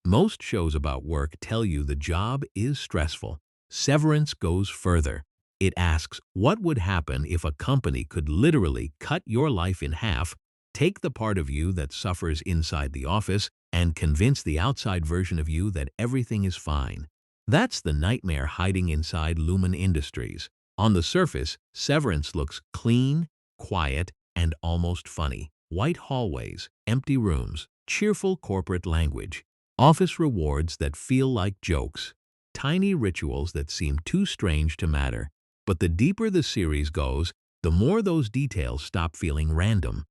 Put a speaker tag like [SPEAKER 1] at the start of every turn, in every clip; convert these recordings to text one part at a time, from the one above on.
[SPEAKER 1] Most shows about work tell you the job is stressful. Severance goes further. It asks, what would happen if a company could literally cut your life in half, take the part of you that suffers inside the office, and convince the outside version of you that everything is fine? That's the nightmare hiding inside Lumon Industries. On the surface, Severance looks clean, quiet, and almost funny. White hallways, empty rooms, cheerful corporate language, office rewards that feel like jokes, tiny rituals that seem too strange to matter. But the deeper the series goes, the more those details stop feeling random.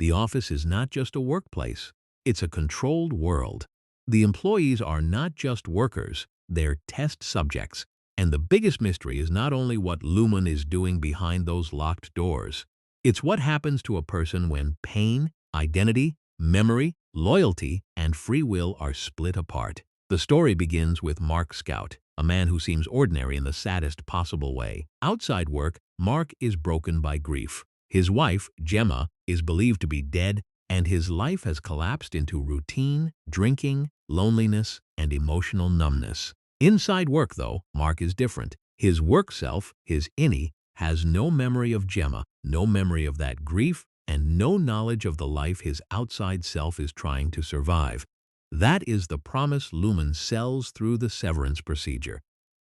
[SPEAKER 1] The office is not just a workplace. It's a controlled world. The employees are not just workers, they're test subjects. And the biggest mystery is not only what Lumon is doing behind those locked doors. It's what happens to a person when pain, identity, memory, loyalty, and free will are split apart. The story begins with Mark Scout, a man who seems ordinary in the saddest possible way. Outside work, Mark is broken by grief. His wife, Gemma, is believed to be dead, and his life has collapsed into routine, drinking, loneliness, and emotional numbness. Inside work, though, Mark is different. His work self, his innie, has no memory of Gemma, no memory of that grief, and no knowledge of the life his outside self is trying to survive. That is the promise Lumon sells through the severance procedure.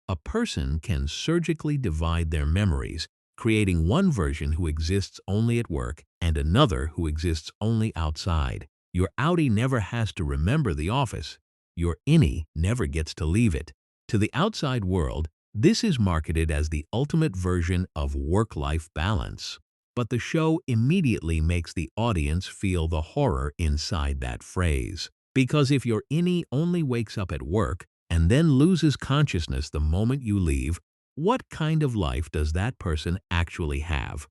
[SPEAKER 1] A person can surgically divide their memories, creating one version who exists only at work and another who exists only outside. Your outie never has to remember the office. Your innie never gets to leave it. To the outside world, this is marketed as the ultimate version of work-life balance. But the show immediately makes the audience feel the horror inside that phrase. Because if your innie only wakes up at work and then loses consciousness the moment you leave, what kind of life does that person actually have?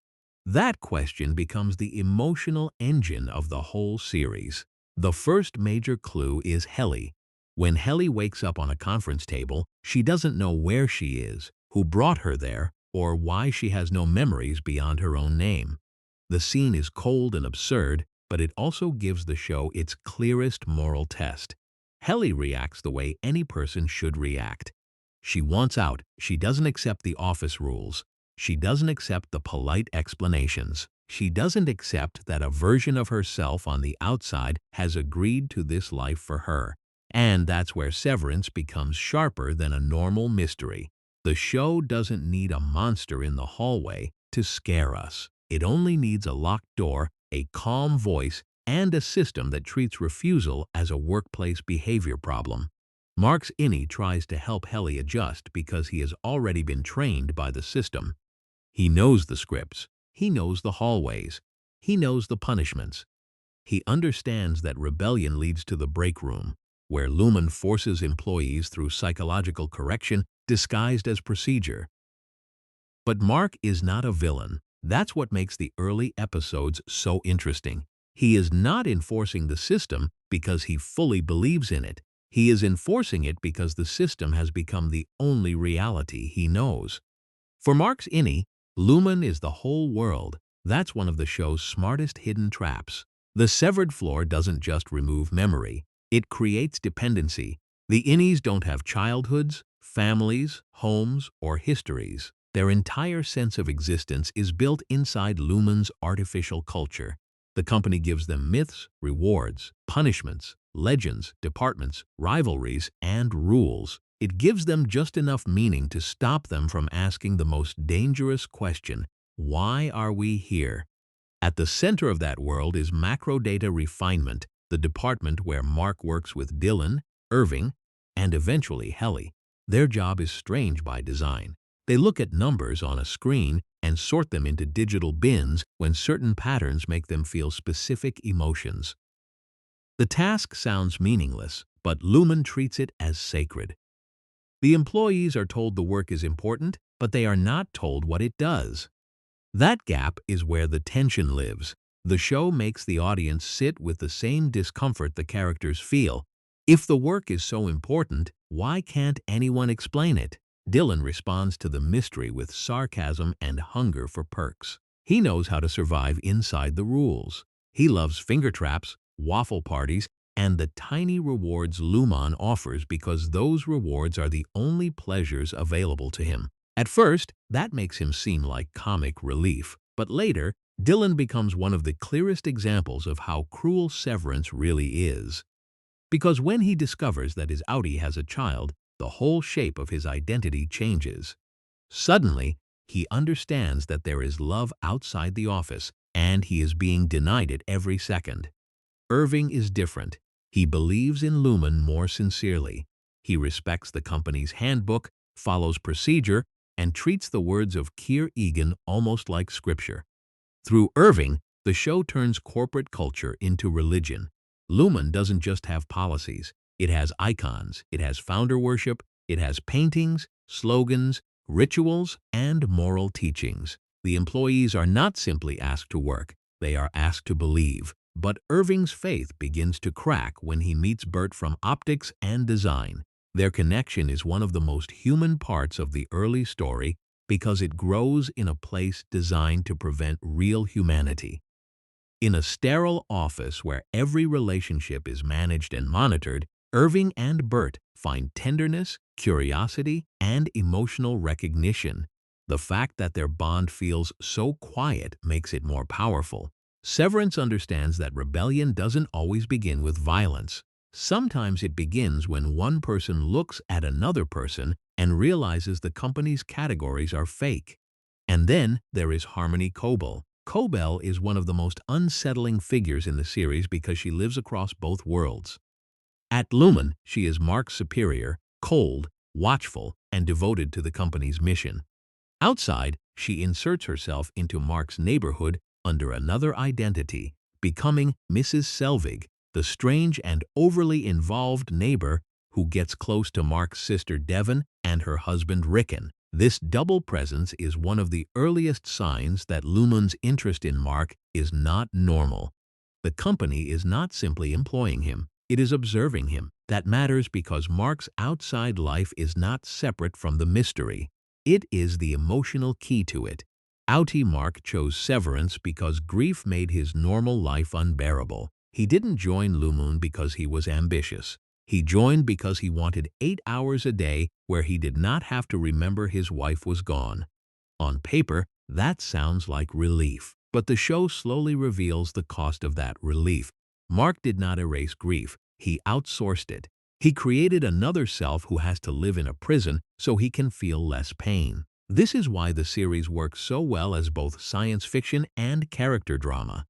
[SPEAKER 1] That question becomes the emotional engine of the whole series. The first major clue is Helly. When Helly wakes up on a conference table, she doesn't know where she is, who brought her there, or why she has no memories beyond her own name. The scene is cold and absurd, but it also gives the show its clearest moral test. Helly reacts the way any person should react. She wants out. She doesn't accept the office rules. She doesn't accept the polite explanations. She doesn't accept that a version of herself on the outside has agreed to this life for her. And that's where Severance becomes sharper than a normal mystery. The show doesn't need a monster in the hallway to scare us. It only needs a locked door, a calm voice, and a system that treats refusal as a workplace behavior problem. Mark's innie tries to help Helly adjust because he has already been trained by the system. He knows the scripts. He knows the hallways. He knows the punishments. He understands that rebellion leads to the break room, where Lumon forces employees through psychological correction disguised as procedure. But Mark is not a villain. That's what makes the early episodes so interesting. He is not enforcing the system because he fully believes in it. He is enforcing it because the system has become the only reality he knows. For Mark's innie, Lumon is the whole world. That's one of the show's smartest hidden traps. The severed floor doesn't just remove memory. It creates dependency. The innies don't have childhoods, families, homes, or histories. Their entire sense of existence is built inside Lumon's artificial culture. The company gives them myths, rewards, punishments, legends, departments, rivalries, and rules. It gives them just enough meaning to stop them from asking the most dangerous question: why are we here? At the center of that world is macro data refinement, the department where Mark works with Dylan, Irving, and eventually Helly. Their job is strange by design. They look at numbers on a screen and sort them into digital bins when certain patterns make them feel specific emotions. The task sounds meaningless, but Lumon treats it as sacred. The employees are told the work is important, but they are not told what it does. That gap is where the tension lives. The show makes the audience sit with the same discomfort the characters feel. If the work is so important, why can't anyone explain it? Dylan responds to the mystery with sarcasm and hunger for perks. He knows how to survive inside the rules. He loves finger traps, waffle parties, and the tiny rewards Lumon offers because those rewards are the only pleasures available to him. At first, that makes him seem like comic relief, but later, Dylan becomes one of the clearest examples of how cruel Severance really is. Because when he discovers that his outie has a child, the whole shape of his identity changes. Suddenly, he understands that there is love outside the office, and he is being denied it every second. Irving is different. He believes in Lumon more sincerely. He respects the company's handbook, follows procedure, and treats the words of Eagan almost like scripture. Through Irving, the show turns corporate culture into religion. Lumon doesn't just have policies. It has icons, it has founder worship, it has paintings, slogans, rituals, and moral teachings. The employees are not simply asked to work, they are asked to believe. But Irving's faith begins to crack when he meets Bert from optics and design. Their connection is one of the most human parts of the early story because it grows in a place designed to prevent real humanity. In a sterile office where every relationship is managed and monitored, Irving and Bert find tenderness, curiosity, and emotional recognition. The fact that their bond feels so quiet makes it more powerful. Severance understands that rebellion doesn't always begin with violence. Sometimes it begins when one person looks at another person and realizes the company's categories are fake. And then there is Harmony Cobel. Cobel is one of the most unsettling figures in the series because she lives across both worlds. At Lumon, she is Mark's superior, cold, watchful, and devoted to the company's mission. Outside, she inserts herself into Mark's neighborhood under another identity, becoming Mrs. Selvig, the strange and overly involved neighbor who gets close to Mark's sister Devon and her husband Rickon. This double presence is one of the earliest signs that Lumon's interest in Mark is not normal. The company is not simply employing him, it is observing him. That matters because Mark's outside life is not separate from the mystery. It is the emotional key to it. Outie Mark chose Severance because grief made his normal life unbearable. He didn't join Lumon because he was ambitious. He joined because he wanted 8 hours a day where he did not have to remember his wife was gone. On paper, that sounds like relief, but the show slowly reveals the cost of that relief. Mark did not erase grief, he outsourced it. He created another self who has to live in a prison so he can feel less pain. This is why the series works so well as both science fiction and character drama.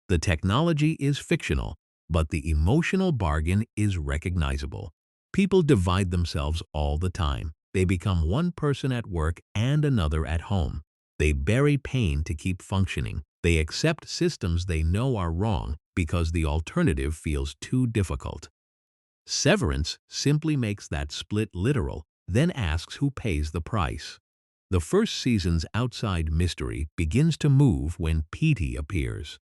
[SPEAKER 1] The technology is fictional, but the emotional bargain is recognizable. People divide themselves all the time. They become one person at work and another at home. They bury pain to keep functioning. They accept systems they know are wrong because the alternative feels too difficult. Severance simply makes that split literal, then asks who pays the price. The first season's outside mystery begins to move when Petey appears.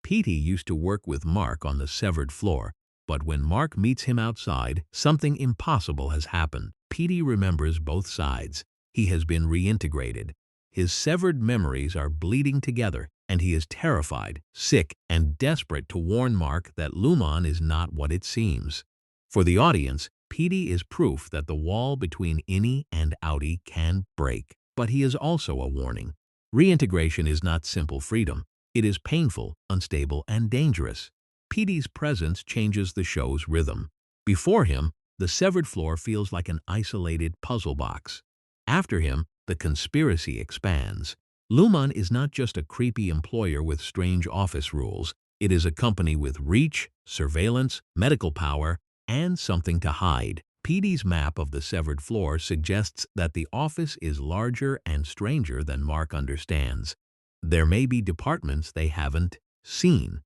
[SPEAKER 1] Petey used to work with Mark on the severed floor, but when Mark meets him outside, something impossible has happened. Petey remembers both sides. He has been reintegrated. His severed memories are bleeding together, and he is terrified, sick, and desperate to warn Mark that Lumon is not what it seems. For the audience, Petey is proof that the wall between innie and outie can break. But he is also a warning. Reintegration is not simple freedom. It is painful, unstable, and dangerous. Petey's presence changes the show's rhythm. Before him, the severed floor feels like an isolated puzzle box. After him, the conspiracy expands. Lumon is not just a creepy employer with strange office rules. It is a company with reach, surveillance, medical power, and something to hide. Petey's map of the severed floor suggests that the office is larger and stranger than Mark understands. There may be departments they haven't seen.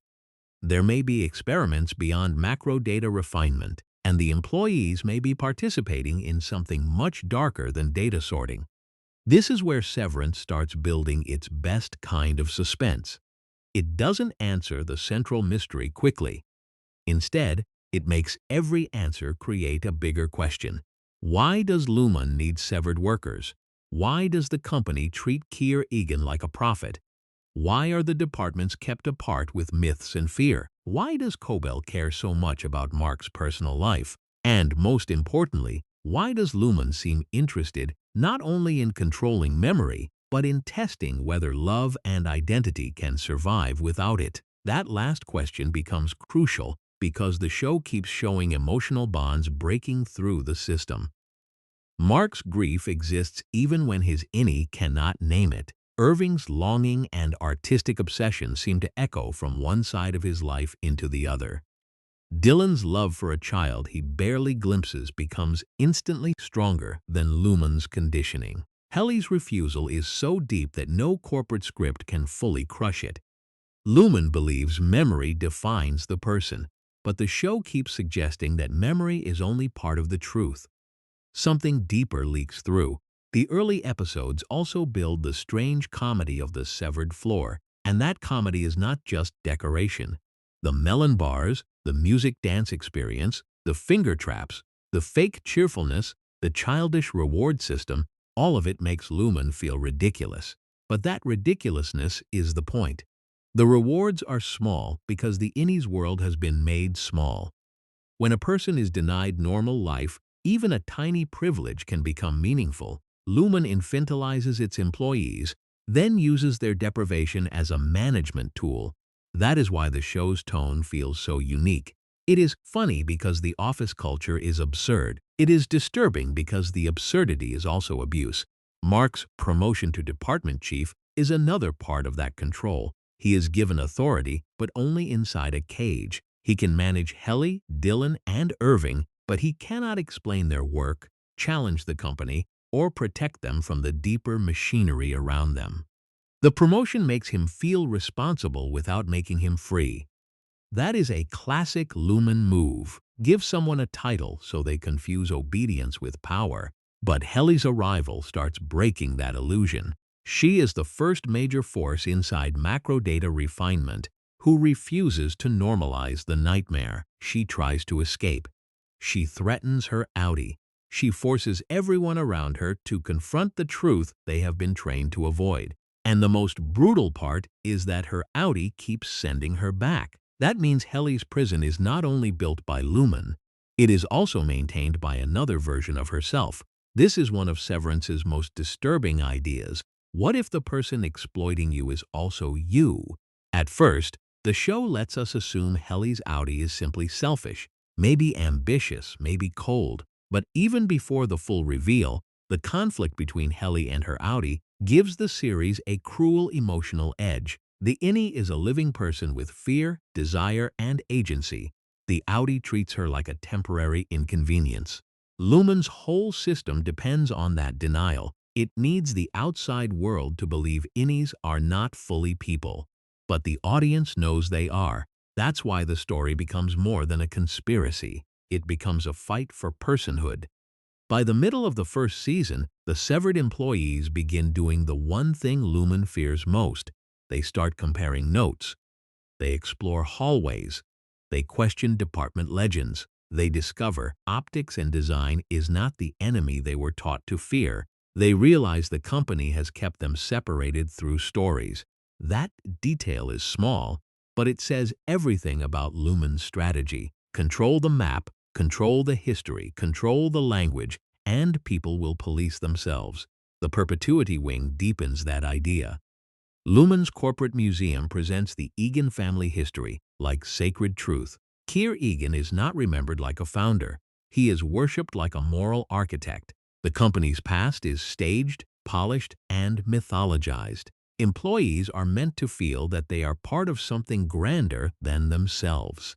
[SPEAKER 1] There may be experiments beyond macro data refinement, and the employees may be participating in something much darker than data sorting. This is where Severance starts building its best kind of suspense. It doesn't answer the central mystery quickly. Instead, it makes every answer create a bigger question. Why does Lumon need severed workers? Why does the company treat Eagan like a prophet? Why are the departments kept apart with myths and fear? Why does Cobel care so much about Mark's personal life? And most importantly, why does Lumon seem interested not only in controlling memory, but in testing whether love and identity can survive without it? That last question becomes crucial because the show keeps showing emotional bonds breaking through the system. Mark's grief exists even when his innie cannot name it. Irving's longing and artistic obsession seem to echo from one side of his life into the other. Dylan's love for a child he barely glimpses becomes instantly stronger than Lumon's conditioning. Helly's refusal is so deep that no corporate script can fully crush it. Lumon believes memory defines the person, but the show keeps suggesting that memory is only part of the truth. Something deeper leaks through. The early episodes also build the strange comedy of the severed floor, and that comedy is not just decoration. The melon bars, the music dance experience, the finger traps, the fake cheerfulness, the childish reward system, all of it makes Lumon feel ridiculous. But that ridiculousness is the point. The rewards are small because the innie's world has been made small. When a person is denied normal life, even a tiny privilege can become meaningful. Lumon infantilizes its employees, then uses their deprivation as a management tool. That is why the show's tone feels so unique. It is funny because the office culture is absurd. It is disturbing because the absurdity is also abuse. Mark's promotion to department chief is another part of that control. He is given authority, but only inside a cage. He can manage Helly, Dylan, and Irving, but he cannot explain their work, challenge the company, or protect them from the deeper machinery around them. The promotion makes him feel responsible without making him free. That is a classic Lumon move. Give someone a title so they confuse obedience with power. But Helly's arrival starts breaking that illusion. She is the first major force inside macro data refinement who refuses to normalize the nightmare. She tries to escape. She threatens her outie. She forces everyone around her to confront the truth they have been trained to avoid. And the most brutal part is that her outie keeps sending her back. That means Helly's prison is not only built by Lumon, it is also maintained by another version of herself. This is one of Severance's most disturbing ideas. What if the person exploiting you is also you? At first, the show lets us assume Helly's outie is simply selfish, maybe ambitious, maybe cold. But even before the full reveal, the conflict between Helly and her outie gives the series a cruel emotional edge. The innie is a living person with fear, desire, and agency. The outie treats her like a temporary inconvenience. Lumon's whole system depends on that denial. It needs the outside world to believe innies are not fully people. But the audience knows they are. That's why the story becomes more than a conspiracy. It becomes a fight for personhood. By the middle of the first season, the severed employees begin doing the one thing Lumon fears most. They start comparing notes. They explore hallways. They question department legends. They discover optics and design is not the enemy they were taught to fear. They realize the company has kept them separated through stories. That detail is small, but it says everything about Lumon's strategy. Control the map, control the history, control the language, and people will police themselves. The perpetuity wing deepens that idea. Lumon's corporate museum presents the Eagan family history like sacred truth. Eagan is not remembered like a founder. He is worshipped like a moral architect. The company's past is staged, polished, and mythologized. Employees are meant to feel that they are part of something grander than themselves.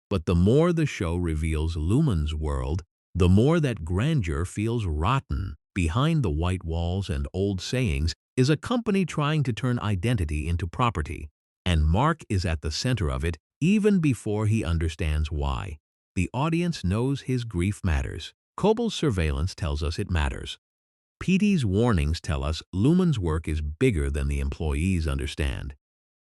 [SPEAKER 1] But the more the show reveals Lumon's world, the more that grandeur feels rotten. Behind the white walls and old sayings is a company trying to turn identity into property. And Mark is at the center of it even before he understands why. The audience knows his grief matters. Cobel's surveillance tells us it matters. PD's warnings tell us Lumon's work is bigger than the employees understand.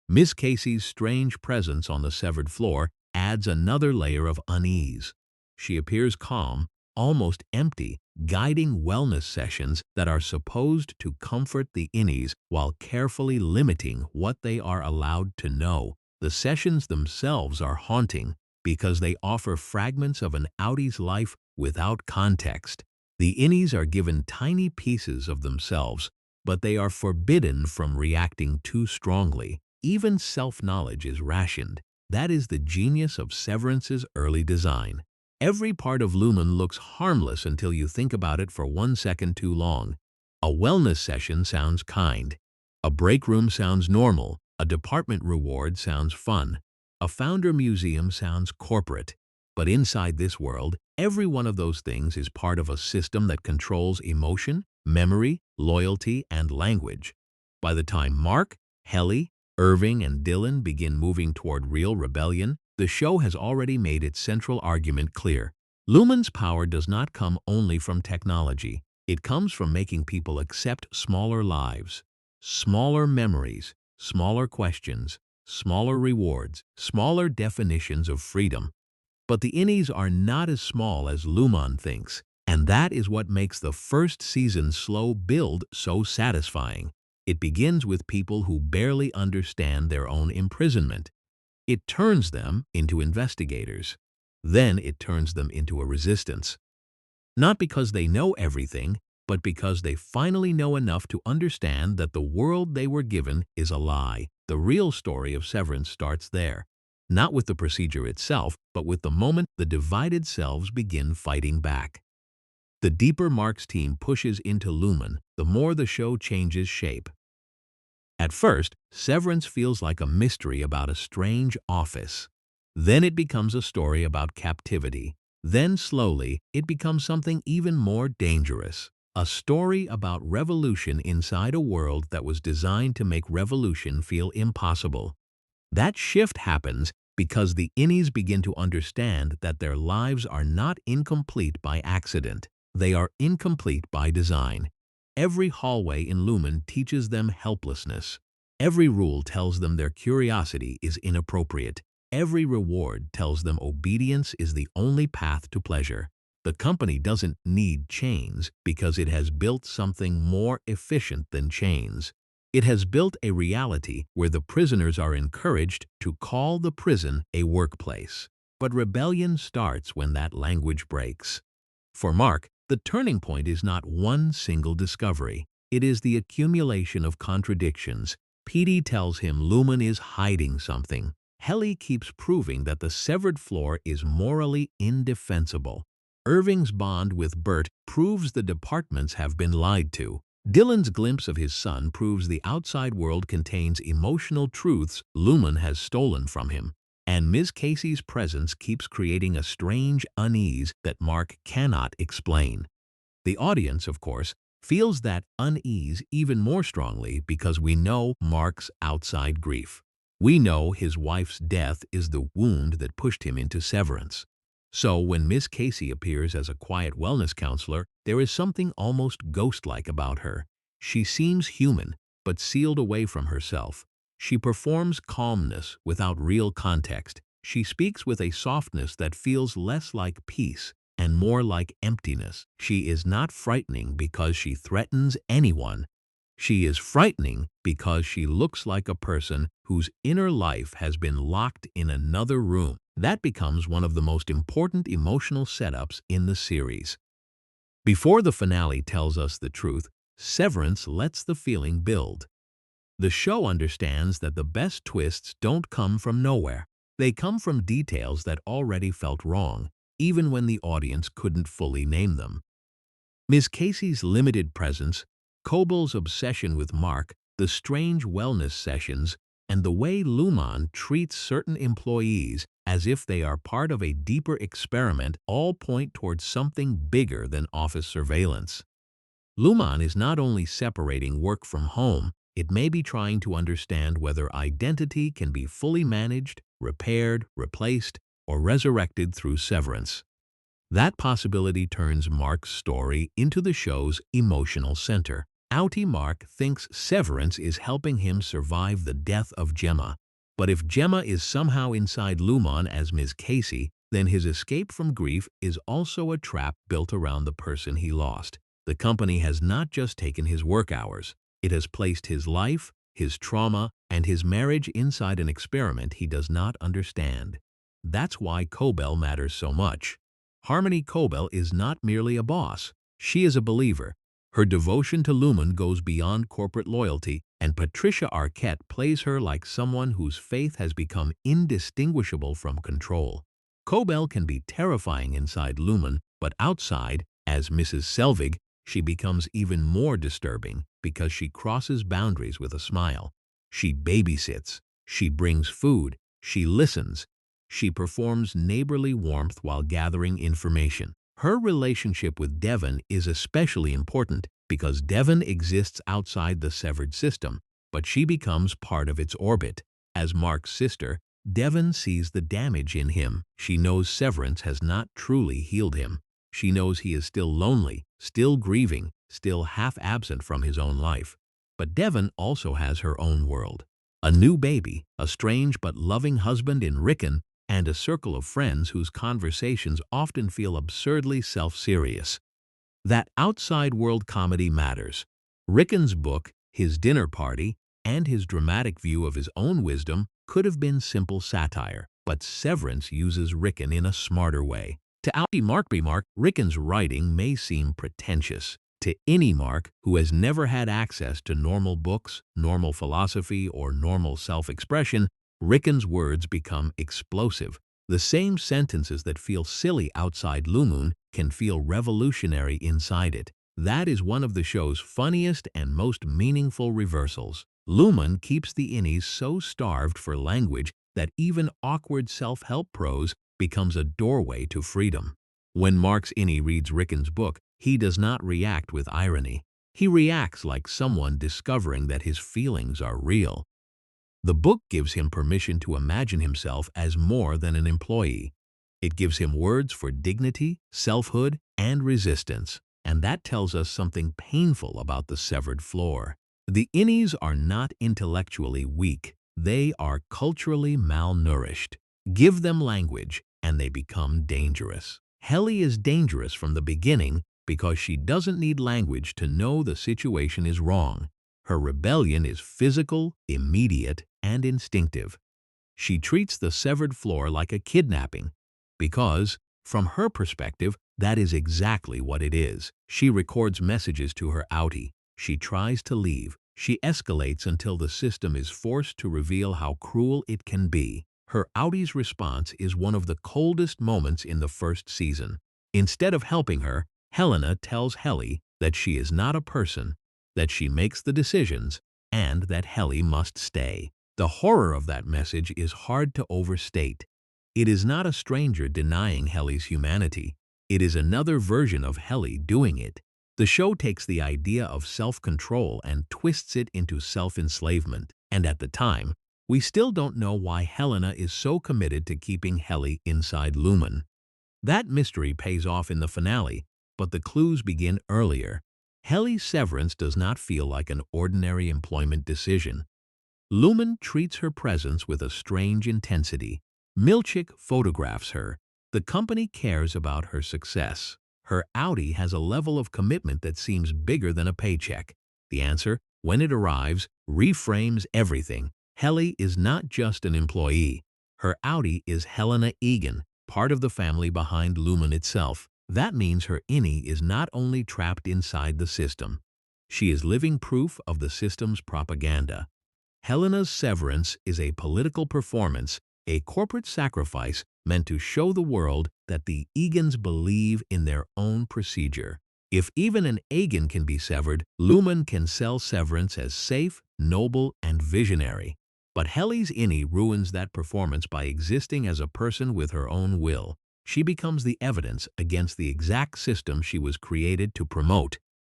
[SPEAKER 1] Miss Casey's strange presence on the severed floor adds another layer of unease. She appears calm, almost empty, guiding wellness sessions that are supposed to comfort the innies while carefully limiting what they are allowed to know. The sessions themselves are haunting because they offer fragments of an outie's life without context. The innies are given tiny pieces of themselves, but they are forbidden from reacting too strongly. Even self-knowledge is rationed. That is the genius of Severance's early design. Every part of Lumon looks harmless until you think about it for 1 second too long. A wellness session sounds kind. A break room sounds normal. A department reward sounds fun. A founder museum sounds corporate. But inside this world, every one of those things is part of a system that controls emotion, memory, loyalty, and language. By the time Mark, Helly, Irving, and Dylan begin moving toward real rebellion, the show has already made its central argument clear. Lumon's power does not come only from technology. It comes from making people accept smaller lives, smaller memories, smaller questions, smaller rewards, smaller definitions of freedom. But the innies are not as small as Lumon thinks, and that is what makes the first season's slow build so satisfying. It begins with people who barely understand their own imprisonment. It turns them into investigators. Then it turns them into a resistance. Not because they know everything, but because they finally know enough to understand that the world they were given is a lie. The real story of Severance starts there. Not with the procedure itself, but with the moment the divided selves begin fighting back. The deeper Mark's team pushes into Lumon, the more the show changes shape. At first, Severance feels like a mystery about a strange office. Then it becomes a story about captivity. Then slowly, it becomes something even more dangerous. A story about revolution inside a world that was designed to make revolution feel impossible. That shift happens because the innies begin to understand that their lives are not incomplete by accident. They are incomplete by design. Every hallway in Lumon teaches them helplessness. Every rule tells them their curiosity is inappropriate. Every reward tells them obedience is the only path to pleasure. The company doesn't need chains because it has built something more efficient than chains. It has built a reality where the prisoners are encouraged to call the prison a workplace. But rebellion starts when that language breaks. For Mark, the turning point is not one single discovery. It is the accumulation of contradictions. PD tells him Lumon is hiding something. Helly keeps proving that the severed floor is morally indefensible. Irving's bond with Bert proves the departments have been lied to. Dylan's glimpse of his son proves the outside world contains emotional truths Lumon has stolen from him. And Ms. Casey's presence keeps creating a strange unease that Mark cannot explain. The audience, of course, feels that unease even more strongly because we know Mark's outside grief. We know his wife's death is the wound that pushed him into Severance. So when Miss Casey appears as a quiet wellness counselor, there is something almost ghost-like about her. She seems human, but sealed away from herself. She performs calmness without real context. She speaks with a softness that feels less like peace and more like emptiness. She is not frightening because she threatens anyone. She is frightening because she looks like a person whose inner life has been locked in another room. That becomes one of the most important emotional setups in the series. Before the finale tells us the truth, Severance lets the feeling build. The show understands that the best twists don't come from nowhere. They come from details that already felt wrong, even when the audience couldn't fully name them. Ms. Casey's limited presence, Cobel's obsession with Mark, the strange wellness sessions, and the way Lumon treats certain employees as if they are part of a deeper experiment all point towards something bigger than office surveillance. Lumon is not only separating work from home, it may be trying to understand whether identity can be fully managed, repaired, replaced, or resurrected through severance. That possibility turns Mark's story into the show's emotional center. Outie Mark thinks Severance is helping him survive the death of Gemma. But if Gemma is somehow inside Lumon as Ms. Casey, then his escape from grief is also a trap built around the person he lost. The company has not just taken his work hours, it has placed his life, his trauma, and his marriage inside an experiment he does not understand. That's why Cobel matters so much. Harmony Cobel is not merely a boss, she is a believer. Her devotion to Lumon goes beyond corporate loyalty, and Patricia Arquette plays her like someone whose faith has become indistinguishable from control. Cobel can be terrifying inside Lumon, but outside, as Mrs. Selvig, she becomes even more disturbing because she crosses boundaries with a smile. She babysits, she brings food, she listens, she performs neighborly warmth while gathering information. Her relationship with Devon is especially important because Devon exists outside the severed system, but she becomes part of its orbit. As Mark's sister, Devon sees the damage in him. She knows Severance has not truly healed him. She knows he is still lonely, still grieving, still half absent from his own life. But Devon also has her own world. A new baby, a strange but loving husband in Rickon, and a circle of friends whose conversations often feel absurdly self-serious. That outside world comedy matters. Rickon's book, his dinner party, and his dramatic view of his own wisdom could have been simple satire, but Severance uses Rickon in a smarter way. To outie Mark, Rickon's writing may seem pretentious. To innie Mark, who has never had access to normal books, normal philosophy, or normal self-expression, Rickon's words become explosive. The same sentences that feel silly outside Lumon can feel revolutionary inside it. That is one of the show's funniest and most meaningful reversals. Lumon keeps the innies so starved for language that even awkward self-help prose becomes a doorway to freedom. When Mark's innie reads Rickon's book, he does not react with irony. He reacts like someone discovering that his feelings are real. The book gives him permission to imagine himself as more than an employee. It gives him words for dignity, selfhood, and resistance, and that tells us something painful about the severed floor. The innies are not intellectually weak, they are culturally malnourished. Give them language, and they become dangerous. Helly is dangerous from the beginning because she doesn't need language to know the situation is wrong. Her rebellion is physical, immediate, and instinctive. She treats the severed floor like a kidnapping because, from her perspective, that is exactly what it is. She records messages to her outie. She tries to leave. She escalates until the system is forced to reveal how cruel it can be. Her outie's response is one of the coldest moments in the first season. Instead of helping her, Helena tells Helly that she is not a person, that she makes the decisions, and that Helly must stay. The horror of that message is hard to overstate. It is not a stranger denying Helly's humanity. It is another version of Helly doing it. The show takes the idea of self-control and twists it into self-enslavement. And at the time, we still don't know why Helena is so committed to keeping Helly inside Lumon. That mystery pays off in the finale, but the clues begin earlier. Helly's severance does not feel like an ordinary employment decision. Lumon treats her presence with a strange intensity. Milchick photographs her. The company cares about her success. Her outie has a level of commitment that seems bigger than a paycheck. The answer, when it arrives, reframes everything. Helly is not just an employee. Her outie is Helena Eagan, part of the family behind Lumon itself. That means her innie is not only trapped inside the system. She is living proof of the system's propaganda. Helena's severance is a political performance, a corporate sacrifice meant to show the world that the Eagans believe in their own procedure. If even an Eagan can be severed, Lumon can sell Severance as safe, noble, and visionary. But Helly's innie ruins that performance by existing as a person with her own will. She becomes the evidence against the exact system she was created to promote.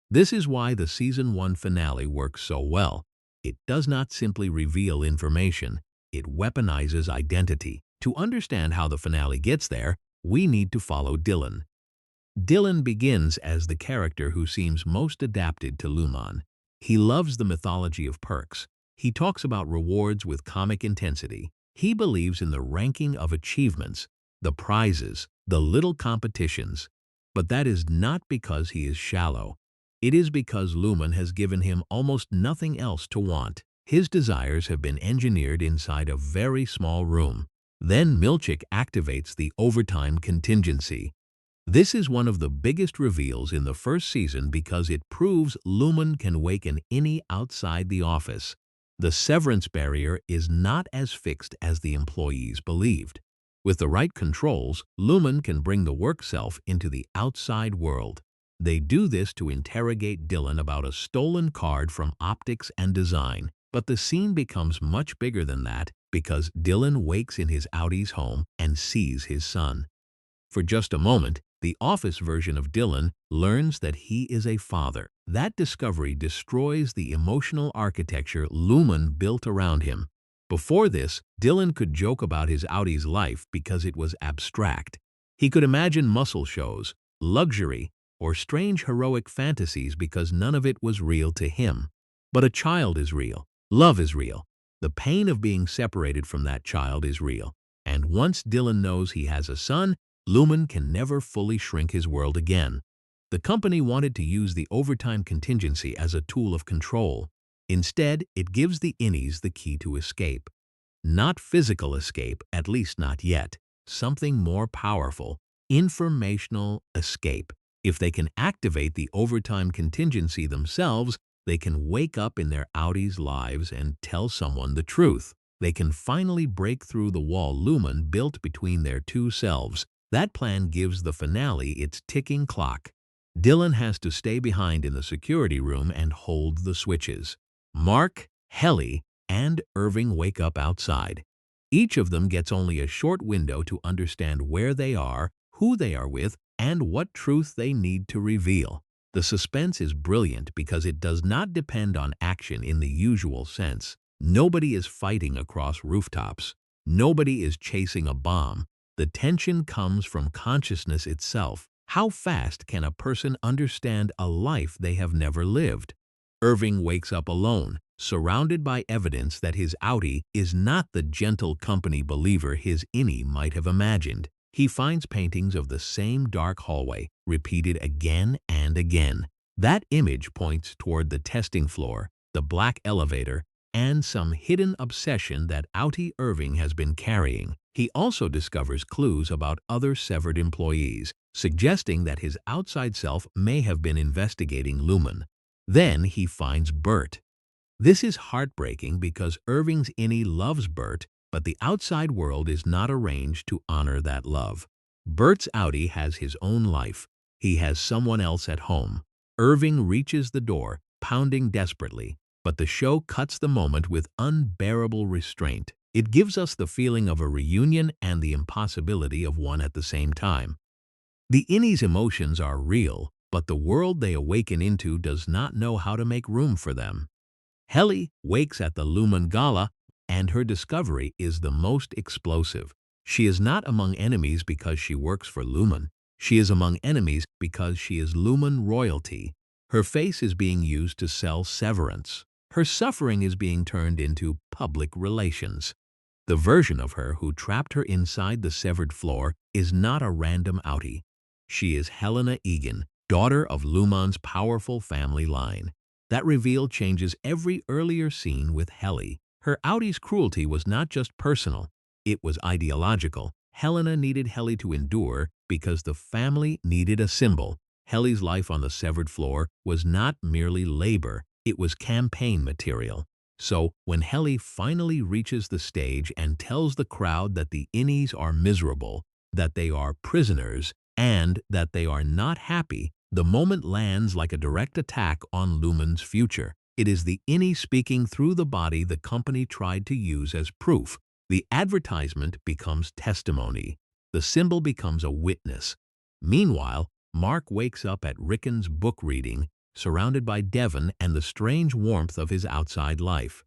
[SPEAKER 1] This is why the Season 1 finale works so well. It does not simply reveal information, it weaponizes identity. To understand how the finale gets there, we need to follow Dylan. Dylan begins as the character who seems most adapted to Lumon. He loves the mythology of perks. He talks about rewards with comic intensity. He believes in the ranking of achievements, the prizes, the little competitions. But that is not because he is shallow. It is because Lumon has given him almost nothing else to want. His desires have been engineered inside a very small room. Then Milchick activates the overtime contingency. This is one of the biggest reveals in the first season because it proves Lumon can wake an innie outside the office. The severance barrier is not as fixed as the employees believed. With the right controls, Lumon can bring the work self into the outside world. They do this to interrogate Dylan about a stolen card from optics and design. But the scene becomes much bigger than that because Dylan wakes in his outie's home and sees his son. For just a moment, the office version of Dylan learns that he is a father. That discovery destroys the emotional architecture Lumon built around him. Before this, Dylan could joke about his outie's life because it was abstract. He could imagine muscle shows, luxury, or strange heroic fantasies because none of it was real to him. But a child is real. Love is real. The pain of being separated from that child is real. And once Dylan knows he has a son, Lumon can never fully shrink his world again. The company wanted to use the overtime contingency as a tool of control. Instead, it gives the innies the key to escape. Not physical escape, at least not yet. Something more powerful, informational escape. If they can activate the overtime contingency themselves, they can wake up in their outies' lives and tell someone the truth. They can finally break through the wall Lumon built between their two selves. That plan gives the finale its ticking clock. Dylan has to stay behind in the security room and hold the switches. Mark, Helly, and Irving wake up outside. Each of them gets only a short window to understand where they are, who they are with, and what truth they need to reveal. The suspense is brilliant because it does not depend on action in the usual sense. Nobody is fighting across rooftops. Nobody is chasing a bomb. The tension comes from consciousness itself. How fast can a person understand a life they have never lived? Irving wakes up alone, surrounded by evidence that his outie is not the gentle company believer his innie might have imagined. He finds paintings of the same dark hallway, repeated again and again. That image points toward the testing floor, the black elevator, and some hidden obsession that outie Irving has been carrying. He also discovers clues about other severed employees, suggesting that his outside self may have been investigating Lumon. Then he finds Bert. This is heartbreaking because Irving's innie loves Bert, but the outside world is not arranged to honor that love. Bert's outie has his own life. He has someone else at home. Irving reaches the door, pounding desperately, but the show cuts the moment with unbearable restraint. It gives us the feeling of a reunion and the impossibility of one at the same time. The innie's emotions are real, but the world they awaken into does not know how to make room for them. Helly wakes at the Lumon Gala, and her discovery is the most explosive. She is not among enemies because she works for Lumon. She is among enemies because she is Lumon royalty. Her face is being used to sell Severance. Her suffering is being turned into public relations. The version of her who trapped her inside the severed floor is not a random outie. She is Helena Eagan, daughter of Lumon's powerful family line. That reveal changes every earlier scene with Helly. Her outie's cruelty was not just personal, it was ideological. Helena needed Helly to endure because the family needed a symbol. Helly's life on the severed floor was not merely labor, it was campaign material. So when Helly finally reaches the stage and tells the crowd that the innies are miserable, that they are prisoners, and that they are not happy, the moment lands like a direct attack on Lumon's future. It is the innie speaking through the body the company tried to use as proof. The advertisement becomes testimony. The symbol becomes a witness. Meanwhile, Mark wakes up at Rickon's book reading, surrounded by Devon and the strange warmth of his outside life.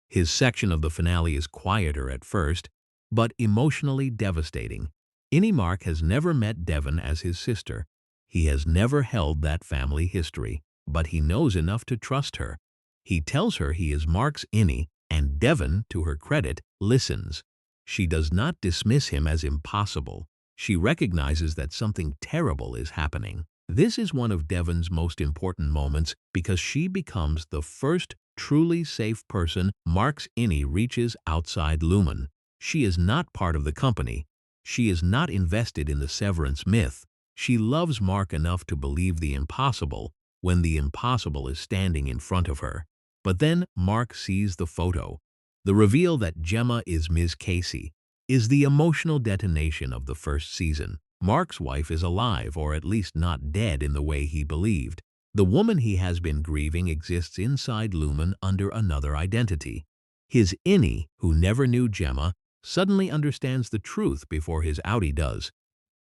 [SPEAKER 1] His section of the finale is quieter at first, but emotionally devastating. Innie Mark has never met Devon as his sister. He has never held that family history, but he knows enough to trust her. He tells her he is Mark's innie, and Devon, to her credit, listens. She does not dismiss him as impossible. She recognizes that something terrible is happening. This is one of Devon's most important moments because she becomes the first truly safe person Mark's innie reaches outside Lumon. She is not part of the company. She is not invested in the Severance myth. She loves Mark enough to believe the impossible when the impossible is standing in front of her. But then Mark sees the photo. The reveal that Gemma is Ms. Casey is the emotional detonation of the first season. Mark's wife is alive, or at least not dead in the way he believed. The woman he has been grieving exists inside Lumon under another identity. His innie, who never knew Gemma, suddenly understands the truth before his outie does.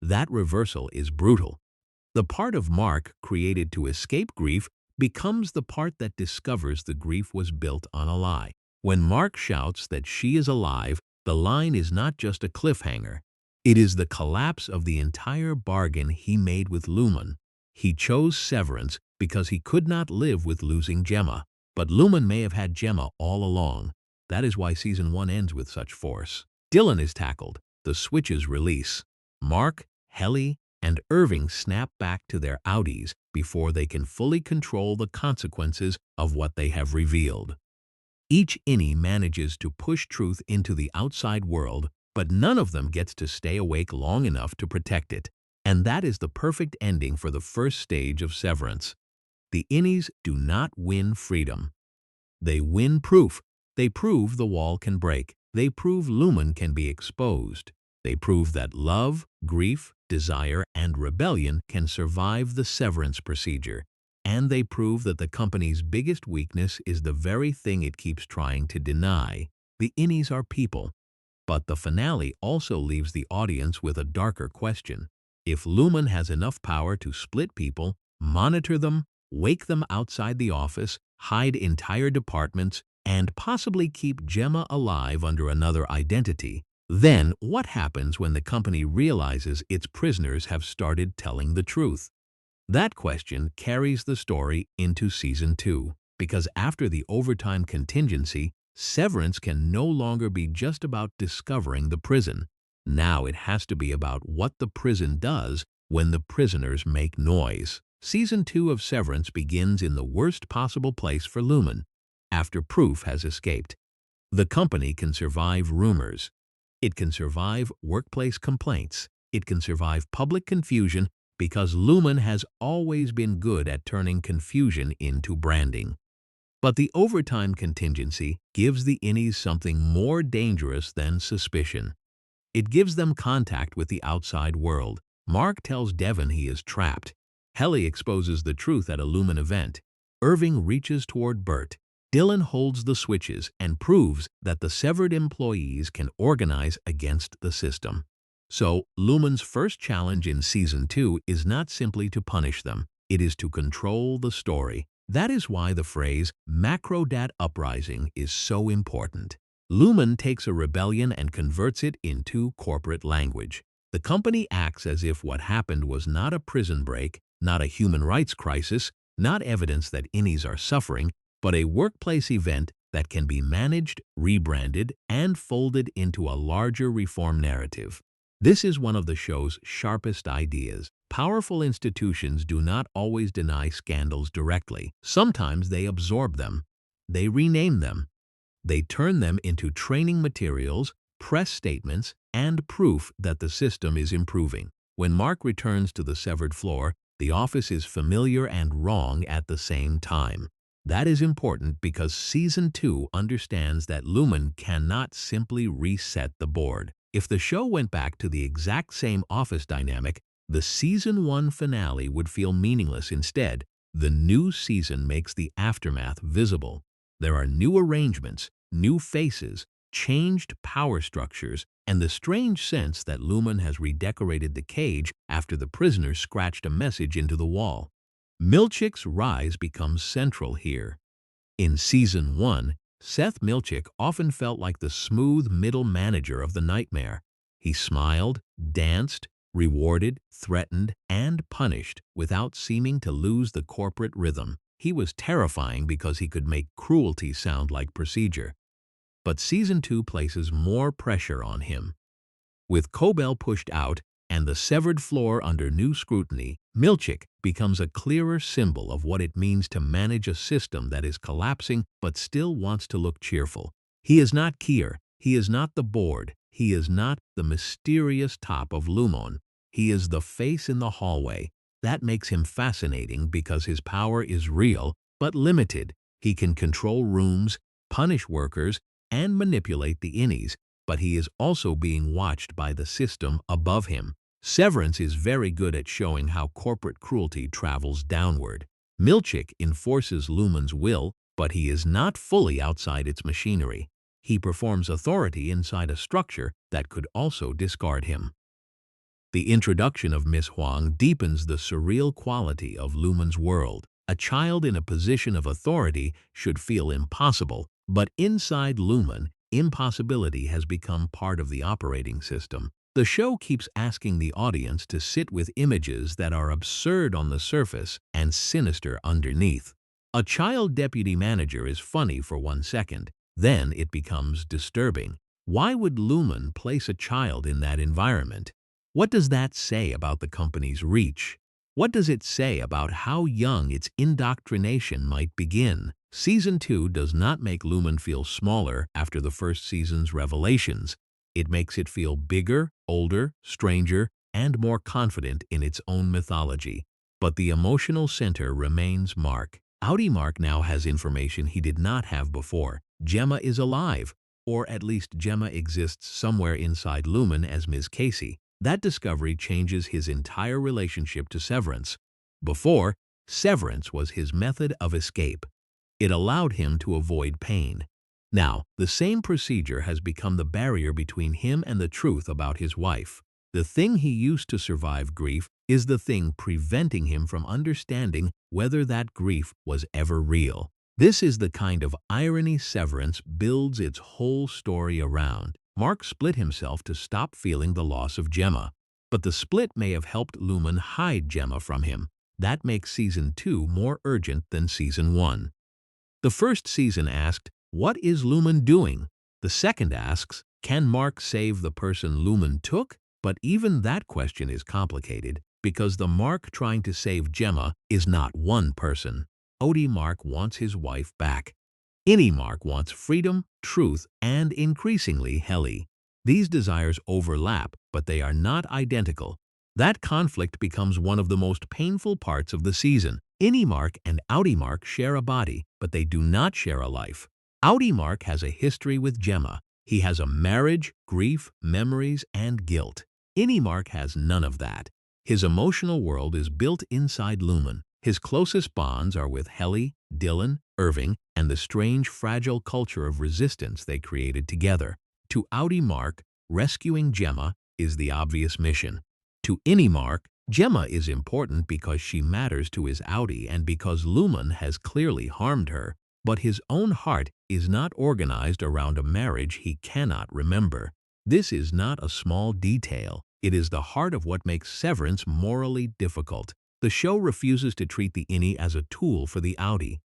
[SPEAKER 1] That reversal is brutal. The part of Mark created to escape grief becomes the part that discovers the grief was built on a lie. When Mark shouts that she is alive, the line is not just a cliffhanger. It is the collapse of the entire bargain he made with Lumon. He chose Severance because he could not live with losing Gemma. But Lumon may have had Gemma all along. That is why Season 1 ends with such force. Dylan is tackled. The switches release. Mark, Helly, and Irving snap back to their outies before they can fully control the consequences of what they have revealed. Each innie manages to push truth into the outside world, but none of them gets to stay awake long enough to protect it. And that is the perfect ending for the first stage of Severance. The innies do not win freedom. They win proof. They prove the wall can break. They prove Lumon can be exposed. They prove that love, grief, desire, and rebellion can survive the severance procedure. And they prove that the company's biggest weakness is the very thing it keeps trying to deny. The innies are people. But the finale also leaves the audience with a darker question. If Lumon has enough power to split people, monitor them, wake them outside the office, hide entire departments, and possibly keep Gemma alive under another identity, then what happens when the company realizes its prisoners have started telling the truth? That question carries the story into Season 2, because after the overtime contingency, Severance can no longer be just about discovering the prison. Now it has to be about what the prison does when the prisoners make noise. Season 2 of Severance begins in the worst possible place for Lumon, after proof has escaped. The company can survive rumors. It can survive workplace complaints. It can survive public confusion because Lumon has always been good at turning confusion into branding. But the overtime contingency gives the innies something more dangerous than suspicion. It gives them contact with the outside world. Mark tells Devon he is trapped. Helly exposes the truth at a Lumon event. Irving reaches toward Bert. Dylan holds the switches and proves that the severed employees can organize against the system. So, Lumon's first challenge in Season 2 is not simply to punish them. It is to control the story. That is why the phrase macrodat uprising is so important. Lumon takes a rebellion and converts it into corporate language. The company acts as if what happened was not a prison break, not a human rights crisis, not evidence that innies are suffering, but a workplace event that can be managed, rebranded, and folded into a larger reform narrative. This is one of the show's sharpest ideas. Powerful institutions do not always deny scandals directly. Sometimes they absorb them. They rename them. They turn them into training materials, press statements, and proof that the system is improving. When Mark returns to the severed floor, the office is familiar and wrong at the same time. That is important because Season 2 understands that Lumon cannot simply reset the board. If the show went back to the exact same office dynamic, the Season 1 finale would feel meaningless. Instead, the new season makes the aftermath visible. There are new arrangements, new faces, changed power structures, and the strange sense that Lumon has redecorated the cage after the prisoners scratched a message into the wall. Milchick's rise becomes central here. In Season 1, Seth Milchick often felt like the smooth middle manager of the nightmare. He smiled, danced, rewarded, threatened, and punished without seeming to lose the corporate rhythm. He was terrifying because he could make cruelty sound like procedure. But Season 2 places more pressure on him. With Cobel pushed out, and the severed floor under new scrutiny, Milchick becomes a clearer symbol of what it means to manage a system that is collapsing but still wants to look cheerful. He is not Kier, he is not the board, he is not the mysterious top of Lumon. He is the face in the hallway. That makes him fascinating because his power is real but limited. He can control rooms, punish workers, and manipulate the innies, but he is also being watched by the system above him. Severance is very good at showing how corporate cruelty travels downward. Milchick enforces Lumon's will, but he is not fully outside its machinery. He performs authority inside a structure that could also discard him. The introduction of Miss Huang deepens the surreal quality of Lumon's world. A child in a position of authority should feel impossible, but inside Lumon, impossibility has become part of the operating system. The show keeps asking the audience to sit with images that are absurd on the surface and sinister underneath. A child deputy manager is funny for 1 second, then it becomes disturbing. Why would Lumon place a child in that environment? What does that say about the company's reach? What does it say about how young its indoctrination might begin? Season 2 does not make Lumon feel smaller after the first season's revelations. It makes it feel bigger, older, stranger, and more confident in its own mythology. But the emotional center remains Mark. Outie Mark now has information he did not have before. Gemma is alive, or at least Gemma exists somewhere inside Lumon as Ms. Casey. That discovery changes his entire relationship to Severance. Before, Severance was his method of escape. It allowed him to avoid pain. Now, the same procedure has become the barrier between him and the truth about his wife. The thing he used to survive grief is the thing preventing him from understanding whether that grief was ever real. This is the kind of irony Severance builds its whole story around. Mark split himself to stop feeling the loss of Gemma, but the split may have helped Lumon hide Gemma from him. That makes Season 2 more urgent than Season 1. The first season asked, "What is Lumon doing?" The second asks, "Can Mark save the person Lumon took?" But even that question is complicated because the Mark trying to save Gemma is not one person. Outie Mark wants his wife back. Innie Mark wants freedom, truth, and increasingly Helly. These desires overlap, but they are not identical. That conflict becomes one of the most painful parts of the season. Innie Mark and Outie Mark share a body, but they do not share a life. Outie Mark has a history with Gemma. He has a marriage, grief, memories, and guilt. Innie Mark has none of that. His emotional world is built inside Lumon. His closest bonds are with Helly, Dylan, Irving, and the strange, fragile culture of resistance they created together. To Outie Mark, rescuing Gemma is the obvious mission. To Innie Mark, Gemma is important because she matters to his Outie and because Lumon has clearly harmed her. But his own heart is not organized around a marriage he cannot remember. This is not a small detail. It is the heart of what makes Severance morally difficult. The show refuses to treat the innie as a tool for the Outie.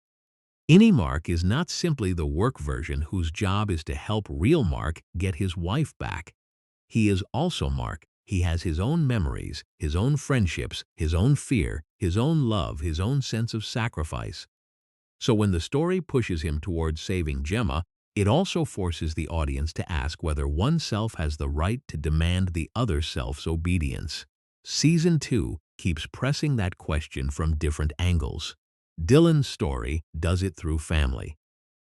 [SPEAKER 1] Innie Mark is not simply the work version whose job is to help real Mark get his wife back. He is also Mark. He has his own memories, his own friendships, his own fear, his own love, his own sense of sacrifice. So when the story pushes him towards saving Gemma, it also forces the audience to ask whether oneself has the right to demand the other self's obedience. Season 2 keeps pressing that question from different angles. Dylan's story does it through family.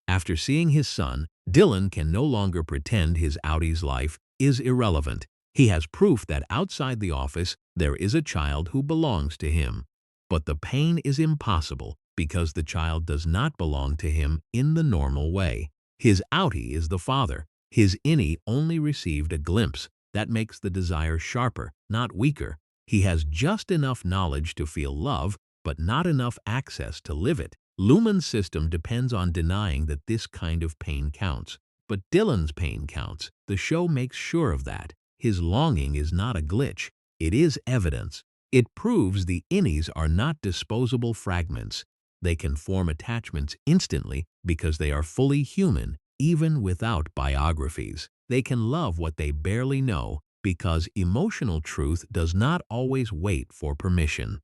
[SPEAKER 1] After seeing his son, Dylan can no longer pretend his Outie's life is irrelevant. He has proof that outside the office there is a child who belongs to him. But the pain is impossible because the child does not belong to him in the normal way. His Outie is the father. His innie only received a glimpse. That makes the desire sharper, not weaker. He has just enough knowledge to feel love, but not enough access to live it. Lumon's system depends on denying that this kind of pain counts. But Dylan's pain counts. The show makes sure of that. His longing is not a glitch. It is evidence. It proves the innies are not disposable fragments. They can form attachments instantly because they are fully human, even without biographies. They can love what they barely know because emotional truth does not always wait for permission.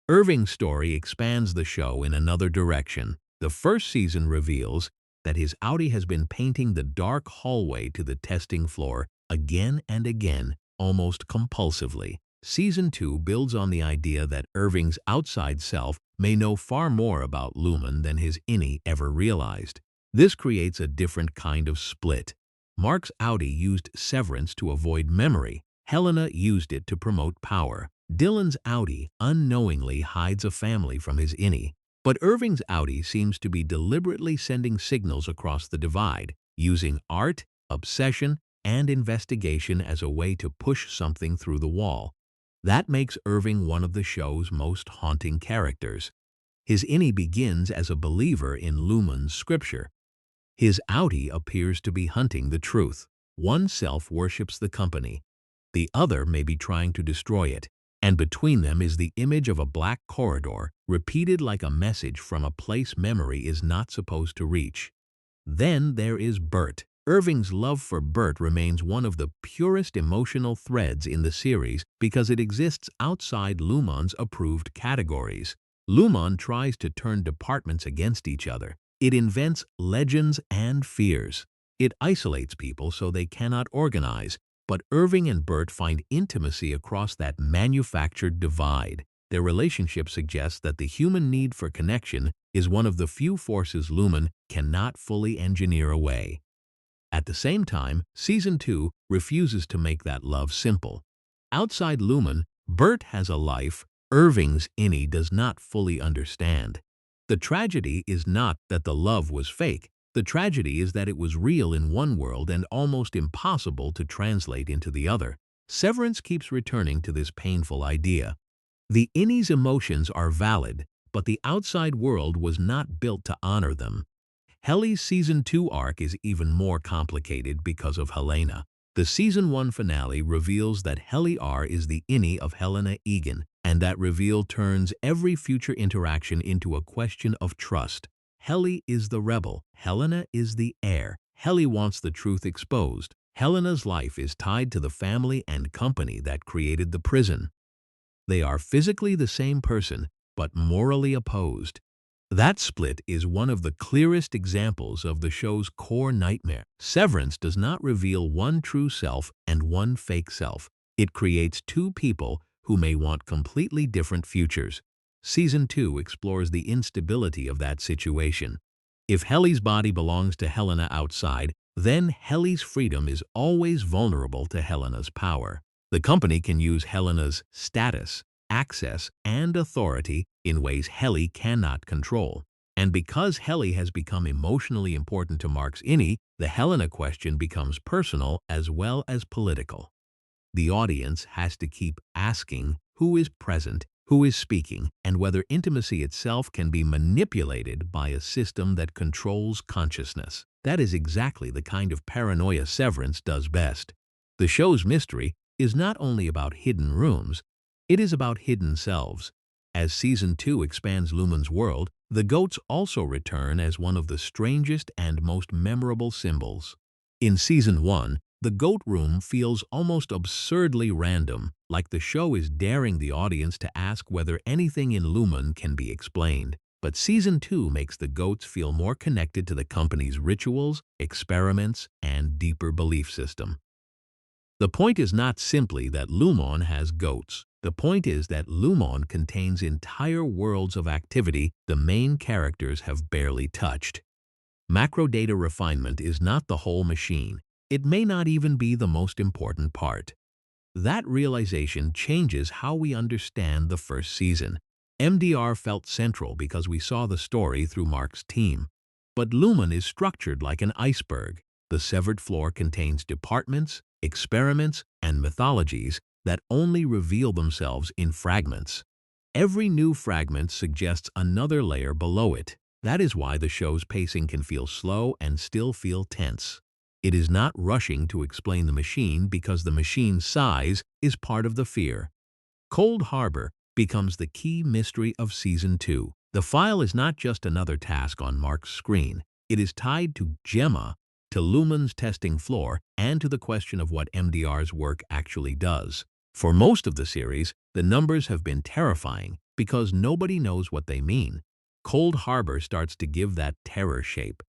[SPEAKER 1] Irving's story expands the show in another direction. The first season reveals that his outie has been painting the dark hallway to the testing floor again and again, almost compulsively. Season 2 builds on the idea that Irving's outside self may know far more about Lumon than his innie ever realized. This creates a different kind of split. Mark's outie used Severance to avoid memory. Helena used it to promote power. Dylan's outie unknowingly hides a family from his innie. But Irving's outie seems to be deliberately sending signals across the divide, using art, obsession, and investigation as a way to push something through the wall. That makes Irving one of the show's most haunting characters. His innie begins as a believer in Lumon's scripture. His outie appears to be hunting the truth. One self worships the company. The other may be trying to destroy it. And between them is the image of a black corridor, repeated like a message from a place memory is not supposed to reach. Then there is Bert. Irving's love for Bert remains one of the purest emotional threads in the series because it exists outside Lumon's approved categories. Lumon tries to turn departments against each other. It invents legends and fears. It isolates people so they cannot organize. But Irving and Bert find intimacy across that manufactured divide. Their relationship suggests that the human need for connection is one of the few forces Lumon cannot fully engineer away. At the same time, Season 2 refuses to make that love simple. Outside Lumon, Bert has a life Irving's innie does not fully understand. The tragedy is not that the love was fake. The tragedy is that it was real in one world and almost impossible to translate into the other. Severance keeps returning to this painful idea. The innie's emotions are valid, but the outside world was not built to honor them. Helly's Season 2 arc is even more complicated because of Helena. The Season 1 finale reveals that Helly is the innie of Helena Eagan, and that reveal turns every future interaction into a question of trust. Helly is the rebel. Helena is the heir. Helly wants the truth exposed. Helena's life is tied to the family and company that created the prison. They are physically the same person, but morally opposed. That split is one of the clearest examples of the show's core nightmare. Severance does not reveal one true self and one fake self. It creates two people who may want completely different futures. Season 2 explores the instability of that situation. If Helly's body belongs to Helena outside, then Helly's freedom is always vulnerable to Helena's power. The company can use Helena's status, access, and authority in ways Helly cannot control. And because Helly has become emotionally important to Mark's innie, the Helena question becomes personal as well as political. The audience has to keep asking who is present, who is speaking, and whether intimacy itself can be manipulated by a system that controls consciousness. That is exactly the kind of paranoia Severance does best. The show's mystery is not only about hidden rooms, it is about hidden selves. As Season 2 expands Lumon's world, the goats also return as one of the strangest and most memorable symbols. In Season 1, the goat room feels almost absurdly random, like the show is daring the audience to ask whether anything in Lumon can be explained. But Season 2 makes the goats feel more connected to the company's rituals, experiments, and deeper belief system. The point is not simply that Lumon has goats. The point is that Lumon contains entire worlds of activity the main characters have barely touched. Macro data refinement is not the whole machine. It may not even be the most important part. That realization changes how we understand the first season. MDR felt central because we saw the story through Mark's team. But Lumon is structured like an iceberg. The severed floor contains departments, experiments, and mythologies that only reveal themselves in fragments. Every new fragment suggests another layer below it. That is why the show's pacing can feel slow and still feel tense. It is not rushing to explain the machine because the machine's size is part of the fear. Cold Harbor becomes the key mystery of Season 2. The file is not just another task on Mark's screen. It is tied to Gemma, to Lumon's testing floor, and to the question of what MDR's work actually does. For most of the series, the numbers have been terrifying because nobody knows what they mean. Cold Harbor starts to give that terror shape.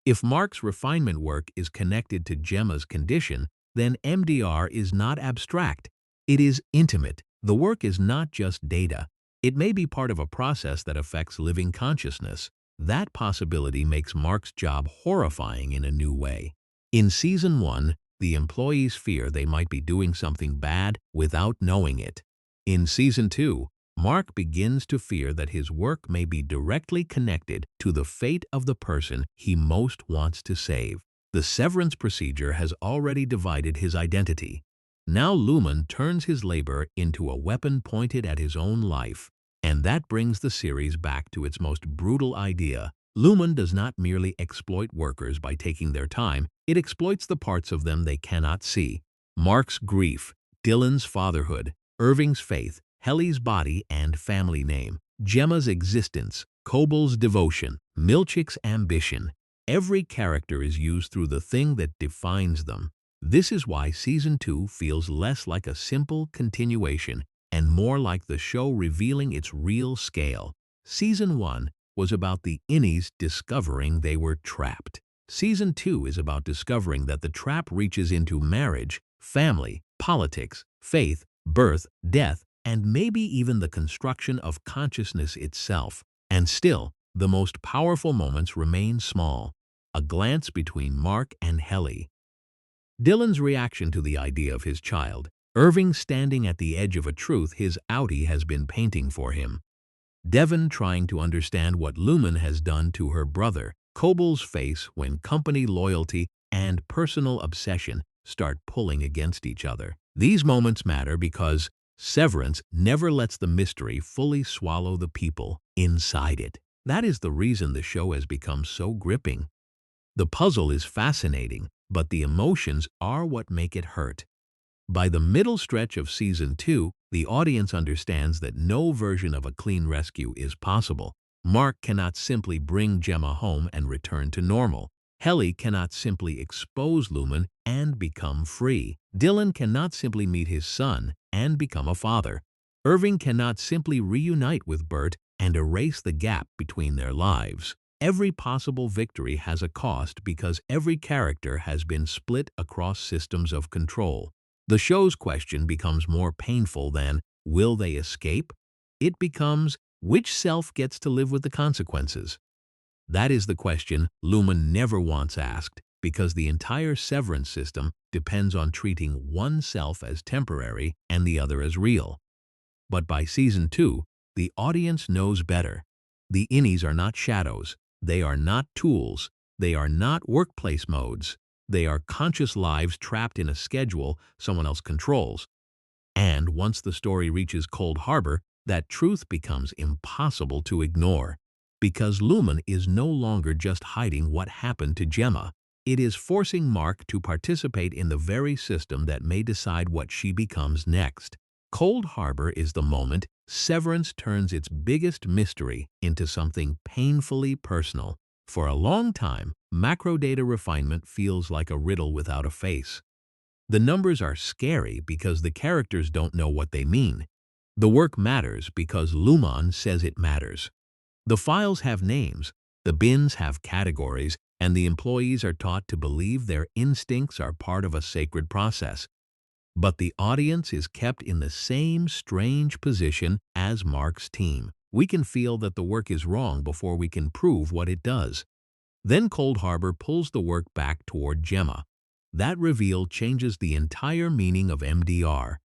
[SPEAKER 1] If Mark's refinement work is connected to Gemma's condition, then MDR is not abstract. It is intimate. The work is not just data. It may be part of a process that affects living consciousness. That possibility makes Mark's job horrifying in a new way. In Season 1, the employees fear they might be doing something bad without knowing it. In Season 2, Mark begins to fear that his work may be directly connected to the fate of the person he most wants to save. The severance procedure has already divided his identity. Now Lumon turns his labor into a weapon pointed at his own life. And that brings the series back to its most brutal idea. Lumon does not merely exploit workers by taking their time, it exploits the parts of them they cannot see. Mark's grief, Dylan's fatherhood, Irving's faith, Helly's body and family name, Gemma's existence, Cobel's devotion, Milchick's ambition. Every character is used through the thing that defines them. This is why Season 2 feels less like a simple continuation and more like the show revealing its real scale. Season 1 was about the innies discovering they were trapped. Season 2 is about discovering that the trap reaches into marriage, family, politics, faith, birth, death, and maybe even the construction of consciousness itself. And still, the most powerful moments remain small. A glance between Mark and Helly. Dylan's reaction to the idea of his child. Irving standing at the edge of a truth his outie has been painting for him. Devon trying to understand what Lumon has done to her brother. Cobel's face when company loyalty and personal obsession start pulling against each other. These moments matter because Severance never lets the mystery fully swallow the people inside it. That is the reason the show has become so gripping. The puzzle is fascinating, but the emotions are what make it hurt. By the middle stretch of Season 2, the audience understands that no version of a clean rescue is possible. Mark cannot simply bring Gemma home and return to normal. Helly cannot simply expose Lumon and become free. Dylan cannot simply meet his son and become a father. Irving cannot simply reunite with Bert and erase the gap between their lives. Every possible victory has a cost because every character has been split across systems of control. The show's question becomes more painful than, will they escape? It becomes, which self gets to live with the consequences? That is the question Lumon never wants asked, because the entire severance system depends on treating one self as temporary and the other as real. But by Season 2, the audience knows better. The innies are not shadows. They are not tools. They are not workplace modes. They are conscious lives trapped in a schedule someone else controls. And once the story reaches Cold Harbor, that truth becomes impossible to ignore. Because Lumon is no longer just hiding what happened to Gemma. It is forcing Mark to participate in the very system that may decide what she becomes next. Cold Harbor is the moment Severance turns its biggest mystery into something painfully personal. For a long time, macro data refinement feels like a riddle without a face. The numbers are scary because the characters don't know what they mean. The work matters because Lumon says it matters. The files have names, the bins have categories, and the employees are taught to believe their instincts are part of a sacred process. But the audience is kept in the same strange position as Mark's team. We can feel that the work is wrong before we can prove what it does. Then Cold Harbor pulls the work back toward Gemma. That reveal changes the entire meaning of MDR.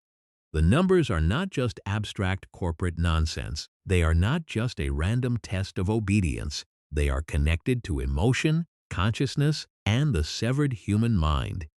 [SPEAKER 1] The numbers are not just abstract corporate nonsense. They are not just a random test of obedience. They are connected to emotion, consciousness, and the severed human mind.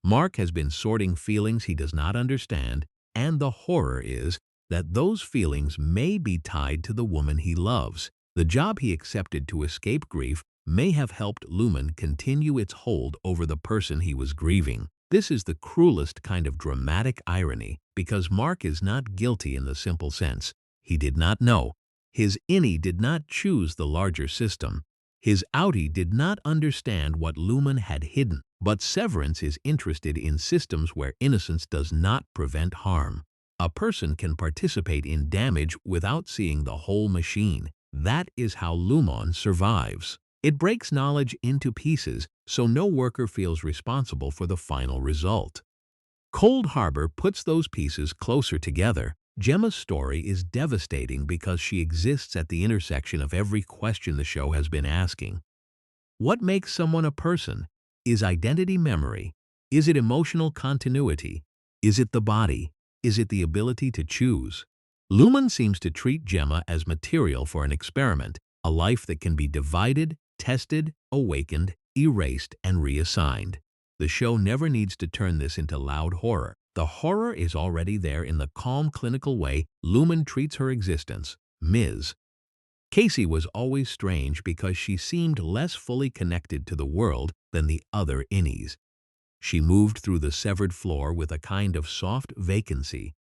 [SPEAKER 1] Mark has been sorting feelings he does not understand, and the horror is that those feelings may be tied to the woman he loves. The job he accepted to escape grief may have helped Lumon continue its hold over the person he was grieving. This is the cruelest kind of dramatic irony because Mark is not guilty in the simple sense. He did not know. His innie did not choose the larger system. His outie did not understand what Lumon had hidden, but Severance is interested in systems where innocence does not prevent harm. A person can participate in damage without seeing the whole machine. That is how Lumon survives. It breaks knowledge into pieces so no worker feels responsible for the final result. Cold Harbor puts those pieces closer together. Gemma's story is devastating because she exists at the intersection of every question the show has been asking. What makes someone a person? Is identity memory? Is it emotional continuity? Is it the body? Is it the ability to choose? Lumon seems to treat Gemma as material for an experiment, a life that can be divided, tested, awakened, erased, and reassigned. The show never needs to turn this into loud horror. The horror is already there in the calm, clinical way Lumon treats her existence. Ms. Casey was always strange because she seemed less fully connected to the world than the other innies. She moved through the severed floor with a kind of soft vacancy.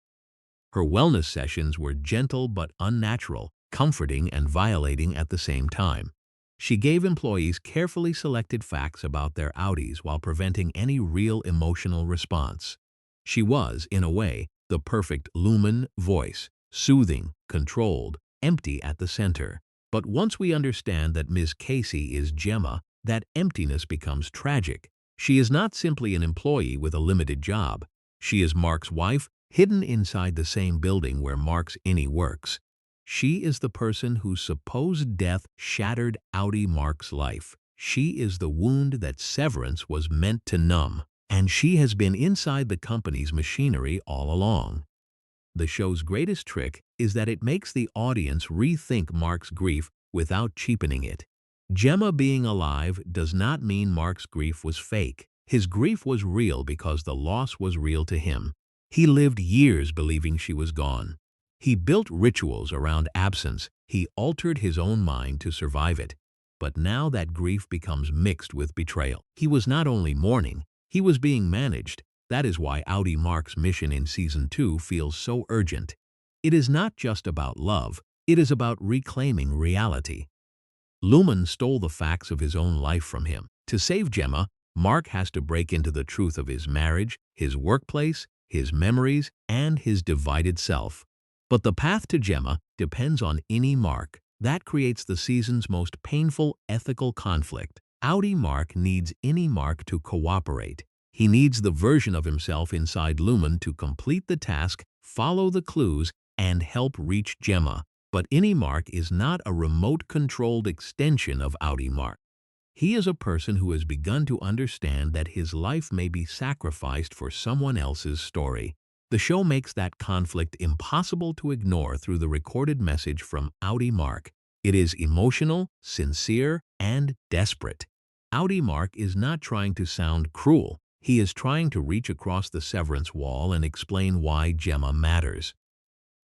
[SPEAKER 1] Her wellness sessions were gentle but unnatural, comforting and violating at the same time. She gave employees carefully selected facts about their outies while preventing any real emotional response. She was, in a way, the perfect Lumon voice, soothing, controlled, empty at the center. But once we understand that Ms. Casey is Gemma, that emptiness becomes tragic. She is not simply an employee with a limited job. She is Mark's wife, hidden inside the same building where Mark's innie works. She is the person whose supposed death shattered outie Mark's life. She is the wound that Severance was meant to numb. And she has been inside the company's machinery all along. The show's greatest trick is that it makes the audience rethink Mark's grief without cheapening it. Gemma being alive does not mean Mark's grief was fake. His grief was real because the loss was real to him. He lived years believing she was gone. He built rituals around absence. He altered his own mind to survive it. But now that grief becomes mixed with betrayal. He was not only mourning, he was being managed. That is why outie Mark's mission in Season 2 feels so urgent. It is not just about love, it is about reclaiming reality. Lumon stole the facts of his own life from him. To save Gemma, Mark has to break into the truth of his marriage, his workplace, his memories, and his divided self. But the path to Gemma depends on innie Mark. That creates the season's most painful ethical conflict. Outie Mark needs innie Mark to cooperate. He needs the version of himself inside Lumon to complete the task, follow the clues, and help reach Gemma. But innie Mark is not a remote-controlled extension of outie Mark. He is a person who has begun to understand that his life may be sacrificed for someone else's story. The show makes that conflict impossible to ignore through the recorded message from outie Mark. It is emotional, sincere, and desperate. Outie Mark is not trying to sound cruel. He is trying to reach across the severance wall and explain why Gemma matters.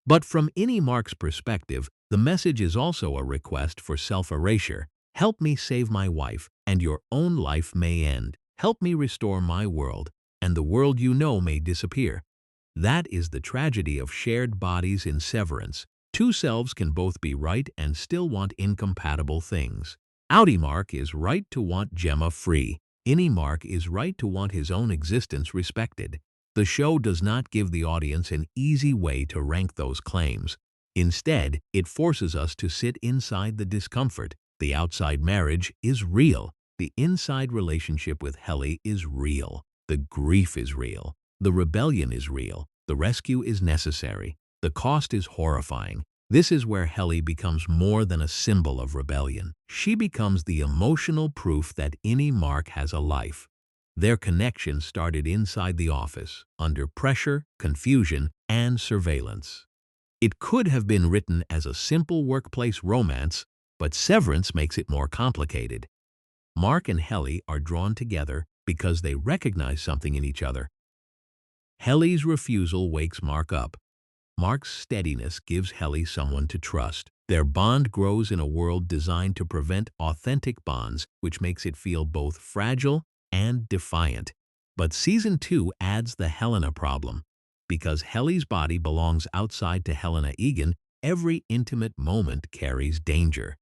[SPEAKER 1] But from innie Mark's perspective, the message is also a request for self-erasure. Help me save my wife, and your own life may end. Help me restore my world, and the world you know may disappear. That is the tragedy of shared bodies in Severance. Two selves can both be right and still want incompatible things. Outie Mark is right to want Gemma free. Innie Mark is right to want his own existence respected. The show does not give the audience an easy way to rank those claims. Instead, it forces us to sit inside the discomfort. The outside marriage is real. The inside relationship with Helly is real. The grief is real. The rebellion is real. The rescue is necessary. The cost is horrifying. This is where Helly becomes more than a symbol of rebellion. She becomes the emotional proof that innie Mark has a life. Their connection started inside the office, under pressure, confusion, and surveillance. It could have been written as a simple workplace romance, but Severance makes it more complicated. Mark and Helly are drawn together because they recognize something in each other. Helly's refusal wakes Mark up. Mark's steadiness gives Helly someone to trust. Their bond grows in a world designed to prevent authentic bonds, which makes it feel both fragile and defiant. But Season 2 adds the Helena problem. Because Helly's body belongs outside to Helena Eagan, every intimate moment carries danger.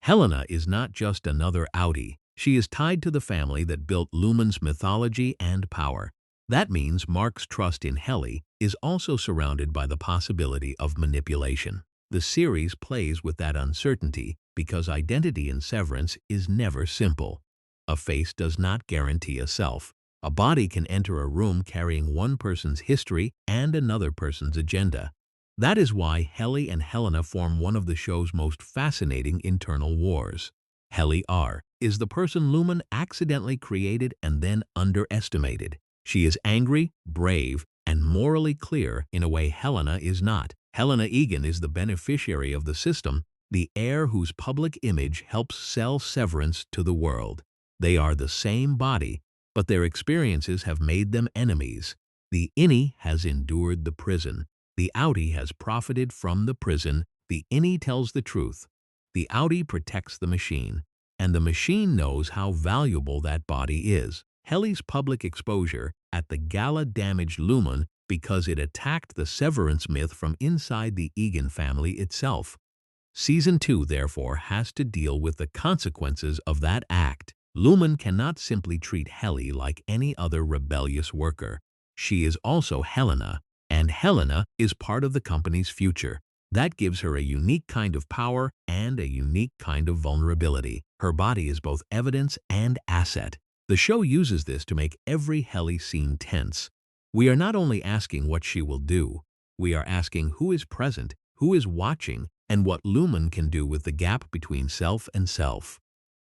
[SPEAKER 1] Helena is not just another outie. She is tied to the family that built Lumon's mythology and power. That means Mark's trust in Helly is also surrounded by the possibility of manipulation. The series plays with that uncertainty because identity in Severance is never simple. A face does not guarantee a self. A body can enter a room carrying one person's history and another person's agenda. That is why Helly and Helena form one of the show's most fascinating internal wars. Helly R. is the person Lumon accidentally created and then underestimated. She is angry, brave, and morally clear in a way Helena is not. Helena Eagan is the beneficiary of the system, the heir whose public image helps sell Severance to the world. They are the same body, but their experiences have made them enemies. The innie has endured the prison. The outie has profited from the prison. The innie tells the truth. The outie protects the machine, and the machine knows how valuable that body is. Helly's public exposure at the gala damaged Lumon because it attacked the Severance myth from inside the Eagan family itself. Season 2, therefore, has to deal with the consequences of that act. Lumon cannot simply treat Helly like any other rebellious worker. She is also Helena, and Helena is part of the company's future. That gives her a unique kind of power and a unique kind of vulnerability. Her body is both evidence and asset. The show uses this to make every Helly scene tense. We are not only asking what she will do, we are asking who is present, who is watching, and what Lumon can do with the gap between self and self.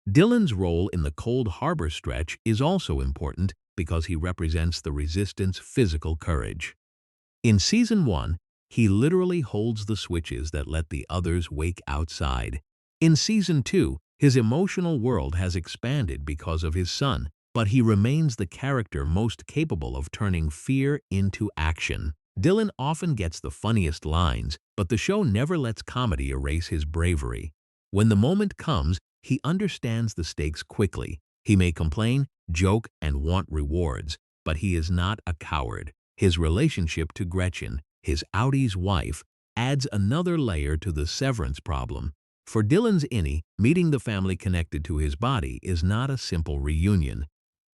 [SPEAKER 1] Dylan's role in the Cold Harbor stretch is also important because he represents the Resistance physical courage. In Season 1, he literally holds the switches that let the others wake outside. In Season 2, his emotional world has expanded because of his son, but he remains the character most capable of turning fear into action. Dylan often gets the funniest lines, but the show never lets comedy erase his bravery. When the moment comes, he understands the stakes quickly. He may complain, joke, and want rewards, but he is not a coward. His relationship to Gretchen, his outie's wife, adds another layer to the Severance problem. For Dylan's innie, meeting the family connected to his body is not a simple reunion.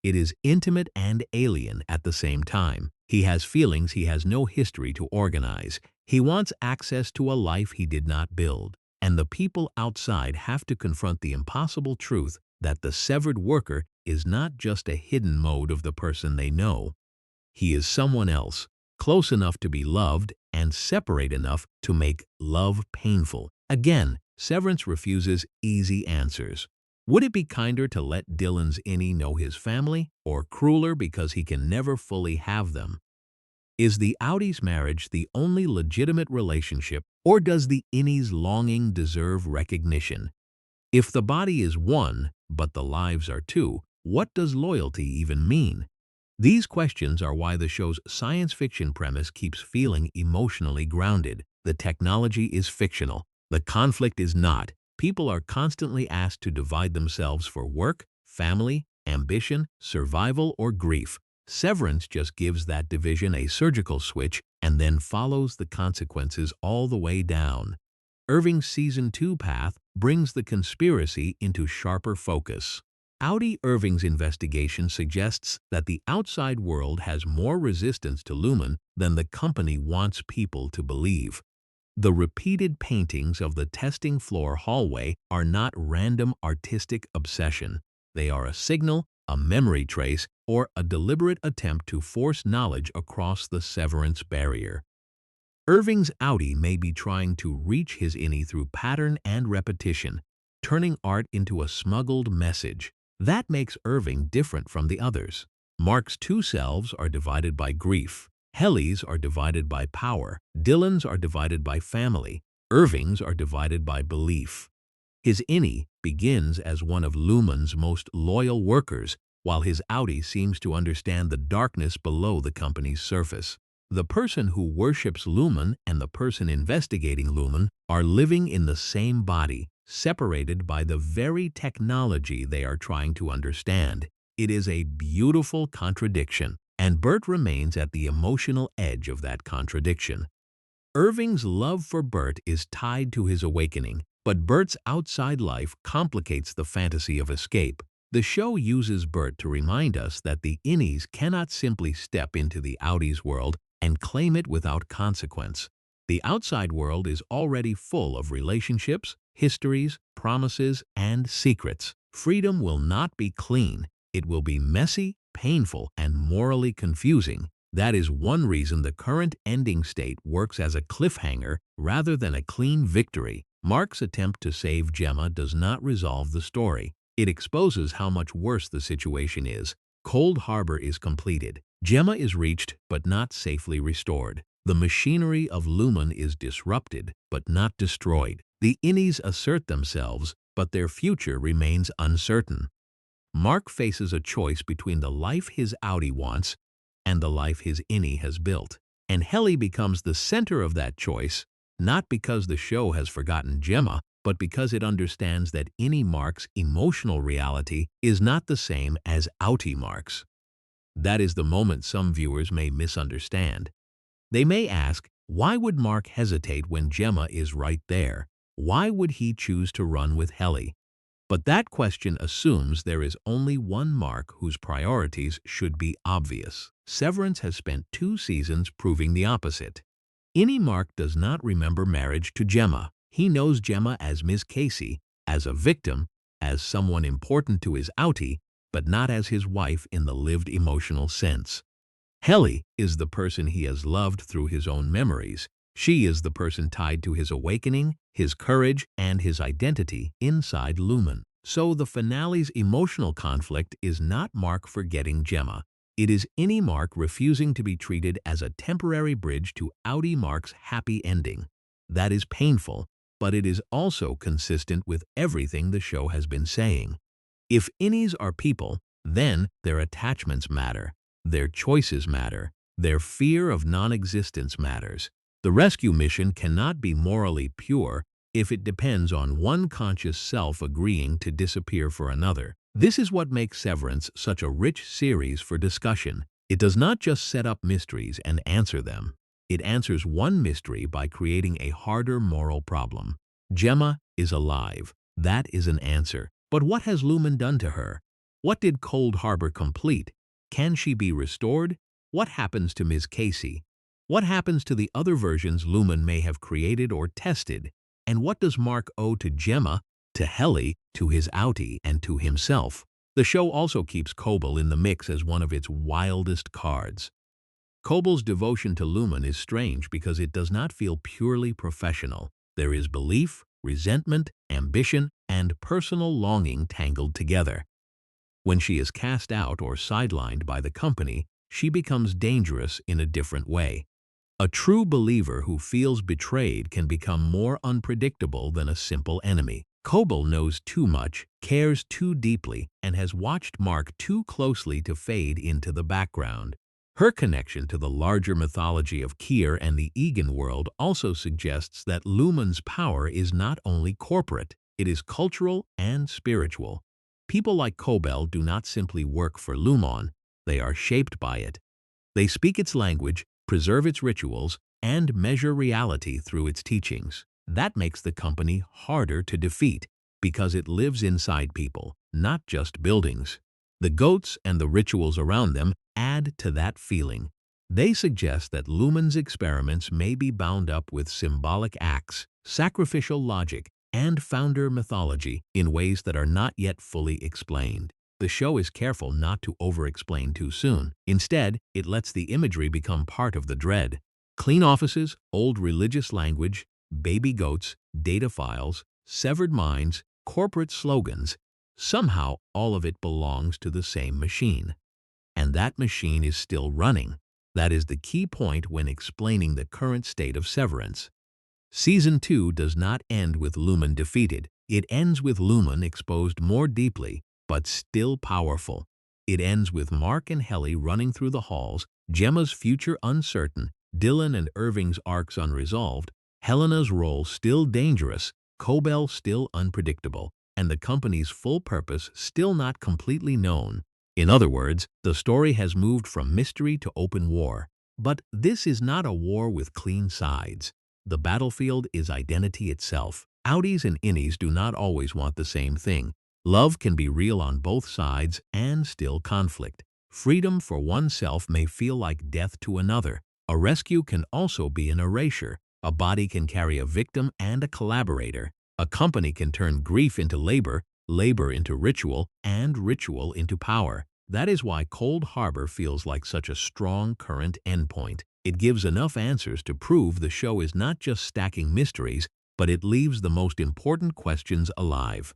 [SPEAKER 1] It is intimate and alien at the same time. He has feelings he has no history to organize. He wants access to a life he did not build. And the people outside have to confront the impossible truth that the severed worker is not just a hidden mode of the person they know. He is someone else, close enough to be loved and separate enough to make love painful. Again, Severance refuses easy answers. Would it be kinder to let Dylan's innie know his family, or crueler because he can never fully have them? Is the outie's marriage the only legitimate relationship, or does the innie's longing deserve recognition? If the body is one, but the lives are two, what does loyalty even mean? These questions are why the show's science fiction premise keeps feeling emotionally grounded. The technology is fictional. The conflict is not. People are constantly asked to divide themselves for work, family, ambition, survival, or grief. Severance just gives that division a surgical switch and then follows the consequences all the way down. Irving's Season 2 path brings the conspiracy into sharper focus. Outie Irving's investigation suggests that the outside world has more resistance to Lumon than the company wants people to believe. The repeated paintings of the testing floor hallway are not random artistic obsession. They are a signal, a memory trace, or a deliberate attempt to force knowledge across the Severance barrier. Irving's outie may be trying to reach his innie through pattern and repetition, turning art into a smuggled message. That makes Irving different from the others. Mark's two selves are divided by grief. Helly's are divided by power. Dylan's are divided by family. Irving's are divided by belief. His innie begins as one of Lumon's most loyal workers, while his outie seems to understand the darkness below the company's surface. The person who worships Lumon and the person investigating Lumon are living in the same body, separated by the very technology they are trying to understand. It is a beautiful contradiction, and Bert remains at the emotional edge of that contradiction. Irving's love for Bert is tied to his awakening, But Bert's outside life complicates the fantasy of escape. The show uses Bert to remind us that the innies cannot simply step into the outie's world and claim it without consequence. The outside world is already full of relationships, histories, promises, and secrets. Freedom will not be clean. It will be messy, painful, and morally confusing. That is one reason the current ending state works as a cliffhanger rather than a clean victory. Mark's attempt to save Gemma does not resolve the story. It exposes how much worse the situation is. Cold Harbor is completed. Gemma is reached but not safely restored. The machinery of Lumon is disrupted but not destroyed. The innies assert themselves, but their future remains uncertain. Mark faces a choice between the life his outie wants and the life his innie has built. And Helly becomes the center of that choice, not because the show has forgotten Gemma, but because it understands that innie Mark's emotional reality is not the same as outie Mark's. That is the moment some viewers may misunderstand. They may ask, why would Mark hesitate when Gemma is right there? Why would he choose to run with Helly? But that question assumes there is only one Mark whose priorities should be obvious. Severance has spent 2 seasons proving the opposite. Innie Mark does not remember marriage to Gemma. He knows Gemma as Miss Casey, as a victim, as someone important to his outie, but not as his wife in the lived emotional sense. Helly is the person he has loved through his own memories. She is the person tied to his awakening, his courage, and his identity inside Lumon. So the finale's emotional conflict is not Mark forgetting Gemma. It is innie Mark refusing to be treated as a temporary bridge to outie Mark's happy ending. That is painful, but it is also consistent with everything the show has been saying. If innies are people, then their attachments matter. Their choices matter. Their fear of non-existence matters. The rescue mission cannot be morally pure if it depends on one conscious self agreeing to disappear for another. This is what makes Severance such a rich series for discussion. It does not just set up mysteries and answer them. It answers one mystery by creating a harder moral problem. Gemma is alive. That is an answer. But what has Lumon done to her? What did Cold Harbor complete? Can she be restored? What happens to Ms. Casey? What happens to the other versions Lumon may have created or tested? And what does Mark owe to Gemma, to Helly, to his outie, and to himself? The show also keeps Cobel in the mix as one of its wildest cards. Cobel's devotion to Lumon is strange because it does not feel purely professional. There is belief, resentment, ambition, and personal longing tangled together. When she is cast out or sidelined by the company, she becomes dangerous in a different way. A true believer who feels betrayed can become more unpredictable than a simple enemy. Cobel knows too much, cares too deeply, and has watched Mark too closely to fade into the background. Her connection to the larger mythology of Keir and the Eagan world also suggests that Lumon's power is not only corporate, it is cultural and spiritual. People like Cobel do not simply work for Lumon, they are shaped by it. They speak its language, preserve its rituals, and measure reality through its teachings. That makes the company harder to defeat because it lives inside people, not just buildings. The goats and the rituals around them add to that feeling. They suggest that Lumon's experiments may be bound up with symbolic acts, sacrificial logic, and founder mythology in ways that are not yet fully explained. The show is careful not to over-explain too soon. Instead, it lets the imagery become part of the dread. Clean offices, old religious language, baby goats, data files, severed minds, corporate slogans. Somehow, all of it belongs to the same machine. And that machine is still running. That is the key point when explaining the current state of Severance. Season 2 does not end with Lumon defeated. It ends with Lumon exposed more deeply, but still powerful. It ends with Mark and Helly running through the halls, Gemma's future uncertain, Dylan and Irving's arcs unresolved, Helena's role still dangerous, Cobel still unpredictable, and the company's full purpose still not completely known. In other words, the story has moved from mystery to open war. But this is not a war with clean sides. The battlefield is identity itself. Outies and innies do not always want the same thing. Love can be real on both sides and still conflict. Freedom for oneself may feel like death to another. A rescue can also be an erasure. A body can carry a victim and a collaborator. A company can turn grief into labor, labor into ritual, and ritual into power. That is why Cold Harbor feels like such a strong current endpoint. It gives enough answers to prove the show is not just stacking mysteries, but it leaves the most important questions alive.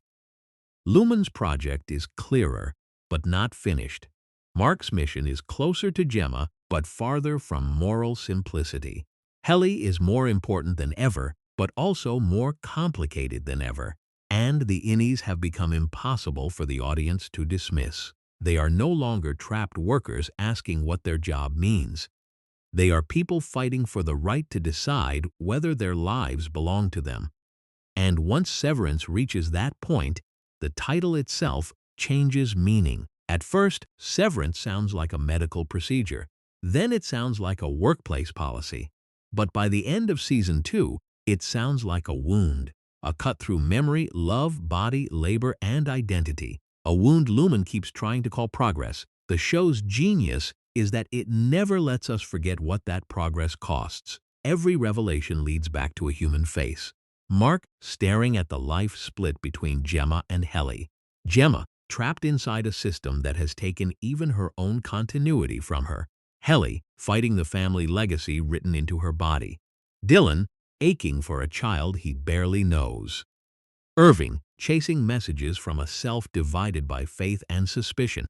[SPEAKER 1] Lumon's project is clearer, but not finished. Mark's mission is closer to Gemma, but farther from moral simplicity. Helly is more important than ever, but also more complicated than ever. And the innies have become impossible for the audience to dismiss. They are no longer trapped workers asking what their job means. They are people fighting for the right to decide whether their lives belong to them. And once Severance reaches that point, the title itself changes meaning. At first, severance sounds like a medical procedure. Then it sounds like a workplace policy. But by the end of Season 2, it sounds like a wound. A cut through memory, love, body, labor, and identity. A wound Lumon keeps trying to call progress. The show's genius is that it never lets us forget what that progress costs. Every revelation leads back to a human face. Mark staring at the life split between Gemma and Helly. Gemma trapped inside a system that has taken even her own continuity from her. Helly fighting the family legacy written into her body. Dylan aching for a child he barely knows. Irving chasing messages from a self divided by faith and suspicion.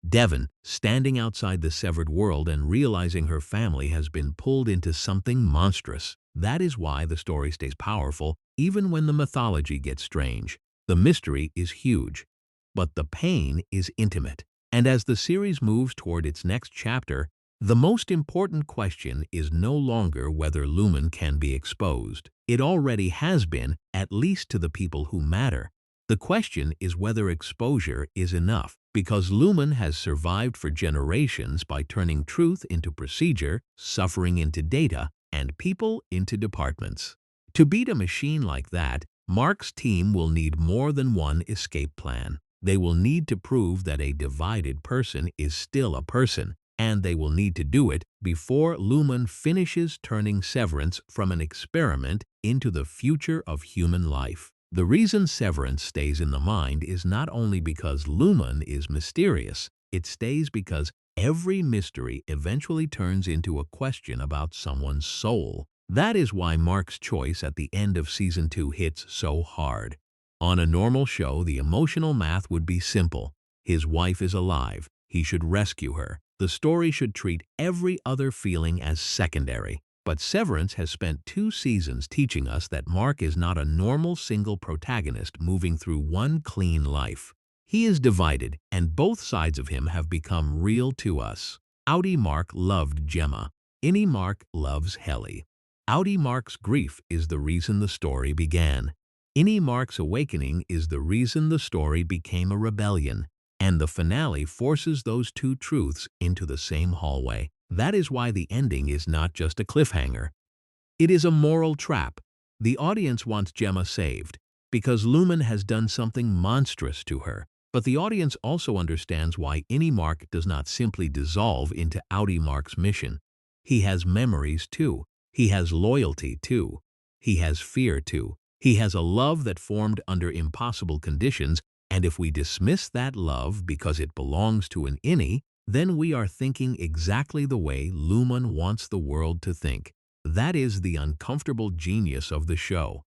[SPEAKER 1] Devon standing outside the severed world and realizing her family has been pulled into something monstrous. That is why the story stays powerful even when the mythology gets strange. The mystery is huge, but the pain is intimate. And as the series moves toward its next chapter, the most important question is no longer whether Lumon can be exposed. It already has been, at least to the people who matter. The question is whether exposure is enough, because Lumon has survived for generations by turning truth into procedure, suffering into data, and people into departments. To beat a machine like that, Mark's team will need more than one escape plan. They will need to prove that a divided person is still a person, and they will need to do it before Lumon finishes turning Severance from an experiment into the future of human life. The reason Severance stays in the mind is not only because Lumon is mysterious, it stays because every mystery eventually turns into a question about someone's soul. That is why Mark's choice at the end of Season 2 hits so hard. On a normal show, the emotional math would be simple. His wife is alive. He should rescue her. The story should treat every other feeling as secondary. But Severance has spent 2 seasons teaching us that Mark is not a normal single protagonist moving through one clean life. He is divided, and both sides of him have become real to us. Outie Mark loved Gemma. Innie Mark loves Helly. Outie Mark's grief is the reason the story began. Innie Mark's awakening is the reason the story became a rebellion. And the finale forces those 2 truths into the same hallway. That is why the ending is not just a cliffhanger. It is a moral trap. The audience wants Gemma saved because Lumon has done something monstrous to her. But the audience also understands why Innie Mark does not simply dissolve into Outie Mark's mission. He has memories too. He has loyalty too. He has fear too. He has a love that formed under impossible conditions, and if we dismiss that love because it belongs to an innie, then we are thinking exactly the way Lumon wants the world to think. That is the uncomfortable genius of the show.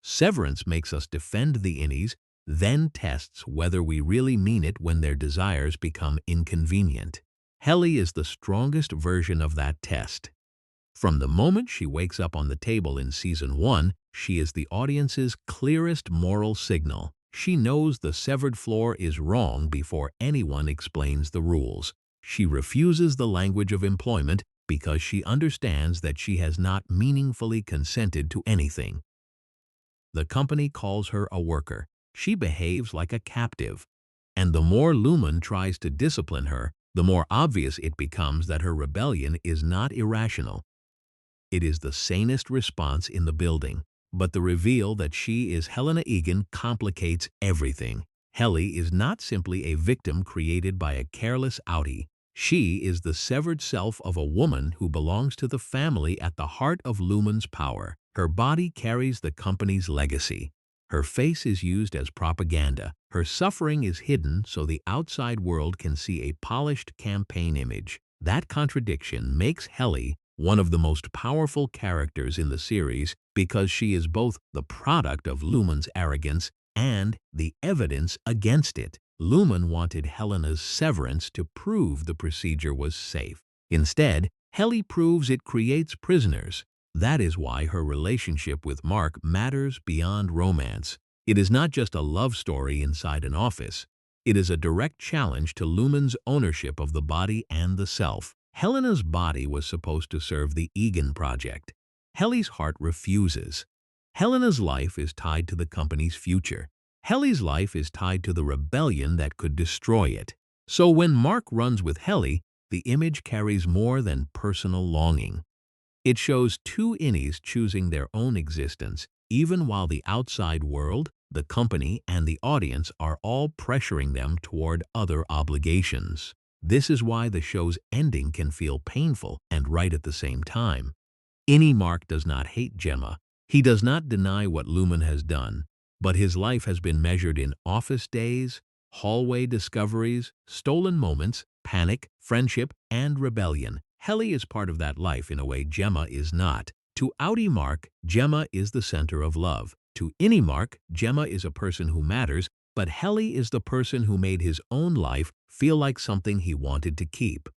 [SPEAKER 1] Severance makes us defend the innies, then tests whether we really mean it when their desires become inconvenient. Helly is the strongest version of that test. From the moment she wakes up on the table in Season 1, she is the audience's clearest moral signal. She knows the severed floor is wrong before anyone explains the rules. She refuses the language of employment because she understands that she has not meaningfully consented to anything. The company calls her a worker. She behaves like a captive. And the more Lumon tries to discipline her, the more obvious it becomes that her rebellion is not irrational. It is the sanest response in the building. But the reveal that she is Helena Eagan complicates everything. Helly is not simply a victim created by a careless outie. She is the severed self of a woman who belongs to the family at the heart of Lumon's power. Her body carries the company's legacy. Her face is used as propaganda. Her suffering is hidden so the outside world can see a polished campaign image. That contradiction makes Helly one of the most powerful characters in the series because she is both the product of Lumon's arrogance and the evidence against it. Lumon wanted Helena's severance to prove the procedure was safe. Instead, Helly proves it creates prisoners. That is why her relationship with Mark matters beyond romance. It is not just a love story inside an office. It is a direct challenge to Lumon's ownership of the body and the self. Helena's body was supposed to serve the Eagan project. Helly's heart refuses. Helena's life is tied to the company's future. Helly's life is tied to the rebellion that could destroy it. So when Mark runs with Helly, the image carries more than personal longing. It shows two innies choosing their own existence, even while the outside world, the company, and the audience are all pressuring them toward other obligations. This is why the show's ending can feel painful and right at the same time. Innie Mark does not hate Gemma. He does not deny what Lumon has done, but his life has been measured in office days, hallway discoveries, stolen moments, panic, friendship, and rebellion. Helly is part of that life in a way Gemma is not. To outie Mark, Gemma is the center of love. To innie Mark, Gemma is a person who matters, but Helly is the person who made his own life feel like something he wanted to keep.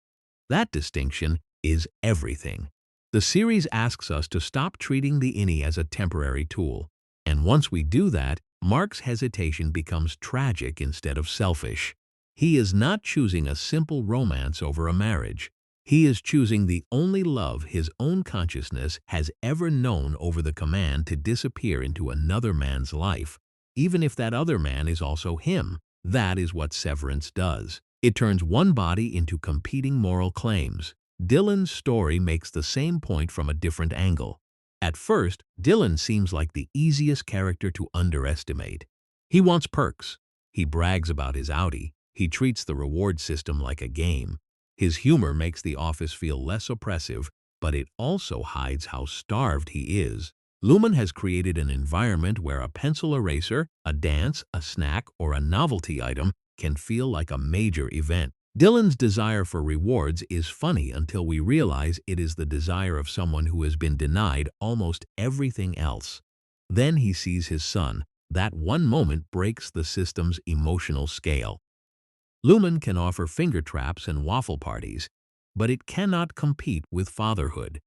[SPEAKER 1] That distinction is everything. The series asks us to stop treating the innie as a temporary tool. And once we do that, Mark's hesitation becomes tragic instead of selfish. He is not choosing a simple romance over a marriage. He is choosing the only love his own consciousness has ever known over the command to disappear into another man's life, even if that other man is also him. That is what Severance does. It turns one body into competing moral claims. Dylan's story makes the same point from a different angle. At first, Dylan seems like the easiest character to underestimate. He wants perks. He brags about his outie. He treats the reward system like a game. His humor makes the office feel less oppressive, but it also hides how starved he is. Lumon has created an environment where a pencil eraser, a dance, a snack, or a novelty item can feel like a major event. Dylan's desire for rewards is funny until we realize it is the desire of someone who has been denied almost everything else. Then he sees his son. That one moment breaks the system's emotional scale. Lumon can offer finger traps and waffle parties, but it cannot compete with fatherhood.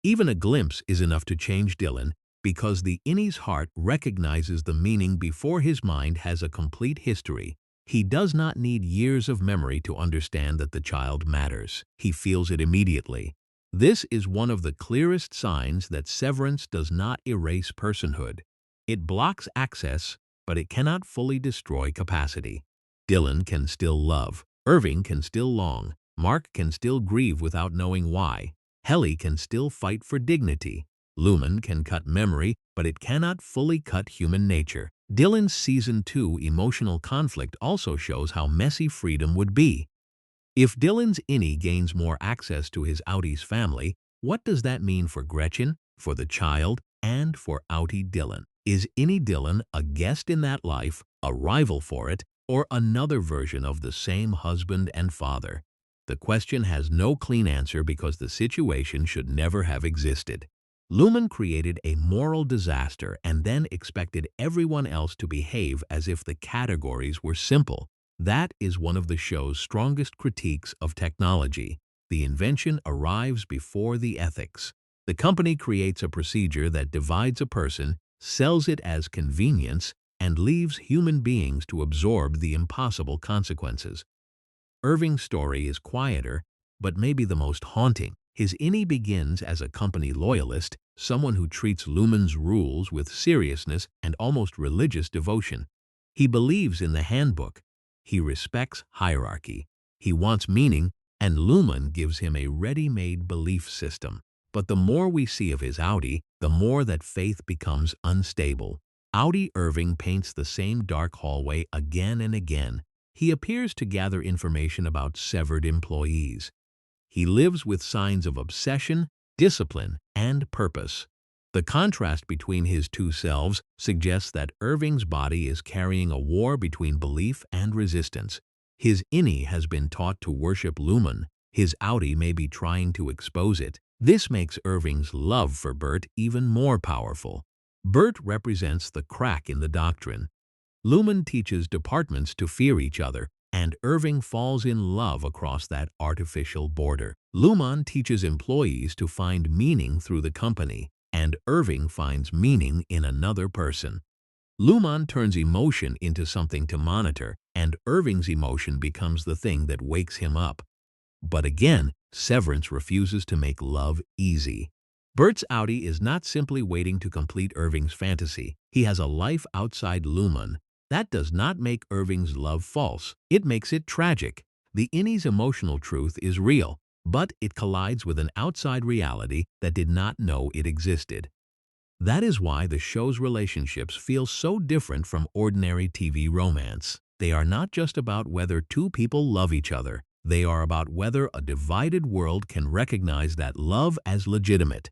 [SPEAKER 1] Even a glimpse is enough to change Dylan because the innie's heart recognizes the meaning before his mind has a complete history. He does not need years of memory to understand that the child matters. He feels it immediately. This is one of the clearest signs that Severance does not erase personhood. It blocks access, but it cannot fully destroy capacity. Dylan can still love. Irving can still long. Mark can still grieve without knowing why. Helly can still fight for dignity. Lumon can cut memory, but it cannot fully cut human nature. Dylan's Season 2 emotional conflict also shows how messy freedom would be. If Dylan's innie gains more access to his outie's family, what does that mean for Gretchen, for the child, and for outie Dylan? Is innie Dylan a guest in that life, a rival for it, or another version of the same husband and father? The question has no clean answer because the situation should never have existed. Lumon created a moral disaster and then expected everyone else to behave as if the categories were simple. That is one of the show's strongest critiques of technology. The invention arrives before the ethics. The company creates a procedure that divides a person, sells it as convenience, and leaves human beings to absorb the impossible consequences. Irving's story is quieter, but maybe the most haunting. His innie begins as a company loyalist, someone who treats Lumon's rules with seriousness and almost religious devotion. He believes in the handbook. He respects hierarchy. He wants meaning, and Lumon gives him a ready-made belief system. But the more we see of his outie, the more that faith becomes unstable. Outie Irving paints the same dark hallway again and again. He appears to gather information about severed employees. He lives with signs of obsession, discipline, and purpose. The contrast between his two selves suggests that Irving's body is carrying a war between belief and resistance. His innie has been taught to worship Lumon. His outie may be trying to expose it. This makes Irving's love for Bert even more powerful. Bert represents the crack in the doctrine. Lumon teaches departments to fear each other, and Irving falls in love across that artificial border. Lumon teaches employees to find meaning through the company, and Irving finds meaning in another person. Lumon turns emotion into something to monitor, and Irving's emotion becomes the thing that wakes him up. But again, Severance refuses to make love easy. Bert's outie is not simply waiting to complete Irving's fantasy. He has a life outside Lumon. That does not make Irving's love false. It makes it tragic. The innie's emotional truth is real, but it collides with an outside reality that did not know it existed. That is why the show's relationships feel so different from ordinary TV romance. They are not just about whether two people love each other. They are about whether a divided world can recognize that love as legitimate.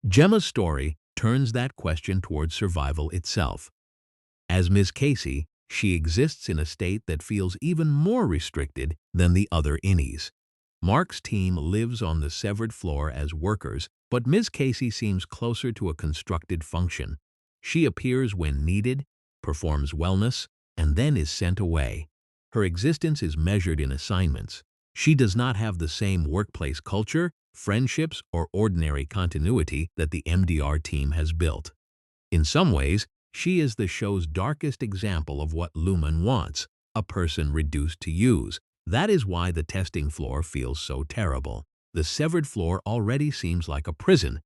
[SPEAKER 1] Gemma's story turns that question towards survival itself. As Miss Casey, she exists in a state that feels even more restricted than the other innies. Mark's team lives on the severed floor as workers, but Miss Casey seems closer to a constructed function. She appears when needed, performs wellness, and then is sent away. Her existence is measured in assignments. She does not have the same workplace culture, friendships, or ordinary continuity that the MDR team has built. In some ways, she is the show's darkest example of what Lumon wants, a person reduced to use. That is why the testing floor feels so terrible. The severed floor already seems like a prison,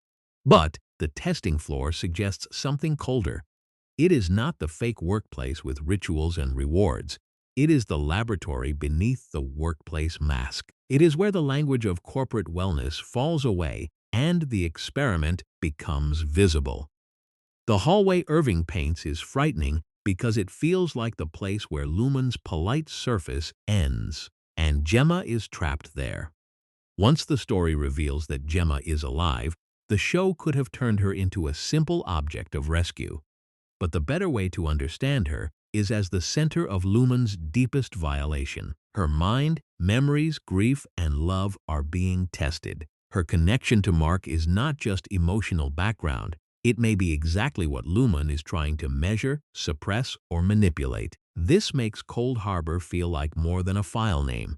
[SPEAKER 1] but the testing floor suggests something colder. It is not the fake workplace with rituals and rewards. It is the laboratory beneath the workplace mask. It is where the language of corporate wellness falls away and the experiment becomes visible. The hallway Irving paints is frightening because it feels like the place where Lumon's polite surface ends, and Gemma is trapped there. Once the story reveals that Gemma is alive, the show could have turned her into a simple object of rescue. But the better way to understand her is as the center of Lumon's deepest violation. Her mind, memories, grief, and love are being tested. Her connection to Mark is not just emotional background. It may be exactly what Lumon is trying to measure, suppress, or manipulate. This makes Cold Harbor feel like more than a file name.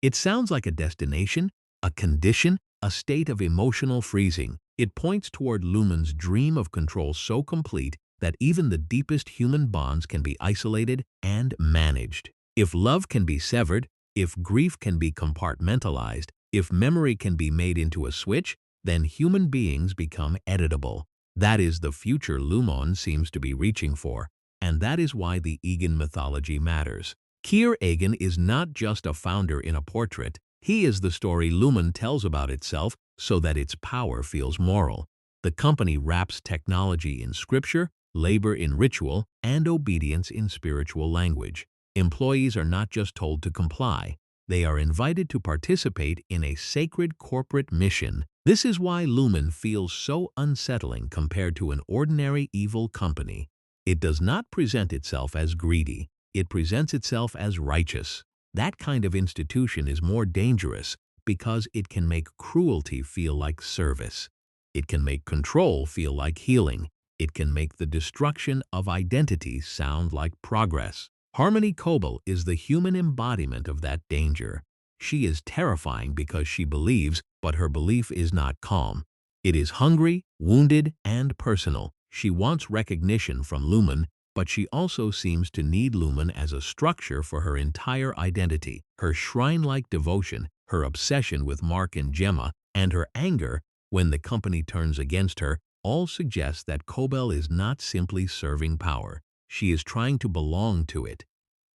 [SPEAKER 1] It sounds like a destination, a condition, a state of emotional freezing. It points toward Lumon's dream of control so complete that even the deepest human bonds can be isolated and managed. If love can be severed, if grief can be compartmentalized, if memory can be made into a switch, then human beings become editable. That is the future Lumon seems to be reaching for, and that is why the Eagan mythology matters. Helena Eagan is not just a founder in a portrait. He is the story Lumon tells about itself so that its power feels moral. The company wraps technology in scripture, labor in ritual, and obedience in spiritual language. Employees are not just told to comply. They are invited to participate in a sacred corporate mission. This is why Lumon feels so unsettling compared to an ordinary evil company. It does not present itself as greedy. It presents itself as righteous. That kind of institution is more dangerous because it can make cruelty feel like service. It can make control feel like healing. It can make the destruction of identity sound like progress. Harmony Cobel is the human embodiment of that danger. She is terrifying because she believes, but her belief is not calm. It is hungry, wounded, and personal. She wants recognition from Lumon, but she also seems to need Lumon as a structure for her entire identity. Her shrine-like devotion, her obsession with Mark and Gemma, and her anger when the company turns against her all suggest that Cobel is not simply serving power. She is trying to belong to it.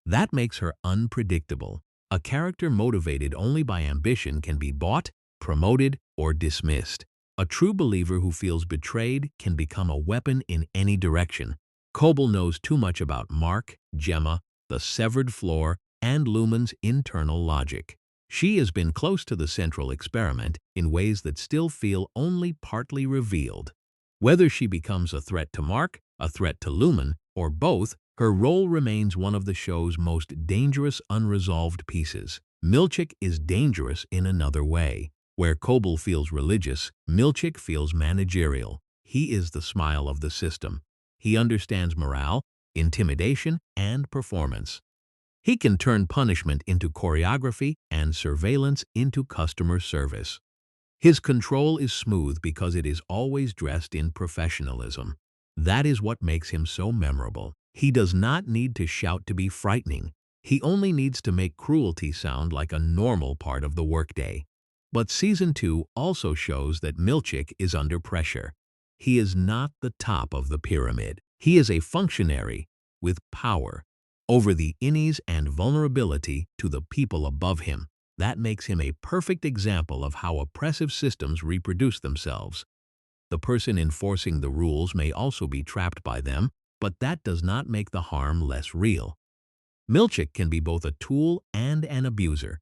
[SPEAKER 1] That makes her unpredictable. A character motivated only by ambition can be bought, promoted, or dismissed. A true believer who feels betrayed can become a weapon in any direction. Cobel knows too much about Mark, Gemma, the severed floor, and Lumon's internal logic. She has been close to the central experiment in ways that still feel only partly revealed. Whether she becomes a threat to Mark, a threat to Lumon, or both, her role remains one of the show's most dangerous unresolved pieces. Milchick is dangerous in another way. Where Cobel feels religious, Milchick feels managerial. He is the smile of the system. He understands morale, intimidation, and performance. He can turn punishment into choreography and surveillance into customer service. His control is smooth because it is always dressed in professionalism. That is what makes him so memorable. He does not need to shout to be frightening. He only needs to make cruelty sound like a normal part of the workday. But Season 2 also shows that Milchick is under pressure. He is not the top of the pyramid. He is a functionary with power over the innies and vulnerability to the people above him. That makes him a perfect example of how oppressive systems reproduce themselves. The person enforcing the rules may also be trapped by them, but that does not make the harm less real. Milchick can be both a tool and an abuser.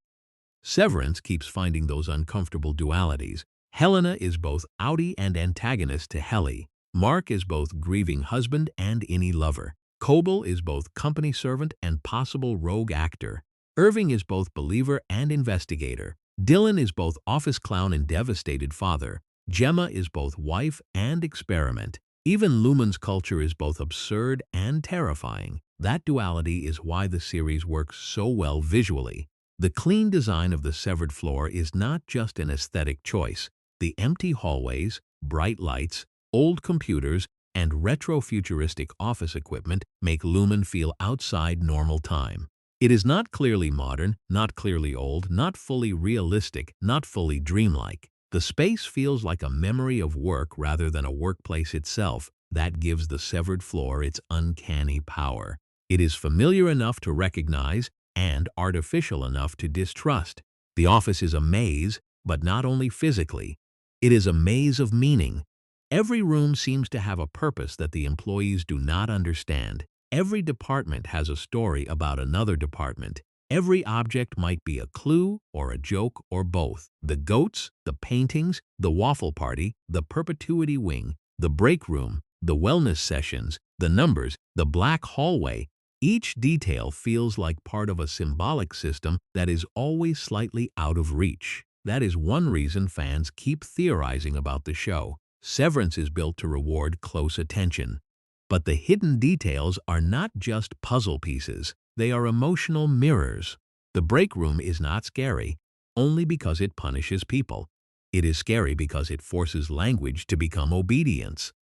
[SPEAKER 1] Severance keeps finding those uncomfortable dualities. Helena is both outie and antagonist to Helly. Mark is both grieving husband and innie lover. Cobel is both company servant and possible rogue actor. Irving is both believer and investigator. Dylan is both office clown and devastated father. Gemma is both wife and experiment. Even Lumon's culture is both absurd and terrifying. That duality is why the series works so well visually. The clean design of the severed floor is not just an aesthetic choice. The empty hallways, bright lights, old computers, and retro-futuristic office equipment make Lumon feel outside normal time. It is not clearly modern, not clearly old, not fully realistic, not fully dreamlike. The space feels like a memory of work rather than a workplace itself. That gives the severed floor its uncanny power. It is familiar enough to recognize and artificial enough to distrust. The office is a maze, but not only physically. It is a maze of meaning. Every room seems to have a purpose that the employees do not understand. Every department has a story about another department. Every object might be a clue or a joke or both. The goats, the paintings, the waffle party, the perpetuity wing, the break room, the wellness sessions, the numbers, the black hallway. Each detail feels like part of a symbolic system that is always slightly out of reach. That is one reason fans keep theorizing about the show. Severance is built to reward close attention. But the hidden details are not just puzzle pieces. They are emotional mirrors. The break room is not scary only because it punishes people. It is scary because it forces language to become obedience.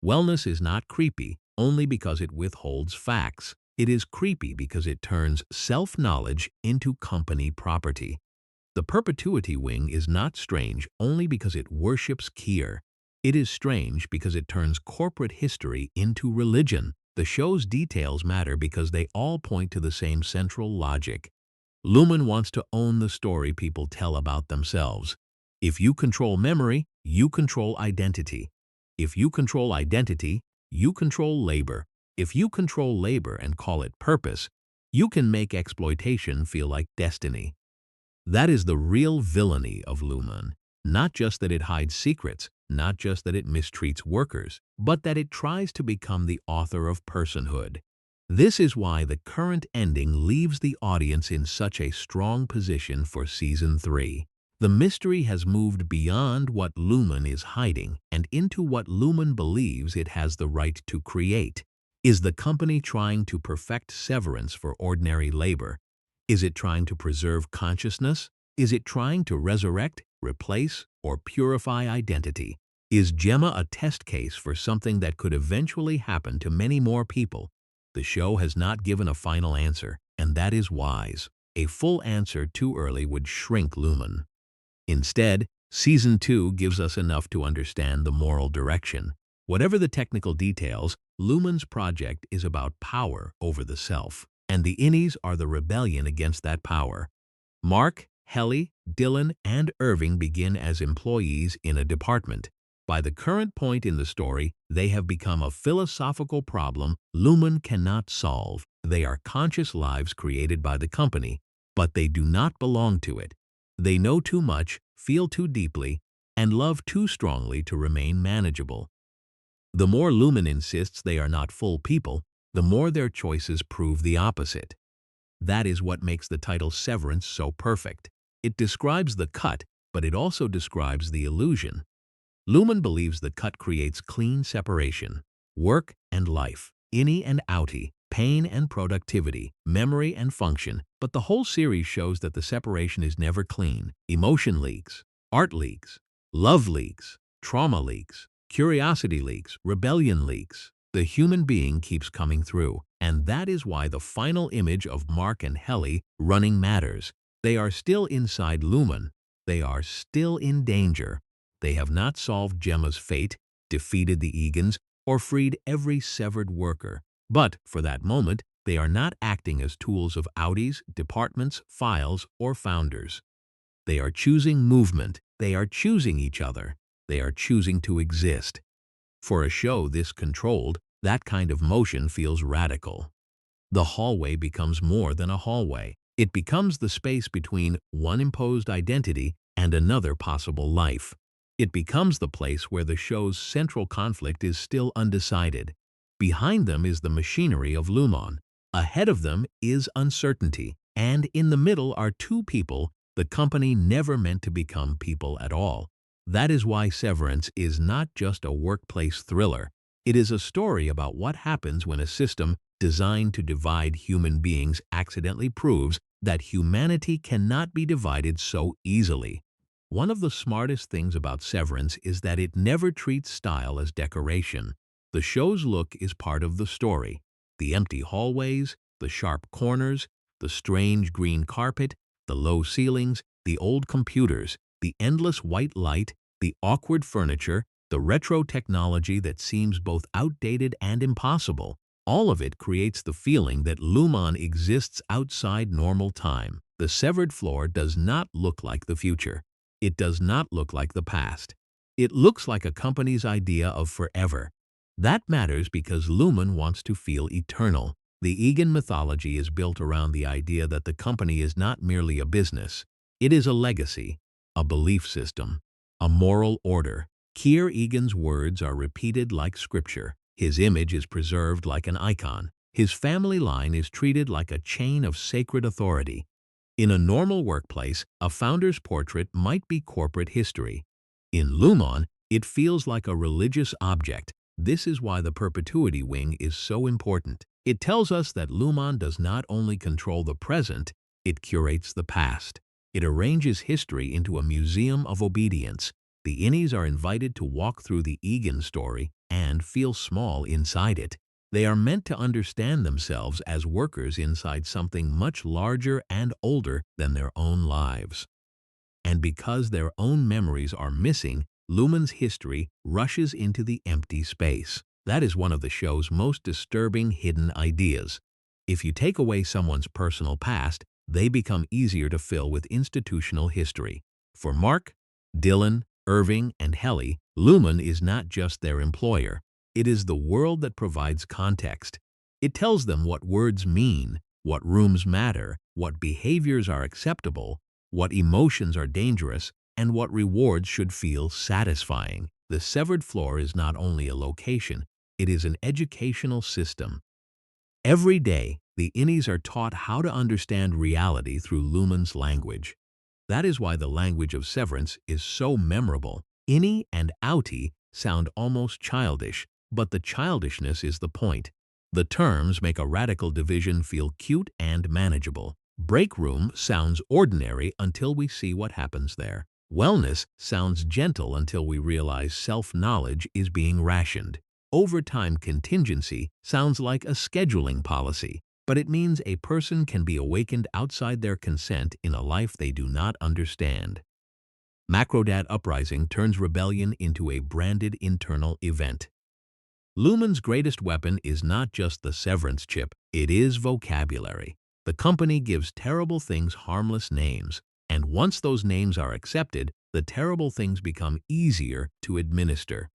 [SPEAKER 1] Wellness is not creepy only because it withholds facts. It is creepy because it turns self-knowledge into company property. The perpetuity wing is not strange only because it worships Kier. It is strange because it turns corporate history into religion. The show's details matter because they all point to the same central logic. Lumon wants to own the story people tell about themselves. If you control memory, you control identity. If you control identity, you control labor. If you control labor and call it purpose, you can make exploitation feel like destiny. That is the real villainy of Lumon. Not just that it hides secrets, not just that it mistreats workers, but that it tries to become the author of personhood. This is why the current ending leaves the audience in such a strong position for Season 3. The mystery has moved beyond what Lumon is hiding and into what Lumon believes it has the right to create. Is the company trying to perfect severance for ordinary labor? Is it trying to preserve consciousness? Is it trying to resurrect, replace, or purify identity? Is Gemma a test case for something that could eventually happen to many more people? The show has not given a final answer, and that is wise. A full answer too early would shrink Lumon. Instead, Season 2 gives us enough to understand the moral direction. Whatever the technical details, Lumon's project is about power over the self, and the innies are the rebellion against that power. Mark, Helly, Dylan, and Irving begin as employees in a department. By the current point in the story, they have become a philosophical problem Lumon cannot solve. They are conscious lives created by the company, but they do not belong to it. They know too much, feel too deeply, and love too strongly to remain manageable. The more Lumon insists they are not full people, the more their choices prove the opposite. That is what makes the title Severance so perfect. It describes the cut, but it also describes the illusion. Lumon believes the cut creates clean separation, work and life, innie and outie, pain and productivity, memory and function, but the whole series shows that the separation is never clean. Emotion leaks, art leaks, love leaks, trauma leaks, curiosity leaks, rebellion leaks. The human being keeps coming through, and that is why the final image of Mark and Helly running matters. They are still inside Lumon. They are still in danger. They have not solved Gemma's fate, defeated the Eagans, or freed every severed worker. But, for that moment, they are not acting as tools of outies, departments, files, or founders. They are choosing movement. They are choosing each other. They are choosing to exist. For a show this controlled, that kind of motion feels radical. The hallway becomes more than a hallway. It becomes the space between one imposed identity and another possible life. It becomes the place where the show's central conflict is still undecided. Behind them is the machinery of Lumon. Ahead of them is uncertainty. And in the middle are two people the company never meant to become people at all. That is why Severance is not just a workplace thriller. It is a story about what happens when a system designed to divide human beings accidentally proves that humanity cannot be divided so easily. One of the smartest things about Severance is that it never treats style as decoration. The show's look is part of the story. The empty hallways, the sharp corners, the strange green carpet, the low ceilings, the old computers, the endless white light, the awkward furniture, the retro technology that seems both outdated and impossible. All of it creates the feeling that Lumon exists outside normal time. The severed floor does not look like the future. It does not look like the past. It looks like a company's idea of forever. That matters because Lumon wants to feel eternal. The Eagan mythology is built around the idea that the company is not merely a business. It is a legacy, a belief system, a moral order. Keir Egan's words are repeated like scripture. His image is preserved like an icon. His family line is treated like a chain of sacred authority. In a normal workplace, a founder's portrait might be corporate history. In Lumon, it feels like a religious object. This is why the perpetuity wing is so important. It tells us that Lumon does not only control the present, it curates the past. It arranges history into a museum of obedience. The innies are invited to walk through the Eagan story and feel small inside it. They are meant to understand themselves as workers inside something much larger and older than their own lives. And because their own memories are missing, Lumon's history rushes into the empty space. That is one of the show's most disturbing hidden ideas. If you take away someone's personal past, they become easier to fill with institutional history. For Mark, Dylan, Irving, and Helly, Lumon is not just their employer. It is the world that provides context. It tells them what words mean, what rooms matter, what behaviors are acceptable, what emotions are dangerous, and what rewards should feel satisfying. The severed floor is not only a location, it is an educational system. Every day, the innies are taught how to understand reality through Lumon's language. That is why the language of Severance is so memorable. Innie and outie sound almost childish, but the childishness is the point. The terms make a radical division feel cute and manageable. Break room sounds ordinary until we see what happens there. Wellness sounds gentle until we realize self-knowledge is being rationed. Overtime contingency sounds like a scheduling policy, but it means a person can be awakened outside their consent in a life they do not understand. Macrodad Uprising turns rebellion into a branded internal event. Lumon's greatest weapon is not just the severance chip, it is vocabulary. The company gives terrible things harmless names, and once those names are accepted, the terrible things become easier to administer.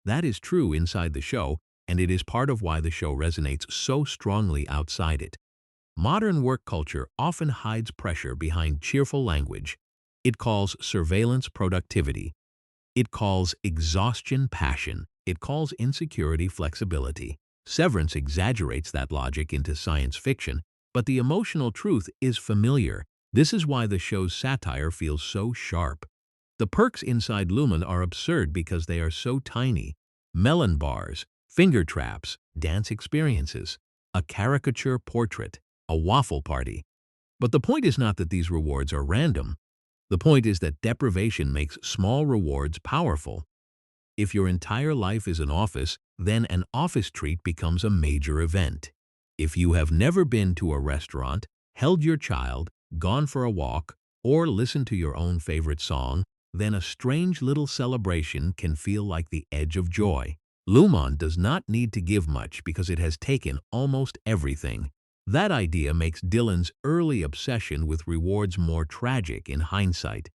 [SPEAKER 1] That is true inside the show, and it is part of why the show resonates so strongly outside it. Modern work culture often hides pressure behind cheerful language. It calls surveillance productivity. It calls exhaustion passion. It calls insecurity flexibility. Severance exaggerates that logic into science fiction, but the emotional truth is familiar. This is why the show's satire feels so sharp. The perks inside Lumon are absurd because they are so tiny. Melon bars, finger traps, dance experiences, a caricature portrait, a waffle party. But the point is not that these rewards are random. The point is that deprivation makes small rewards powerful. If your entire life is an office, then an office treat becomes a major event. If you have never been to a restaurant, held your child, gone for a walk, or listened to your own favorite song, then a strange little celebration can feel like the edge of joy. Lumon does not need to give much because it has taken almost everything. That idea makes Dylan's early obsession with rewards more tragic in hindsight.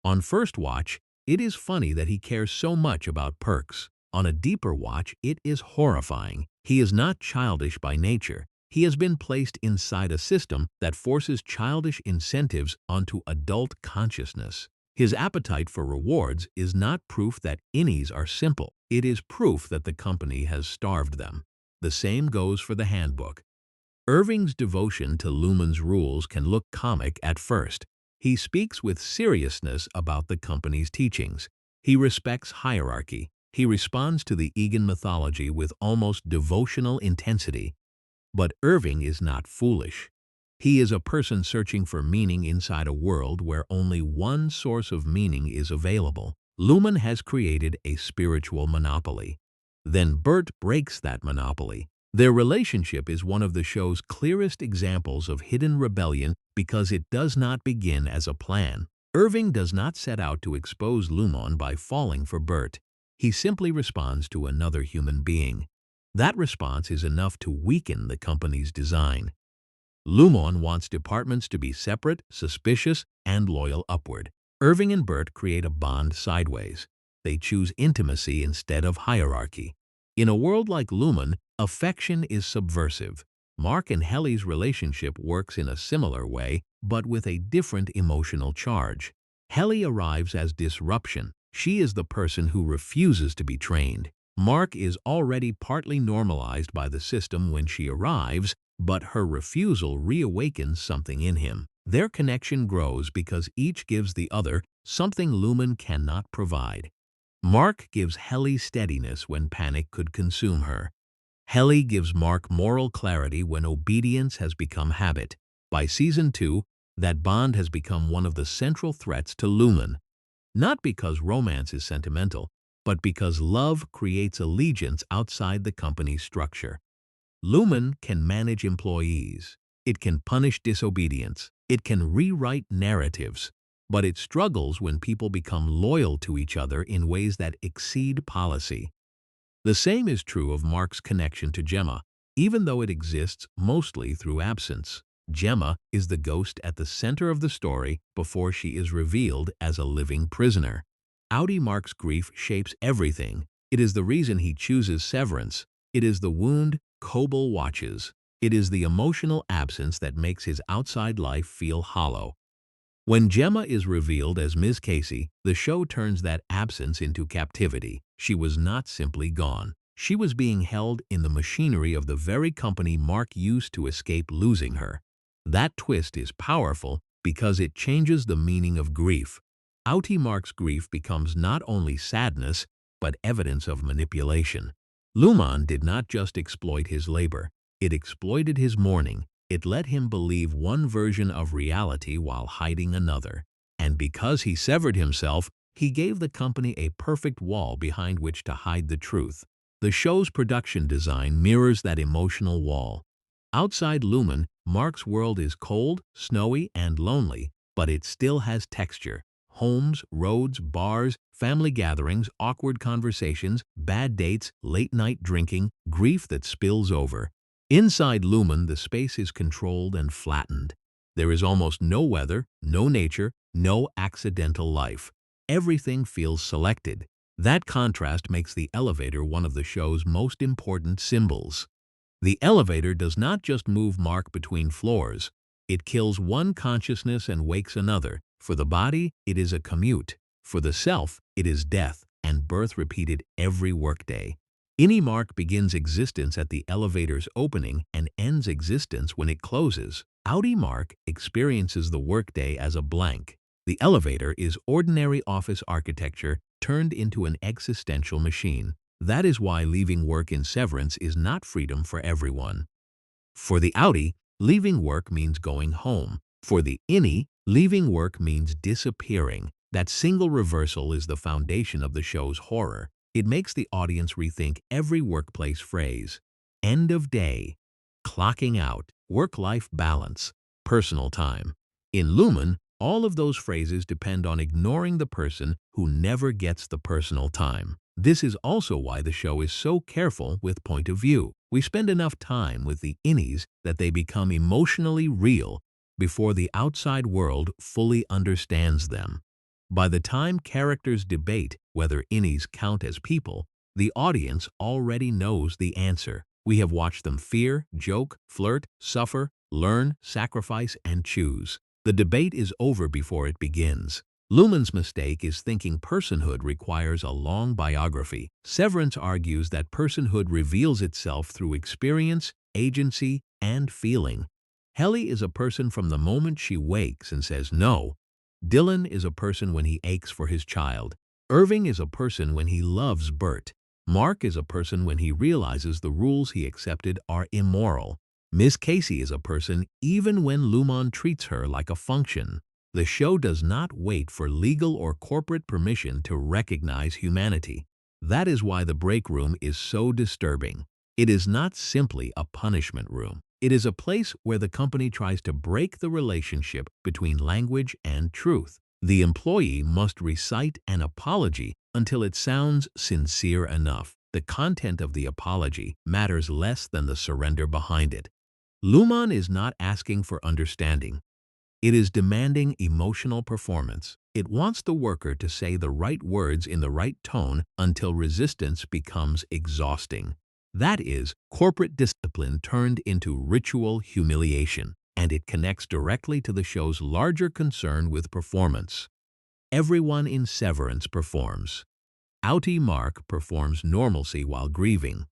[SPEAKER 1] On first watch, it is funny that he cares so much about perks. On a deeper watch, it is horrifying. He is not childish by nature. He has been placed inside a system that forces childish incentives onto adult consciousness. His appetite for rewards is not proof that innies are simple. It is proof that the company has starved them. The same goes for the handbook. Irving's devotion to Lumon's rules can look comic at first. He speaks with seriousness about the company's teachings. He respects hierarchy. He responds to the Eagan mythology with almost devotional intensity. But Irving is not foolish. He is a person searching for meaning inside a world where only one source of meaning is available. Lumon has created a spiritual monopoly. Then Bert breaks that monopoly. Their relationship is one of the show's clearest examples of hidden rebellion because it does not begin as a plan. Irving does not set out to expose Lumon by falling for Bert. He simply responds to another human being. That response is enough to weaken the company's design. Lumon wants departments to be separate, suspicious, and loyal upward. Irving and Bert create a bond sideways. They choose intimacy instead of hierarchy. In a world like Lumon, affection is subversive. Mark and Helly's relationship works in a similar way, but with a different emotional charge. Helly arrives as disruption. She is the person who refuses to be trained. Mark is already partly normalized by the system when she arrives, but her refusal reawakens something in him. Their connection grows because each gives the other something Lumon cannot provide. Mark gives Helly steadiness when panic could consume her. Helly gives Mark moral clarity when obedience has become habit. By season 2, that bond has become one of the central threats to Lumon. Not because romance is sentimental, but because love creates allegiance outside the company's structure. Lumon can manage employees. It can punish disobedience. It can rewrite narratives. But it struggles when people become loyal to each other in ways that exceed policy. The same is true of Mark's connection to Gemma, even though it exists mostly through absence. Gemma is the ghost at the center of the story before she is revealed as a living prisoner. Outie Mark's grief shapes everything. It is the reason he chooses Severance. It is the wound Cobel watches. It is the emotional absence that makes his outside life feel hollow. When Gemma is revealed as Ms. Casey, the show turns that absence into captivity. She was not simply gone. She was being held in the machinery of the very company Mark used to escape losing her. That twist is powerful because it changes the meaning of grief. Outie Mark's grief becomes not only sadness, but evidence of manipulation. Lumon did not just exploit his labor. It exploited his mourning. It let him believe one version of reality while hiding another. And because he severed himself, he gave the company a perfect wall behind which to hide the truth. The show's production design mirrors that emotional wall. Outside Lumon, Mark's world is cold, snowy, and lonely, but it still has texture. Homes, roads, bars, family gatherings, awkward conversations, bad dates, late-night drinking, grief that spills over. Inside Lumon, the space is controlled and flattened. There is almost no weather, no nature, no accidental life. Everything feels selected. That contrast makes the elevator one of the show's most important symbols. The elevator does not just move Mark between floors. It kills one consciousness and wakes another. For the body, it is a commute. For the self, it is death and birth repeated every workday. Innie Mark begins existence at the elevator's opening and ends existence when it closes. Outie Mark experiences the workday as a blank. The elevator is ordinary office architecture turned into an existential machine. That is why leaving work in Severance is not freedom for everyone. For the outie, leaving work means going home. For the innie, leaving work means disappearing. That single reversal is the foundation of the show's horror. It makes the audience rethink every workplace phrase. End of day, clocking out, work-life balance, personal time. In Lumon, all of those phrases depend on ignoring the person who never gets the personal time. This is also why the show is so careful with point of view. We spend enough time with the innies that they become emotionally real before the outside world fully understands them. By the time characters debate whether innies count as people, the audience already knows the answer. We have watched them fear, joke, flirt, suffer, learn, sacrifice, and choose. The debate is over before it begins. Lumon's mistake is thinking personhood requires a long biography. Severance argues that personhood reveals itself through experience, agency, and feeling. Helly is a person from the moment she wakes and says no. Dylan is a person when he aches for his child. Irving is a person when he loves Bert. Mark is a person when he realizes the rules he accepted are immoral. Miss Casey is a person even when Lumon treats her like a function. The show does not wait for legal or corporate permission to recognize humanity. That is why the break room is so disturbing. It is not simply a punishment room. It is a place where the company tries to break the relationship between language and truth. The employee must recite an apology until it sounds sincere enough. The content of the apology matters less than the surrender behind it. Lumon is not asking for understanding. It is demanding emotional performance. It wants the worker to say the right words in the right tone until resistance becomes exhausting. That is corporate discipline turned into ritual humiliation, and it connects directly to the show's larger concern with performance. Everyone in Severance performs. Outie Mark performs normalcy while grieving.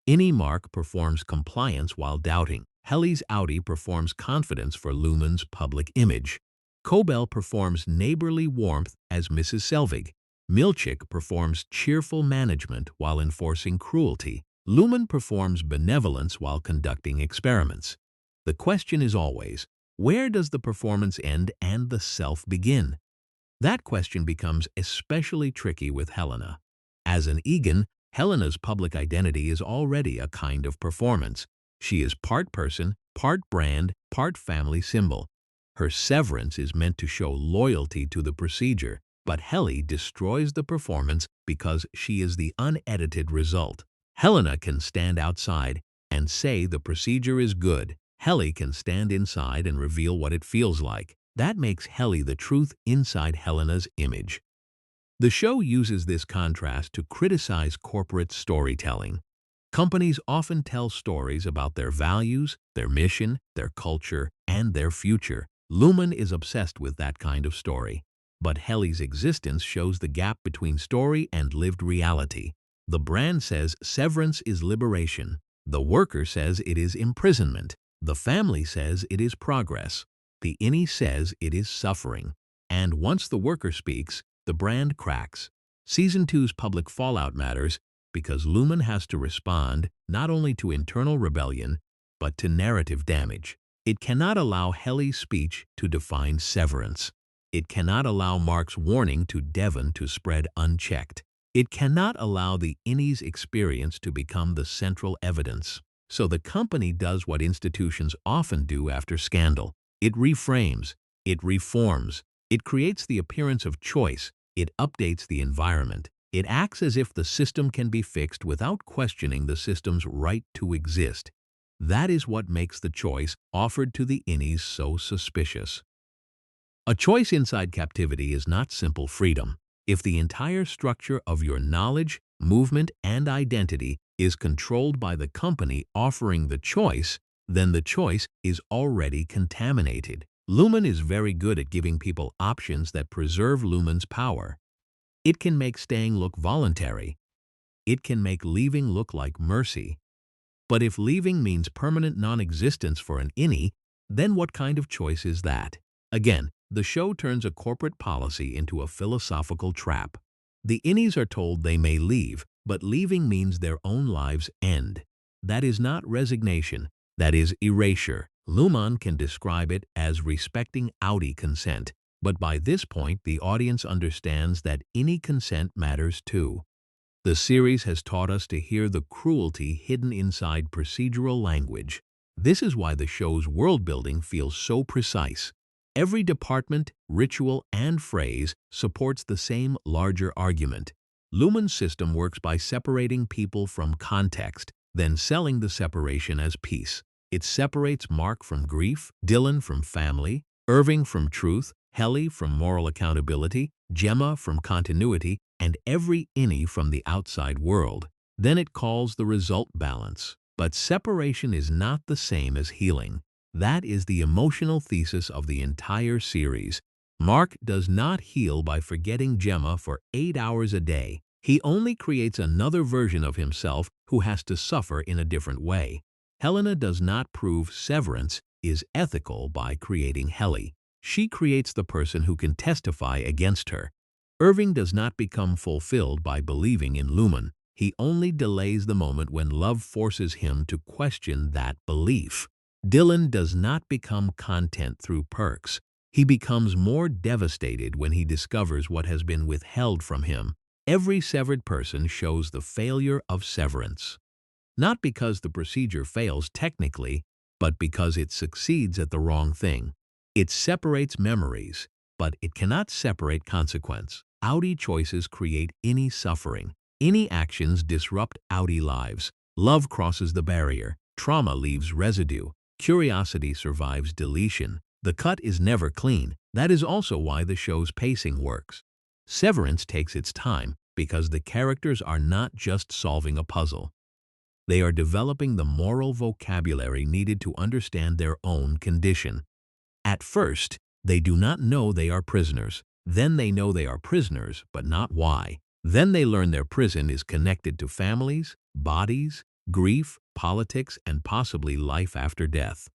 [SPEAKER 1] Innie Mark performs compliance while doubting. Helly's outie performs confidence for Lumon's public image. Cobel performs neighborly warmth as Mrs. Selvig. Milchick performs cheerful management while enforcing cruelty. Lumon performs benevolence while conducting experiments. The question is always, where does the performance end and the self begin? That question becomes especially tricky with Helena. As an Eagan, Helena's public identity is already a kind of performance. She is part person, part brand, part family symbol. Her severance is meant to show loyalty to the procedure, but Helly destroys the performance because she is the unedited result. Helena can stand outside and say the procedure is good. Helly can stand inside and reveal what it feels like. That makes Helly the truth inside Helena's image. The show uses this contrast to criticize corporate storytelling. Companies often tell stories about their values, their mission, their culture, and their future. Lumon is obsessed with that kind of story. But Helly's existence shows the gap between story and lived reality. The brand says severance is liberation. The worker says it is imprisonment. The family says it is progress. The innie says it is suffering. And once the worker speaks, the brand cracks. Season 2's public fallout matters because Lumon has to respond not only to internal rebellion, but to narrative damage. It cannot allow Helly's speech to define severance. It cannot allow Mark's warning to Devon to spread unchecked. It cannot allow the innie's experience to become the central evidence. So the company does what institutions often do after scandal. It reframes, it reforms, it creates the appearance of choice, it updates the environment. It acts as if the system can be fixed without questioning the system's right to exist. That is what makes the choice offered to the innies so suspicious. A choice inside captivity is not simple freedom. If the entire structure of your knowledge, movement, and identity is controlled by the company offering the choice, then the choice is already contaminated. Lumon is very good at giving people options that preserve Lumon's power. It can make staying look voluntary. It can make leaving look like mercy. But if leaving means permanent non-existence for an innie, then what kind of choice is that? Again, the show turns a corporate policy into a philosophical trap. The innies are told they may leave, but leaving means their own lives end. That is not resignation, that is erasure. Lumon can describe it as respecting outie consent, but by this point the audience understands that innie consent matters too. The series has taught us to hear the cruelty hidden inside procedural language. This is why the show's world-building feels so precise. Every department, ritual, and phrase supports the same larger argument. Lumon's system works by separating people from context, then selling the separation as peace. It separates Mark from grief, Dylan from family, Irving from truth, Helly from moral accountability, Gemma from continuity, and every innie from the outside world. Then it calls the result balance. But separation is not the same as healing. That is the emotional thesis of the entire series. Mark does not heal by forgetting Gemma for 8 hours a day. He only creates another version of himself who has to suffer in a different way. Helena does not prove Severance is ethical by creating Helly. She creates the person who can testify against her. Irving does not become fulfilled by believing in Lumon. He only delays the moment when love forces him to question that belief. Dylan does not become content through perks. He becomes more devastated when he discovers what has been withheld from him. Every severed person shows the failure of severance. Not because the procedure fails technically, but because it succeeds at the wrong thing. It separates memories, but it cannot separate consequence. Outie choices create innie suffering. Innie actions disrupt outie lives. Love crosses the barrier. Trauma leaves residue. Curiosity survives deletion. The cut is never clean. That is also why the show's pacing works. Severance takes its time because the characters are not just solving a puzzle. They are developing the moral vocabulary needed to understand their own condition. At first, they do not know they are prisoners. Then they know they are prisoners, but not why. Then they learn their prison is connected to families, bodies, grief, politics, and possibly life after death.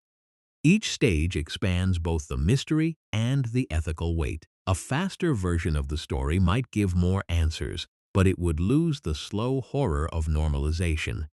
[SPEAKER 1] Each stage expands both the mystery and the ethical weight. A faster version of the story might give more answers, but it would lose the slow horror of normalization.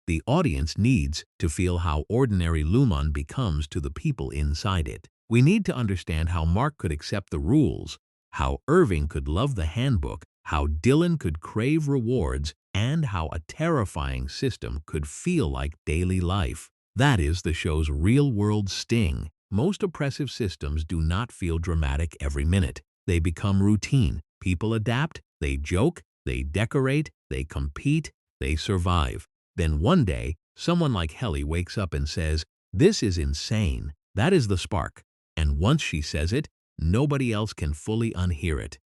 [SPEAKER 1] The audience needs to feel how ordinary Lumon becomes to the people inside it. We need to understand how Mark could accept the rules, how Irving could love the handbook, how Dylan could crave rewards, and how a terrifying system could feel like daily life. That is the show's real-world sting. Most oppressive systems do not feel dramatic every minute. They become routine. People adapt, they joke, they decorate, they compete, they survive. Then one day, someone like Helly wakes up and says, "This is insane." That is the spark. And once she says it, nobody else can fully unhear it.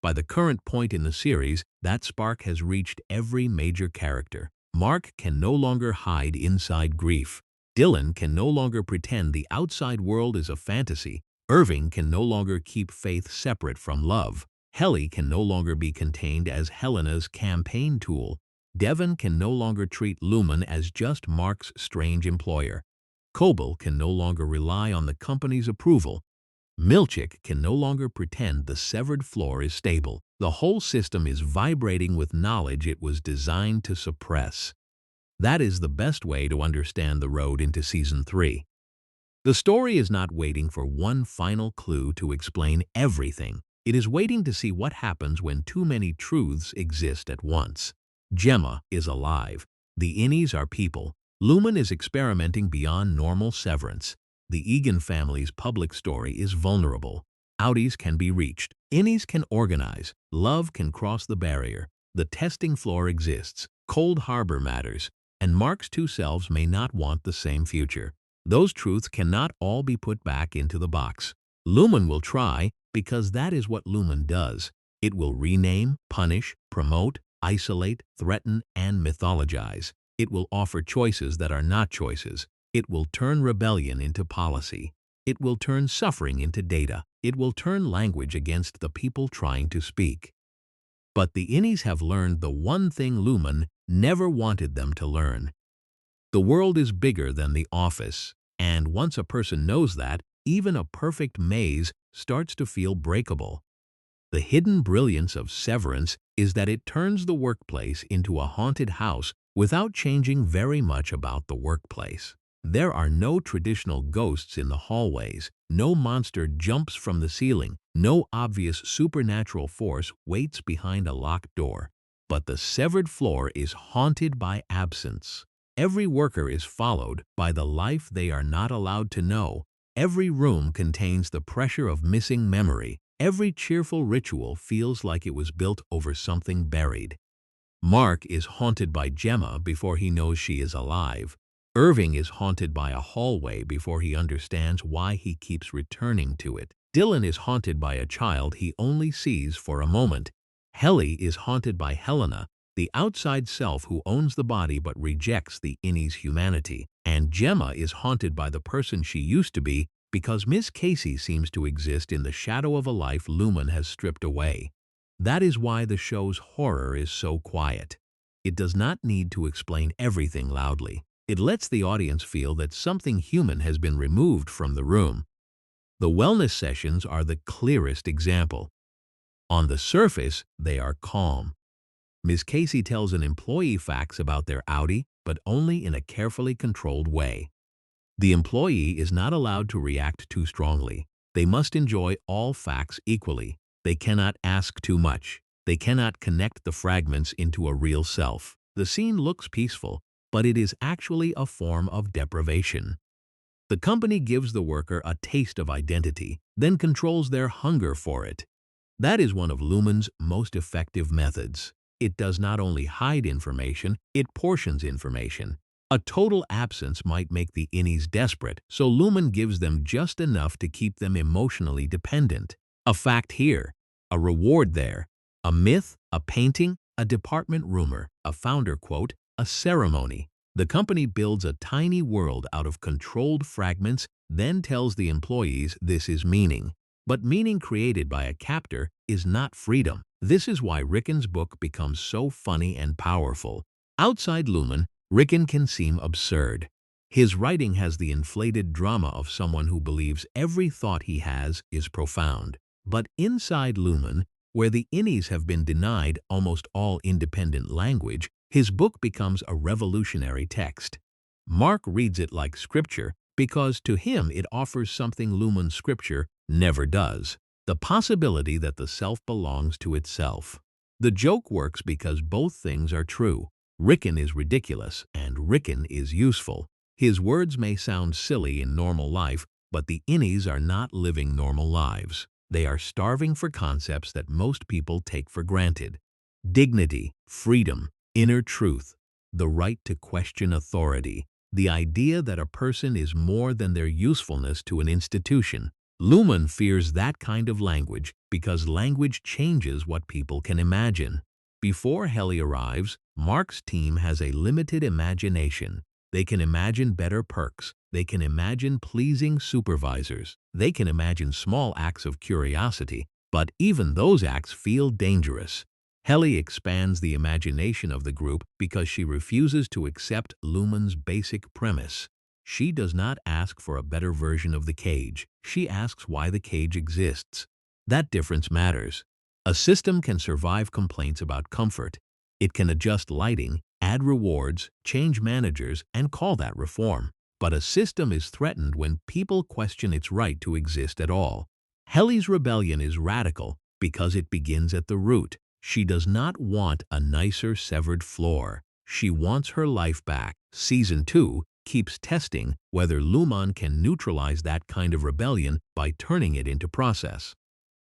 [SPEAKER 1] By the current point in the series, that spark has reached every major character. Mark can no longer hide inside grief. Dylan can no longer pretend the outside world is a fantasy. Irving can no longer keep faith separate from love. Helly can no longer be contained as Helena's campaign tool. Devon can no longer treat Lumon as just Mark's strange employer. Cobel can no longer rely on the company's approval. Milchick can no longer pretend the severed floor is stable. The whole system is vibrating with knowledge it was designed to suppress. That is the best way to understand the road into Season 3. The story is not waiting for one final clue to explain everything. It is waiting to see what happens when too many truths exist at once. Gemma is alive. The innies are people. Lumon is experimenting beyond normal severance. The Eagan family's public story is vulnerable. Outies can be reached. Innies can organize. Love can cross the barrier. The testing floor exists. Cold Harbor matters. And Mark's two selves may not want the same future. Those truths cannot all be put back into the box. Lumon will try because that is what Lumon does. It will rename, punish, promote, isolate, threaten, and mythologize. It will offer choices that are not choices. It will turn rebellion into policy. It will turn suffering into data. It will turn language against the people trying to speak. But the innies have learned the one thing Lumon never wanted them to learn. The world is bigger than the office, and once a person knows that, even a perfect maze starts to feel breakable. The hidden brilliance of Severance is that it turns the workplace into a haunted house without changing very much about the workplace. There are no traditional ghosts in the hallways, no monster jumps from the ceiling, no obvious supernatural force waits behind a locked door. But the severed floor is haunted by absence. Every worker is followed by the life they are not allowed to know. Every room contains the pressure of missing memory. Every cheerful ritual feels like it was built over something buried. Mark is haunted by Gemma before he knows she is alive. Irving is haunted by a hallway before he understands why he keeps returning to it. Dylan is haunted by a child he only sees for a moment. Helly is haunted by Helena, the outside self who owns the body but rejects the innie's humanity. And Gemma is haunted by the person she used to be because Miss Casey seems to exist in the shadow of a life Lumon has stripped away. That is why the show's horror is so quiet. It does not need to explain everything loudly. It lets the audience feel that something human has been removed from the room. The wellness sessions are the clearest example. On the surface, they are calm. Miss Casey tells an employee facts about their outie, but only in a carefully controlled way. The employee is not allowed to react too strongly. They must enjoy all facts equally. They cannot ask too much. They cannot connect the fragments into a real self. The scene looks peaceful, but it is actually a form of deprivation. The company gives the worker a taste of identity, then controls their hunger for it. That is one of Lumon's most effective methods. It does not only hide information, it portions information. A total absence might make the innies desperate, so Lumon gives them just enough to keep them emotionally dependent. A fact here, a reward there, a myth, a painting, a department rumor, a founder quote, a ceremony. The company builds a tiny world out of controlled fragments, then tells the employees this is meaning. But meaning created by a captor is not freedom. This is why Rickon's book becomes so funny and powerful. Outside Lumon, Rickon can seem absurd. His writing has the inflated drama of someone who believes every thought he has is profound. But inside Lumon, where the innies have been denied almost all independent language, his book becomes a revolutionary text. Mark reads it like scripture because to him it offers something Lumon's scripture never does: the possibility that the self belongs to itself. The joke works because both things are true. Rickon is ridiculous and Rickon is useful. His words may sound silly in normal life, but the innies are not living normal lives. They are starving for concepts that most people take for granted: dignity, freedom, inner truth, the right to question authority, the idea that a person is more than their usefulness to an institution. Lumon fears that kind of language because language changes what people can imagine. Before Helly arrives, Mark's team has a limited imagination. They can imagine better perks. They can imagine pleasing supervisors. They can imagine small acts of curiosity, but even those acts feel dangerous. Helly expands the imagination of the group because she refuses to accept Lumon's basic premise. She does not ask for a better version of the cage. She asks why the cage exists. That difference matters. A system can survive complaints about comfort. It can adjust lighting, add rewards, change managers, and call that reform. But a system is threatened when people question its right to exist at all. Helly's rebellion is radical because it begins at the root. She does not want a nicer severed floor. She wants her life back. Season 2 keeps testing whether Lumon can neutralize that kind of rebellion by turning it into process.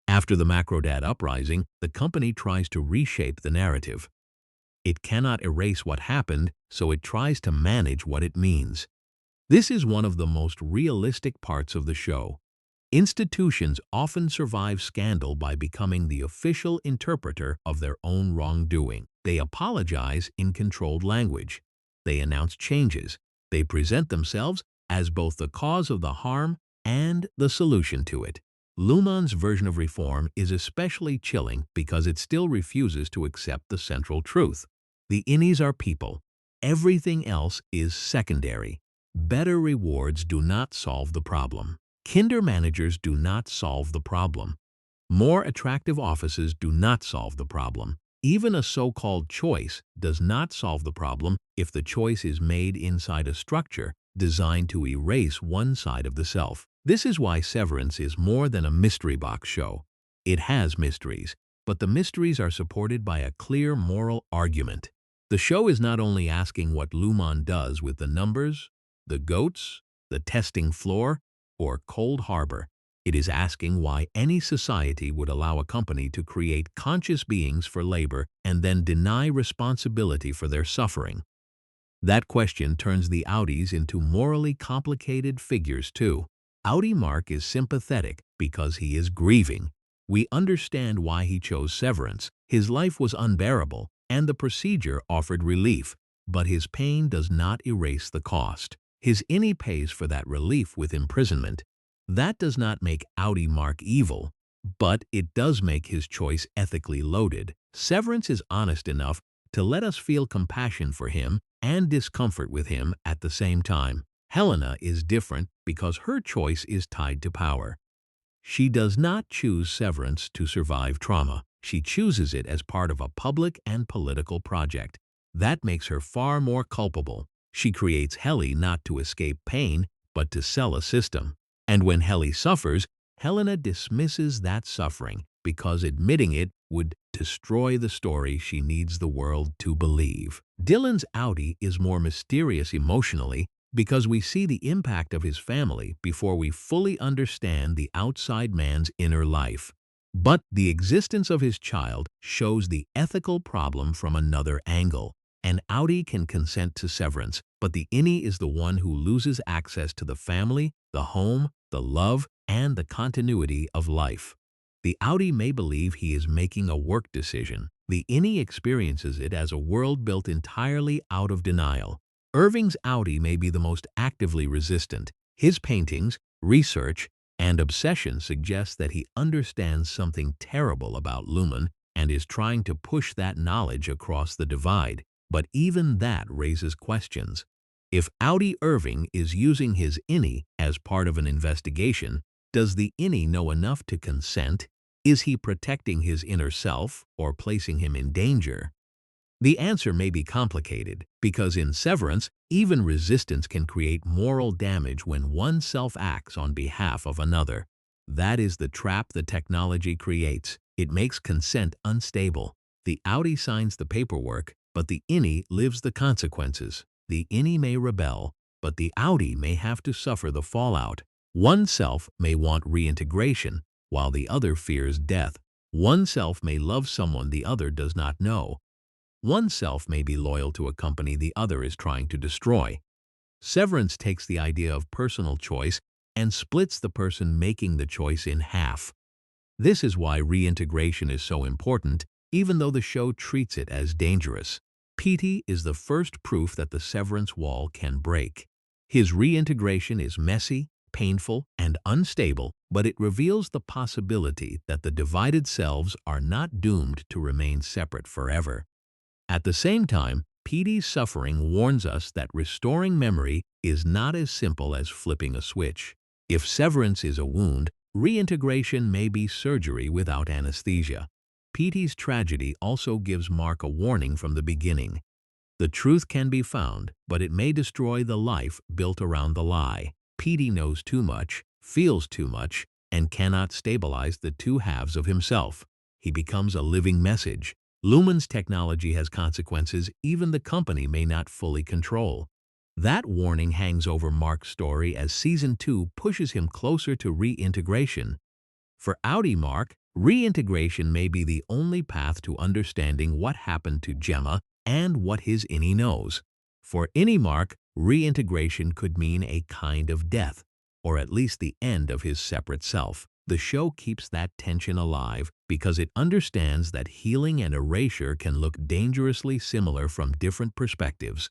[SPEAKER 1] After the Macrodad uprising, the company tries to reshape the narrative. It cannot erase what happened, so it tries to manage what it means. This is one of the most realistic parts of the show. Institutions often survive scandal by becoming the official interpreter of their own wrongdoing. They apologize in controlled language. They announce changes. They present themselves as both the cause of the harm and the solution to it. Lumon's version of reform is especially chilling because it still refuses to accept the central truth. The innies are people. Everything else is secondary. Better rewards do not solve the problem. Kinder managers do not solve the problem. More attractive offices do not solve the problem. Even a so-called choice does not solve the problem if the choice is made inside a structure designed to erase one side of the self. This is why Severance is more than a mystery box show. It has mysteries, but the mysteries are supported by a clear moral argument. The show is not only asking what Lumon does with the numbers, the goats, the testing floor, or Cold Harbor. It is asking why any society would allow a company to create conscious beings for labor and then deny responsibility for their suffering. That question turns the outies into morally complicated figures too. Outie Mark is sympathetic because he is grieving. We understand why he chose severance. His life was unbearable, and the procedure offered relief, but his pain does not erase the cost. His innie pays for that relief with imprisonment. That does not make Outie Mark evil, but it does make his choice ethically loaded. Severance is honest enough to let us feel compassion for him and discomfort with him at the same time. Helena is different because her choice is tied to power. She does not choose severance to survive trauma. She chooses it as part of a public and political project. That makes her far more culpable. She creates Helly not to escape pain, but to sell a system. And when Helly suffers, Helena dismisses that suffering because admitting it would destroy the story she needs the world to believe. Dylan's outie is more mysterious emotionally because we see the impact of his family before we fully understand the outside man's inner life. But the existence of his child shows the ethical problem from another angle. An outie can consent to severance, but the innie is the one who loses access to the family, the home, the love, and the continuity of life. The outie may believe he is making a work decision. The innie experiences it as a world built entirely out of denial. Irving's outie may be the most actively resistant. His paintings, research, and obsession suggest that he understands something terrible about Lumon and is trying to push that knowledge across the divide. But even that raises questions. If outie Irving is using his innie as part of an investigation, does the innie know enough to consent? Is he protecting his inner self or placing him in danger? The answer may be complicated because in severance, even resistance can create moral damage when one self acts on behalf of another. That is the trap the technology creates. It makes consent unstable. The outie signs the paperwork, but the innie lives the consequences. The innie may rebel, but the outie may have to suffer the fallout. One self may want reintegration, while the other fears death. One self may love someone the other does not know. One self may be loyal to a company the other is trying to destroy. Severance takes the idea of personal choice and splits the person making the choice in half. This is why reintegration is so important, even though the show treats it as dangerous. Petey is the first proof that the severance wall can break. His reintegration is messy, painful, and unstable, but it reveals the possibility that the divided selves are not doomed to remain separate forever. At the same time, Petey's suffering warns us that restoring memory is not as simple as flipping a switch. If severance is a wound, reintegration may be surgery without anesthesia. Petey's tragedy also gives Mark a warning from the beginning. The truth can be found, but it may destroy the life built around the lie. Petey knows too much, feels too much, and cannot stabilize the two halves of himself. He becomes a living message. Lumon's technology has consequences even the company may not fully control. That warning hangs over Mark's story as Season 2 pushes him closer to reintegration. For outie Mark, reintegration may be the only path to understanding what happened to Gemma and what his innie knows. For innie Mark, reintegration could mean a kind of death. or at least the end of his separate self. The show keeps that tension alive because it understands that healing and erasure can look dangerously similar from different perspectives.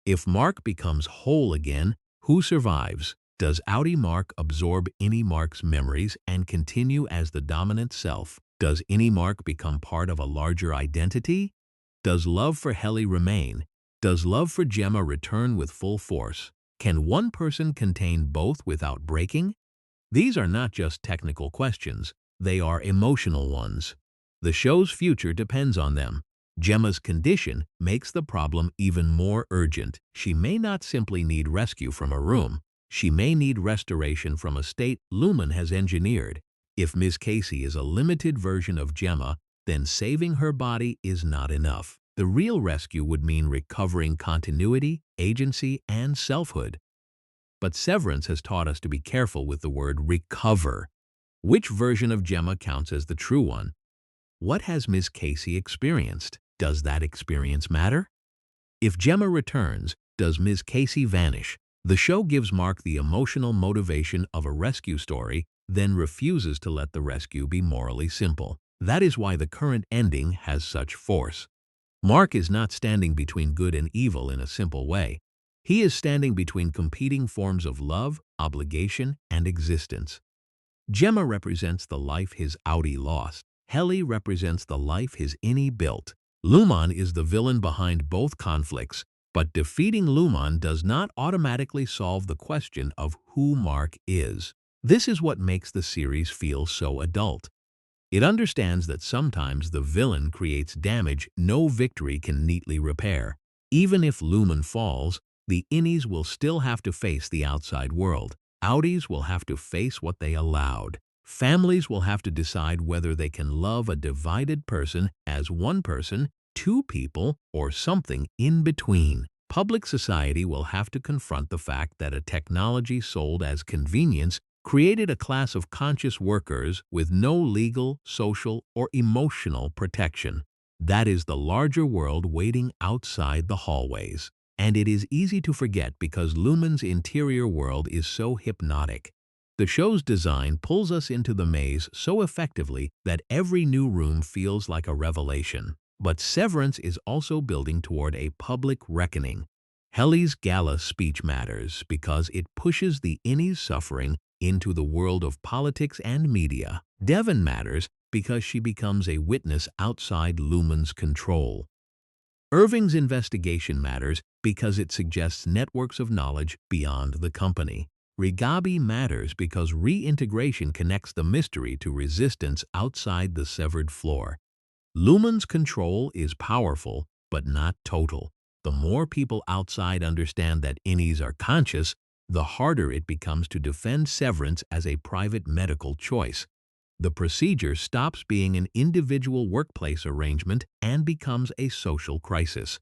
[SPEAKER 1] If Mark becomes whole again, who survives? Does outie Mark absorb innie Mark's memories and continue as the dominant self? Does innie Mark become part of a larger identity? Does love for Helly remain? Does love for Gemma return with full force? Can one person contain both without breaking? These are not just technical questions, they are emotional ones. The show's future depends on them. Gemma's condition makes the problem even more urgent. She may not simply need rescue from a room. She may need restoration from a state Lumon has engineered. If Ms. Casey is a limited version of Gemma, then saving her body is not enough. The real rescue would mean recovering continuity, agency, and selfhood. But Severance has taught us to be careful with the word recover. Which version of Gemma counts as the true one? What has Ms. Casey experienced? Does that experience matter? If Gemma returns, does Ms. Casey vanish? The show gives Mark the emotional motivation of a rescue story, then refuses to let the rescue be morally simple. That is why the current ending has such force. Mark is not standing between good and evil in a simple way. He is standing between competing forms of love, obligation, and existence. Gemma represents the life his outie lost. Helly represents the life his innie built. Lumon is the villain behind both conflicts, but defeating Lumon does not automatically solve the question of who Mark is. This is what makes the series feel so adult. It understands that sometimes the villain creates damage no victory can neatly repair. Even if Lumon falls, the innies will still have to face the outside world. Outies will have to face what they allowed. Families will have to decide whether they can love a divided person as one person, two people, or something in between. Public society will have to confront the fact that a technology sold as convenience created a class of conscious workers with no legal, social, or emotional protection. That is the larger world waiting outside the hallways. And it is easy to forget because Lumon's interior world is so hypnotic. The show's design pulls us into the maze so effectively that every new room feels like a revelation. But Severance is also building toward a public reckoning. Helly's gala speech matters because it pushes the innie's suffering into the world of politics and media. Devon matters because she becomes a witness outside Lumon's control. Irving's investigation matters because it suggests networks of knowledge beyond the company. Rigabi matters because reintegration connects the mystery to resistance outside the severed floor. Lumon's control is powerful, but not total. The more people outside understand that innies are conscious, the harder it becomes to defend Severance as a private medical choice. The procedure stops being an individual workplace arrangement and becomes a social crisis.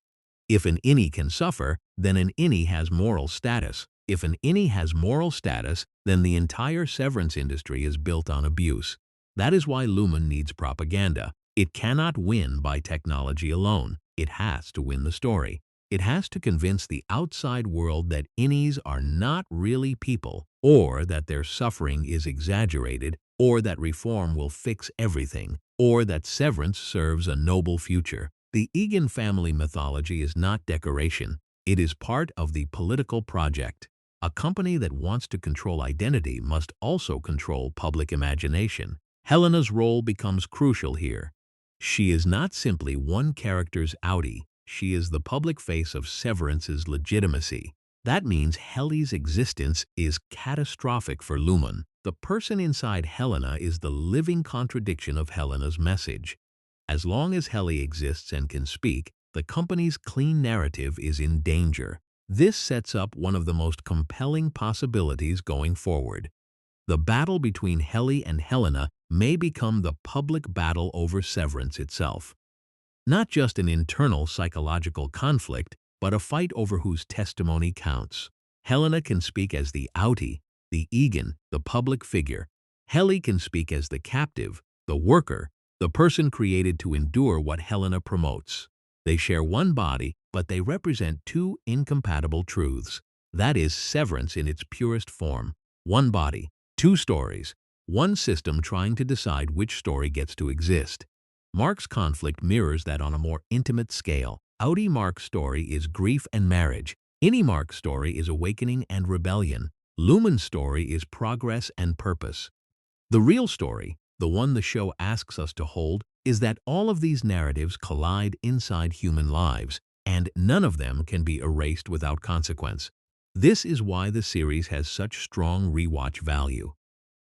[SPEAKER 1] If an innie can suffer, then an innie has moral status. If an innie has moral status, then the entire severance industry is built on abuse. That is why Lumon needs propaganda. It cannot win by technology alone. It has to win the story. It has to convince the outside world that innies are not really people, or that their suffering is exaggerated, or that reform will fix everything, or that severance serves a noble future. The Eagan family mythology is not decoration. It is part of the political project. A company that wants to control identity must also control public imagination. Helena's role becomes crucial here. She is not simply one character's outie. She is the public face of Severance's legitimacy. That means Helly's existence is catastrophic for Lumon. The person inside Helena is the living contradiction of Helena's message. As long as Helly exists and can speak, the company's clean narrative is in danger. This sets up one of the most compelling possibilities going forward. The battle between Helly and Helena may become the public battle over Severance itself. Not just an internal psychological conflict, but a fight over whose testimony counts. Helena can speak as the outie, the Eagan, the public figure. Helly can speak as the captive, the worker, the person created to endure what Helena promotes. They share one body, but they represent two incompatible truths. That is Severance in its purest form. One body, two stories, one system trying to decide which story gets to exist. Mark's conflict mirrors that on a more intimate scale. Outie Mark's story is grief and marriage. Innie Mark's story is awakening and rebellion. Lumon's story is progress and purpose. The real story, the one the show asks us to hold, is that all of these narratives collide inside human lives, and none of them can be erased without consequence. This is why the series has such strong rewatch value.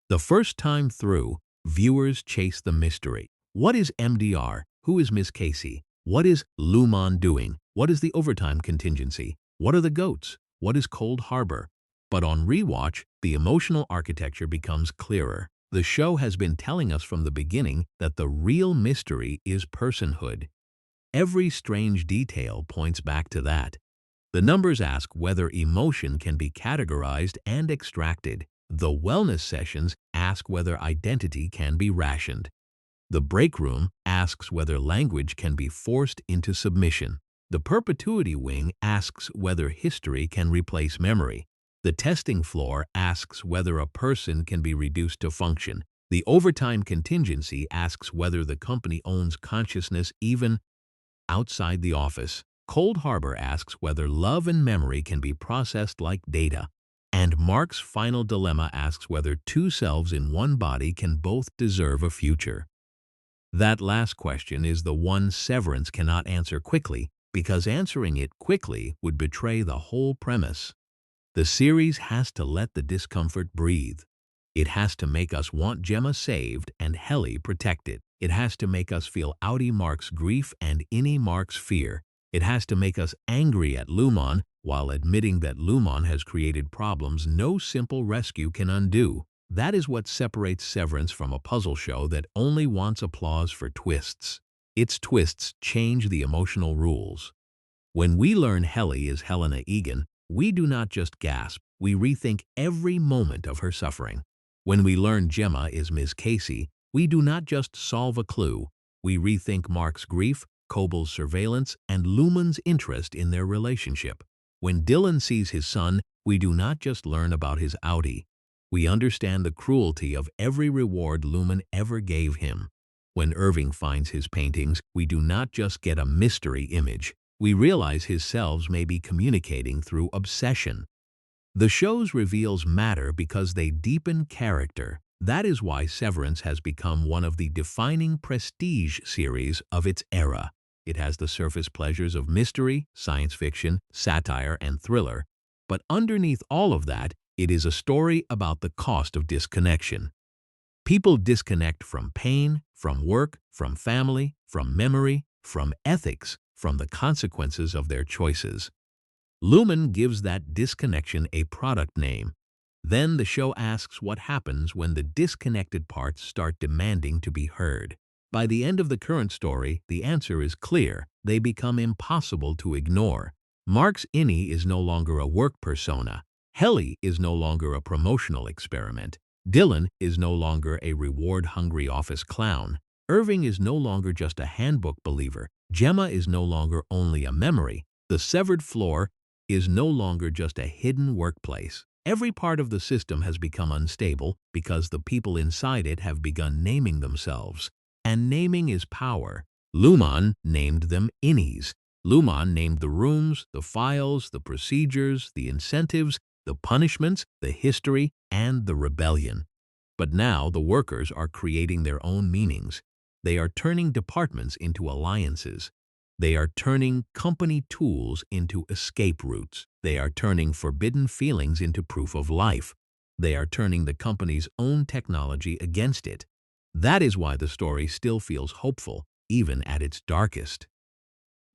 [SPEAKER 1] The first time through, viewers chase the mystery. What is MDR? Who is Miss Casey? What is Lumon doing? What is the overtime contingency? What are the goats? What is Cold Harbor? But on rewatch, the emotional architecture becomes clearer. The show has been telling us from the beginning that the real mystery is personhood. Every strange detail points back to that. The numbers ask whether emotion can be categorized and extracted. The wellness sessions ask whether identity can be rationed. The break room asks whether language can be forced into submission. The perpetuity wing asks whether history can replace memory. The testing floor asks whether a person can be reduced to function. The overtime contingency asks whether the company owns consciousness even outside the office. Cold Harbor asks whether love and memory can be processed like data. And Mark's final dilemma asks whether two selves in one body can both deserve a future. That last question is the one Severance cannot answer quickly, because answering it quickly would betray the whole premise. The series has to let the discomfort breathe. It has to make us want Gemma saved and Helly protected. It has to make us feel outie Mark's grief and innie Mark's fear. It has to make us angry at Lumon while admitting that Lumon has created problems no simple rescue can undo. That is what separates Severance from a puzzle show that only wants applause for twists. Its twists change the emotional rules. When we learn Helly is Helena Eagan, we do not just gasp, we rethink every moment of her suffering. When we learn Gemma is Ms. Casey, we do not just solve a clue, we rethink Mark's grief, Cobel's surveillance, and Lumon's interest in their relationship. When Dylan sees his son, we do not just learn about his outie. We understand the cruelty of every reward Lumon ever gave him. When Irving finds his paintings, we do not just get a mystery image. We realize his selves may be communicating through obsession. The show's reveals matter because they deepen character. That is why Severance has become one of the defining prestige series of its era. It has the surface pleasures of mystery, science fiction, satire, and thriller. But underneath all of that, it is a story about the cost of disconnection. People disconnect from pain, from work, from family, from memory, from ethics, from the consequences of their choices. Lumon gives that disconnection a product name. Then the show asks what happens when the disconnected parts start demanding to be heard. By the end of the current story, the answer is clear. They become impossible to ignore. Mark's innie is no longer a work persona. Helly is no longer a promotional experiment. Dylan is no longer a reward-hungry office clown. Irving is no longer just a handbook believer. Gemma is no longer only a memory. The severed floor is no longer just a hidden workplace. Every part of the system has become unstable because the people inside it have begun naming themselves. And naming is power. Lumon named them innies. Lumon named the rooms, the files, the procedures, the incentives, the punishments, the history, and the rebellion. But now the workers are creating their own meanings. They are turning departments into alliances. They are turning company tools into escape routes. They are turning forbidden feelings into proof of life. They are turning the company's own technology against it. That is why the story still feels hopeful, even at its darkest.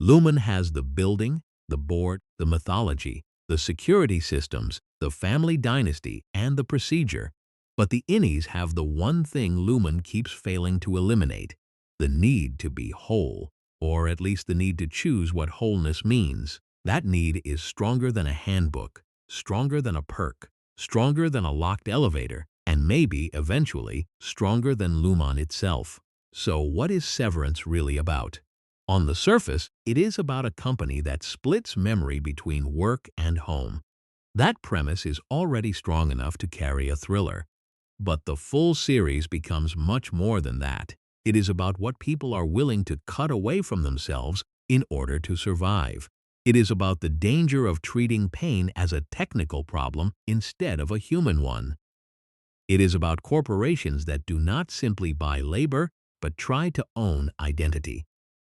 [SPEAKER 1] Lumon has the building, the board, the mythology, the security systems, the family dynasty, and the procedure. But the innies have the one thing Lumon keeps failing to eliminate: the need to be whole, or at least the need to choose what wholeness means. That need is stronger than a handbook, stronger than a perk, stronger than a locked elevator, and maybe, eventually, stronger than Lumon itself. So what is Severance really about? On the surface, it is about a company that splits memory between work and home. That premise is already strong enough to carry a thriller. But the full series becomes much more than that. It is about what people are willing to cut away from themselves in order to survive. It is about the danger of treating pain as a technical problem instead of a human one. It is about corporations that do not simply buy labor, but try to own identity.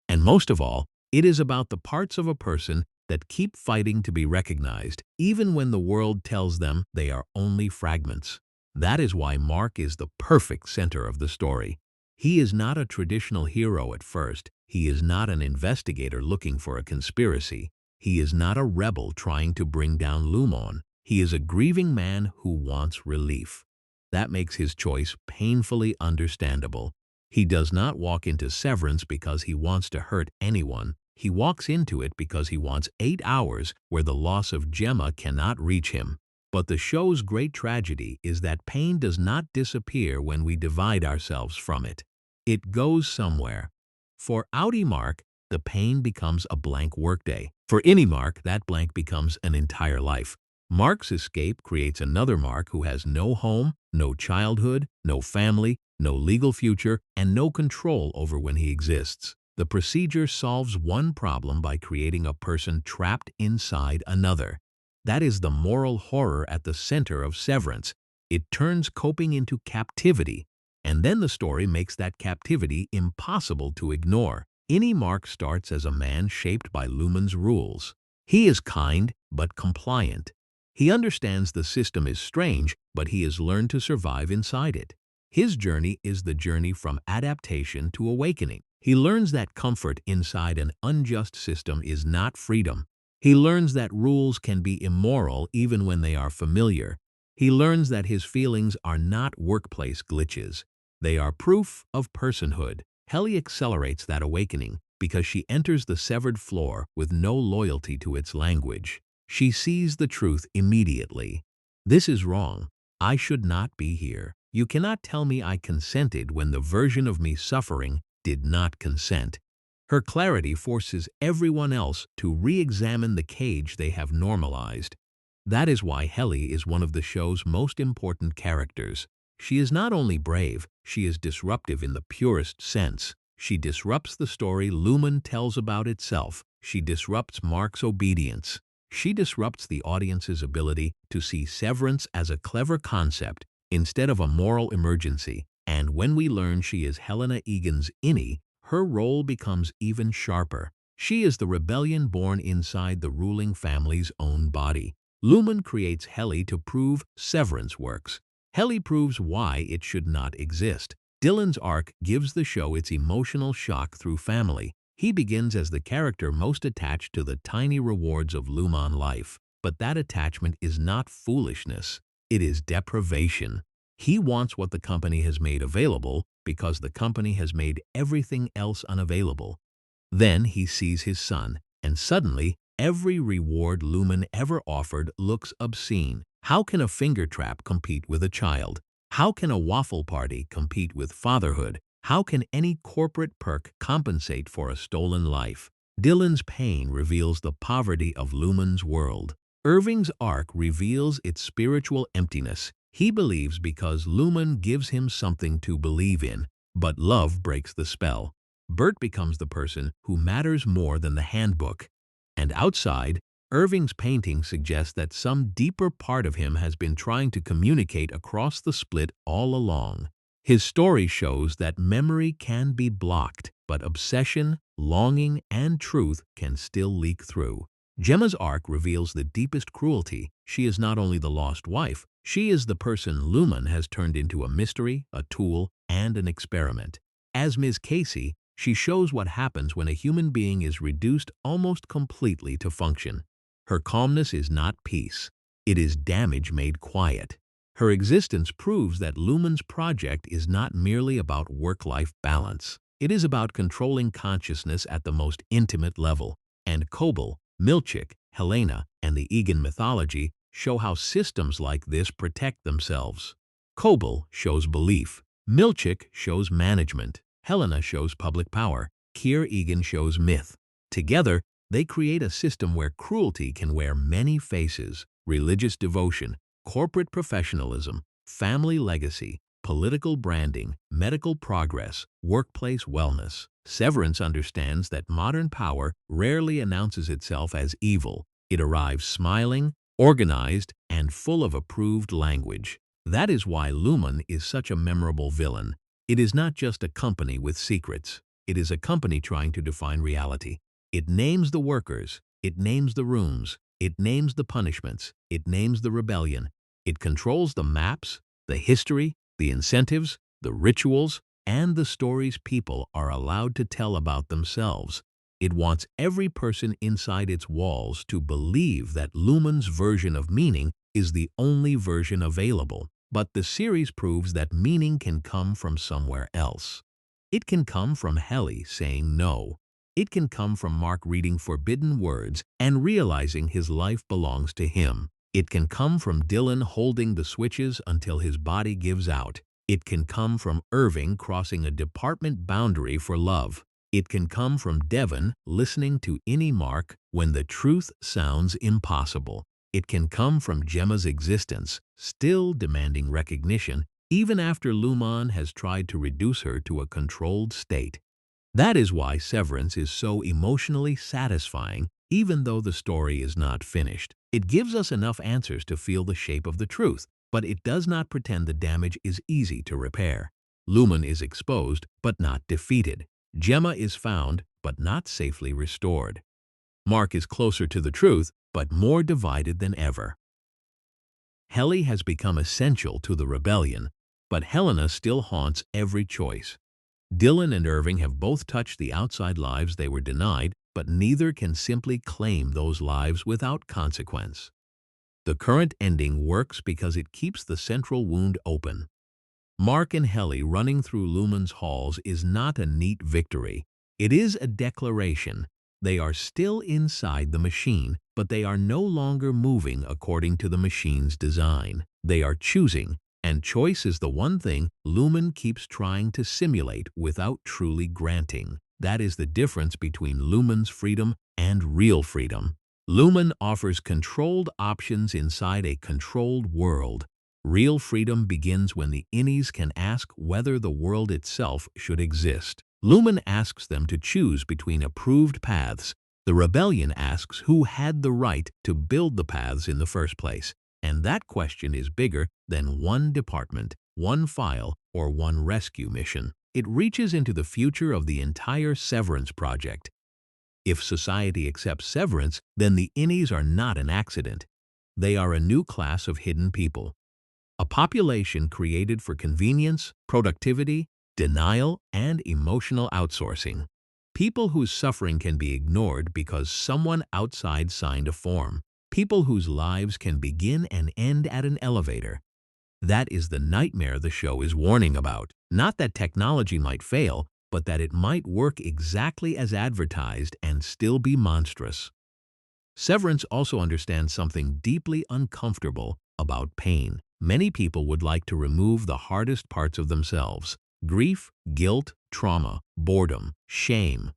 [SPEAKER 1] And most of all, it is about the parts of a person that keep fighting to be recognized, even when the world tells them they are only fragments. That is why Mark is the perfect center of the story. He is not a traditional hero at first. He is not an investigator looking for a conspiracy. He is not a rebel trying to bring down Lumon. He is a grieving man who wants relief. That makes his choice painfully understandable. He does not walk into Severance because he wants to hurt anyone. He walks into it because he wants 8 hours where the loss of Gemma cannot reach him. But the show's great tragedy is that pain does not disappear when we divide ourselves from it. It goes somewhere. For outie Mark, the pain becomes a blank workday. For innie Mark, that blank becomes an entire life. Mark's escape creates another Mark who has no home, no childhood, no family, no legal future, and no control over when he exists. The procedure solves one problem by creating a person trapped inside another. That is the moral horror at the center of Severance. It turns coping into captivity, and then the story makes that captivity impossible to ignore. Innie Mark starts as a man shaped by Lumon's rules. He is kind but compliant. He understands the system is strange, but he has learned to survive inside it. His journey is the journey from adaptation to awakening. He learns that comfort inside an unjust system is not freedom. He learns that rules can be immoral even when they are familiar. He learns that his feelings are not workplace glitches. They are proof of personhood. Helly accelerates that awakening because she enters the severed floor with no loyalty to its language. She sees the truth immediately. This is wrong. I should not be here. You cannot tell me I consented when the version of me suffering did not consent. Her clarity forces everyone else to re-examine the cage they have normalized. That is why Helly is one of the show's most important characters. She is not only brave, she is disruptive in the purest sense. She disrupts the story Lumon tells about itself. She disrupts Mark's obedience. She disrupts the audience's ability to see Severance as a clever concept instead of a moral emergency. And when we learn she is Helena Eagan's innie, her role becomes even sharper. She is the rebellion born inside the ruling family's own body. Lumon creates Helly to prove Severance works. Helly proves why it should not exist. Dylan's arc gives the show its emotional shock through family. He begins as the character most attached to the tiny rewards of Lumon life. But that attachment is not foolishness. It is deprivation. He wants what the company has made available because the company has made everything else unavailable. Then he sees his son, and suddenly every reward Lumon ever offered looks obscene. How can a finger trap compete with a child? How can a waffle party compete with fatherhood? How can any corporate perk compensate for a stolen life? Dylan's pain reveals the poverty of Lumon's world. Irving's arc reveals its spiritual emptiness. He believes because Lumon gives him something to believe in, but love breaks the spell. Bert becomes the person who matters more than the handbook. And outside, Irving's painting suggests that some deeper part of him has been trying to communicate across the split all along. His story shows that memory can be blocked, but obsession, longing, and truth can still leak through. Gemma's arc reveals the deepest cruelty. She is not only the lost wife, she is the person Lumon has turned into a mystery, a tool, and an experiment. As Ms. Casey, she shows what happens when a human being is reduced almost completely to function. Her calmness is not peace. It is damage made quiet. Her existence proves that Lumon's project is not merely about work-life balance. It is about controlling consciousness at the most intimate level. And Cobel, Milchick, Helena, and the Eagan mythology show how systems like this protect themselves. Cobel shows belief. Milchick shows management. Helena shows public power. Eagan shows myth. Together, they create a system where cruelty can wear many faces. religious devotion, corporate professionalism, family legacy, political branding, medical progress, workplace wellness. Severance understands that modern power rarely announces itself as evil. It arrives smiling, organized, and full of approved language. That is why Lumon is such a memorable villain. It is not just a company with secrets. It is a company trying to define reality. It names the workers. It names the rooms. It names the punishments. It names the rebellion. It controls the maps, the history, the incentives, the rituals, and the stories people are allowed to tell about themselves. It wants every person inside its walls to believe that Lumon's version of meaning is the only version available. But the series proves that meaning can come from somewhere else. It can come from Helly saying no. It can come from Mark reading forbidden words and realizing his life belongs to him. It can come from Dylan holding the switches until his body gives out. It can come from Irving crossing a department boundary for love. It can come from Devon listening to innie Mark when the truth sounds impossible. It can come from Gemma's existence, still demanding recognition, even after Lumon has tried to reduce her to a controlled state. That is why Severance is so emotionally satisfying, even though the story is not finished. It gives us enough answers to feel the shape of the truth, but it does not pretend the damage is easy to repair. Lumon is exposed, but not defeated. Gemma is found, but not safely restored. Mark is closer to the truth, but more divided than ever. Helly has become essential to the rebellion, but Helena still haunts every choice. Dylan and Irving have both touched the outside lives they were denied, but neither can simply claim those lives without consequence. The current ending works because it keeps the central wound open. Mark and Helly running through Lumon's halls is not a neat victory. It is a declaration. They are still inside the machine, but they are no longer moving according to the machine's design. They are choosing, and choice is the one thing Lumon keeps trying to simulate without truly granting. That is the difference between Lumon's freedom and real freedom. Lumon offers controlled options inside a controlled world. Real freedom begins when the innies can ask whether the world itself should exist. Lumon asks them to choose between approved paths. The rebellion asks who had the right to build the paths in the first place. And that question is bigger than one department, one file, or one rescue mission. It reaches into the future of the entire Severance project. If society accepts Severance, then the innies are not an accident. They are a new class of hidden people. A population created for convenience, productivity, denial, and emotional outsourcing. People whose suffering can be ignored because someone outside signed a form. People whose lives can begin and end at an elevator. That is the nightmare the show is warning about. Not that technology might fail, but that it might work exactly as advertised and still be monstrous. Severance also understands something deeply uncomfortable about pain. Many people would like to remove the hardest parts of themselves: grief, guilt, trauma, boredom, shame,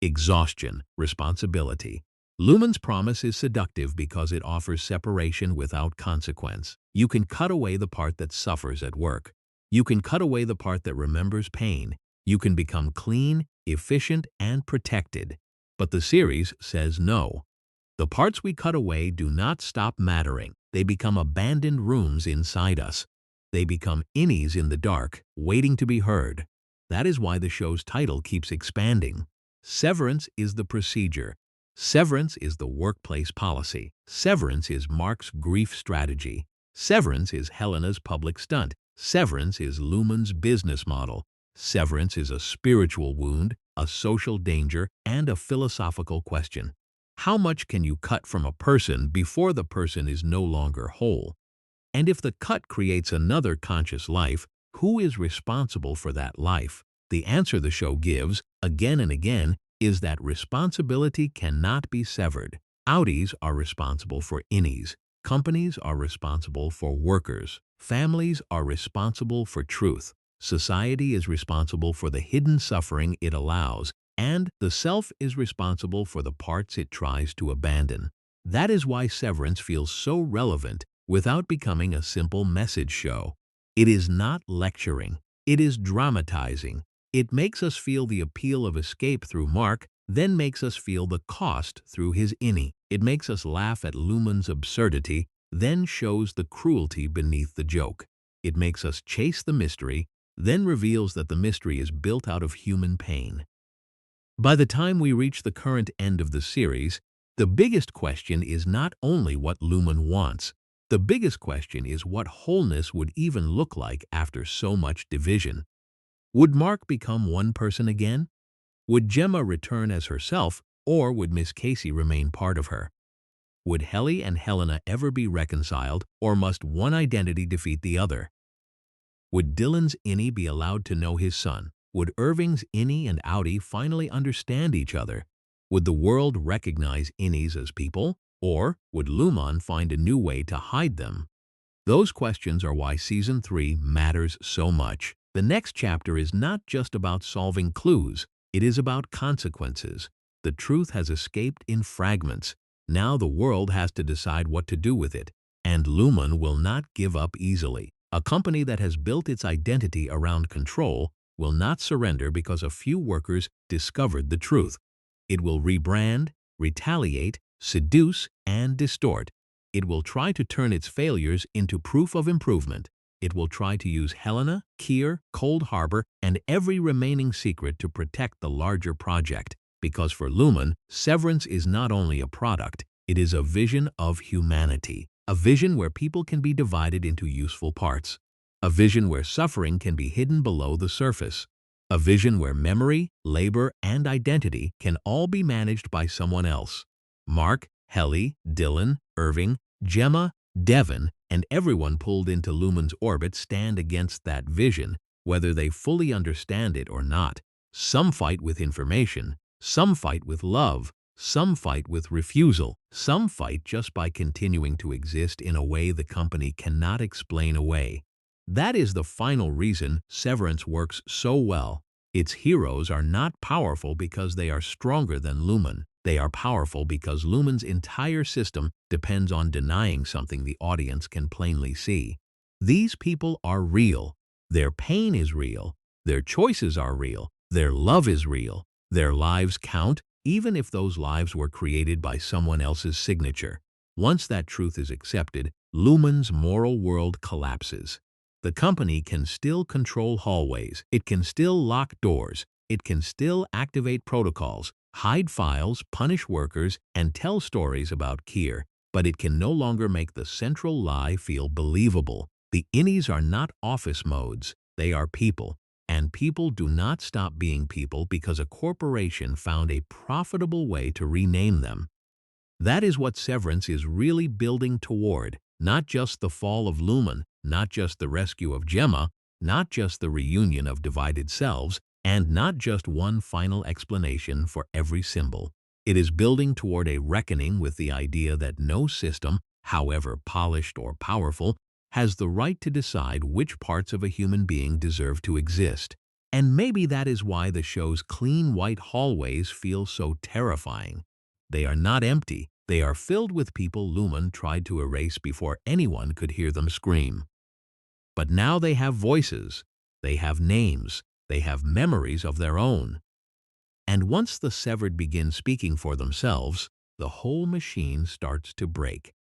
[SPEAKER 1] exhaustion, responsibility. Lumon's promise is seductive because it offers separation without consequence. You can cut away the part that suffers at work. You can cut away the part that remembers pain. You can become clean, efficient, and protected. But the series says no. The parts we cut away do not stop mattering. They become abandoned rooms inside us. They become innies in the dark, waiting to be heard. That is why the show's title keeps expanding. Severance is the procedure. Severance is the workplace policy. Severance is Mark's grief strategy. Severance is Helena's public stunt. Severance is Lumon's business model. Severance is a spiritual wound, a social danger, and a philosophical question. How much can you cut from a person before the person is no longer whole? And if the cut creates another conscious life, who is responsible for that life? The answer the show gives, again and again, is that responsibility cannot be severed. Outies are responsible for innies. Companies are responsible for workers. Families are responsible for truth. Society is responsible for the hidden suffering it allows, and the self is responsible for the parts it tries to abandon. That is why Severance feels so relevant without becoming a simple message show. It is not lecturing. It is dramatizing. It makes us feel the appeal of escape through Mark, then makes us feel the cost through his innie. It makes us laugh at Lumon's absurdity, then shows the cruelty beneath the joke. It makes us chase the mystery, then reveals that the mystery is built out of human pain. By the time we reach the current end of the series, the biggest question is not only what Lumon wants. The biggest question is what wholeness would even look like after so much division. Would Mark become one person again? Would Gemma return as herself, or would Miss Casey remain part of her? Would Helly and Helena ever be reconciled, or must one identity defeat the other? Would Dylan's innie be allowed to know his son? Would Irving's innie and outie finally understand each other? Would the world recognize innies as people, or would Lumon find a new way to hide them? Those questions are why Season 3 matters so much. The next chapter is not just about solving clues, it is about consequences. The truth has escaped in fragments. Now the world has to decide what to do with it, and Lumon will not give up easily. A company that has built its identity around control will not surrender because a few workers discovered the truth. It will rebrand, retaliate, seduce, and distort. It will try to turn its failures into proof of improvement. It will try to use Helena, Keir, Cold Harbor, and every remaining secret to protect the larger project. Because for Lumon, Severance is not only a product, it is a vision of humanity. A vision where people can be divided into useful parts. A vision where suffering can be hidden below the surface. A vision where memory, labor, and identity can all be managed by someone else. Mark, Helly, Dylan, Irving, Gemma, Devon, and everyone pulled into Lumon's orbit stand against that vision, whether they fully understand it or not. Some fight with information, some fight with love, some fight with refusal, some fight just by continuing to exist in a way the company cannot explain away. That is the final reason Severance works so well. Its heroes are not powerful because they are stronger than Lumon. They are powerful because Lumon's entire system depends on denying something the audience can plainly see. These people are real. Their pain is real. Their choices are real. Their love is real. Their lives count, even if those lives were created by someone else's signature. Once that truth is accepted, Lumon's moral world collapses. The company can still control hallways. It can still lock doors. It can still activate protocols, hide files, punish workers, and tell stories about Keir, but it can no longer make the central lie feel believable. The innies are not office modes. They are people. And people do not stop being people because a corporation found a profitable way to rename them. That is what Severance is really building toward, not just the fall of Lumon, not just the rescue of Gemma, not just the reunion of divided selves, and not just one final explanation for every symbol. It is building toward a reckoning with the idea that no system, however polished or powerful, has the right to decide which parts of a human being deserve to exist. And maybe that is why the show's clean white hallways feel so terrifying. They are not empty. They are filled with people Lumon tried to erase before anyone could hear them scream. But now they have voices. They have names. They have memories of their own. And once the severed begin speaking for themselves, the whole machine starts to break.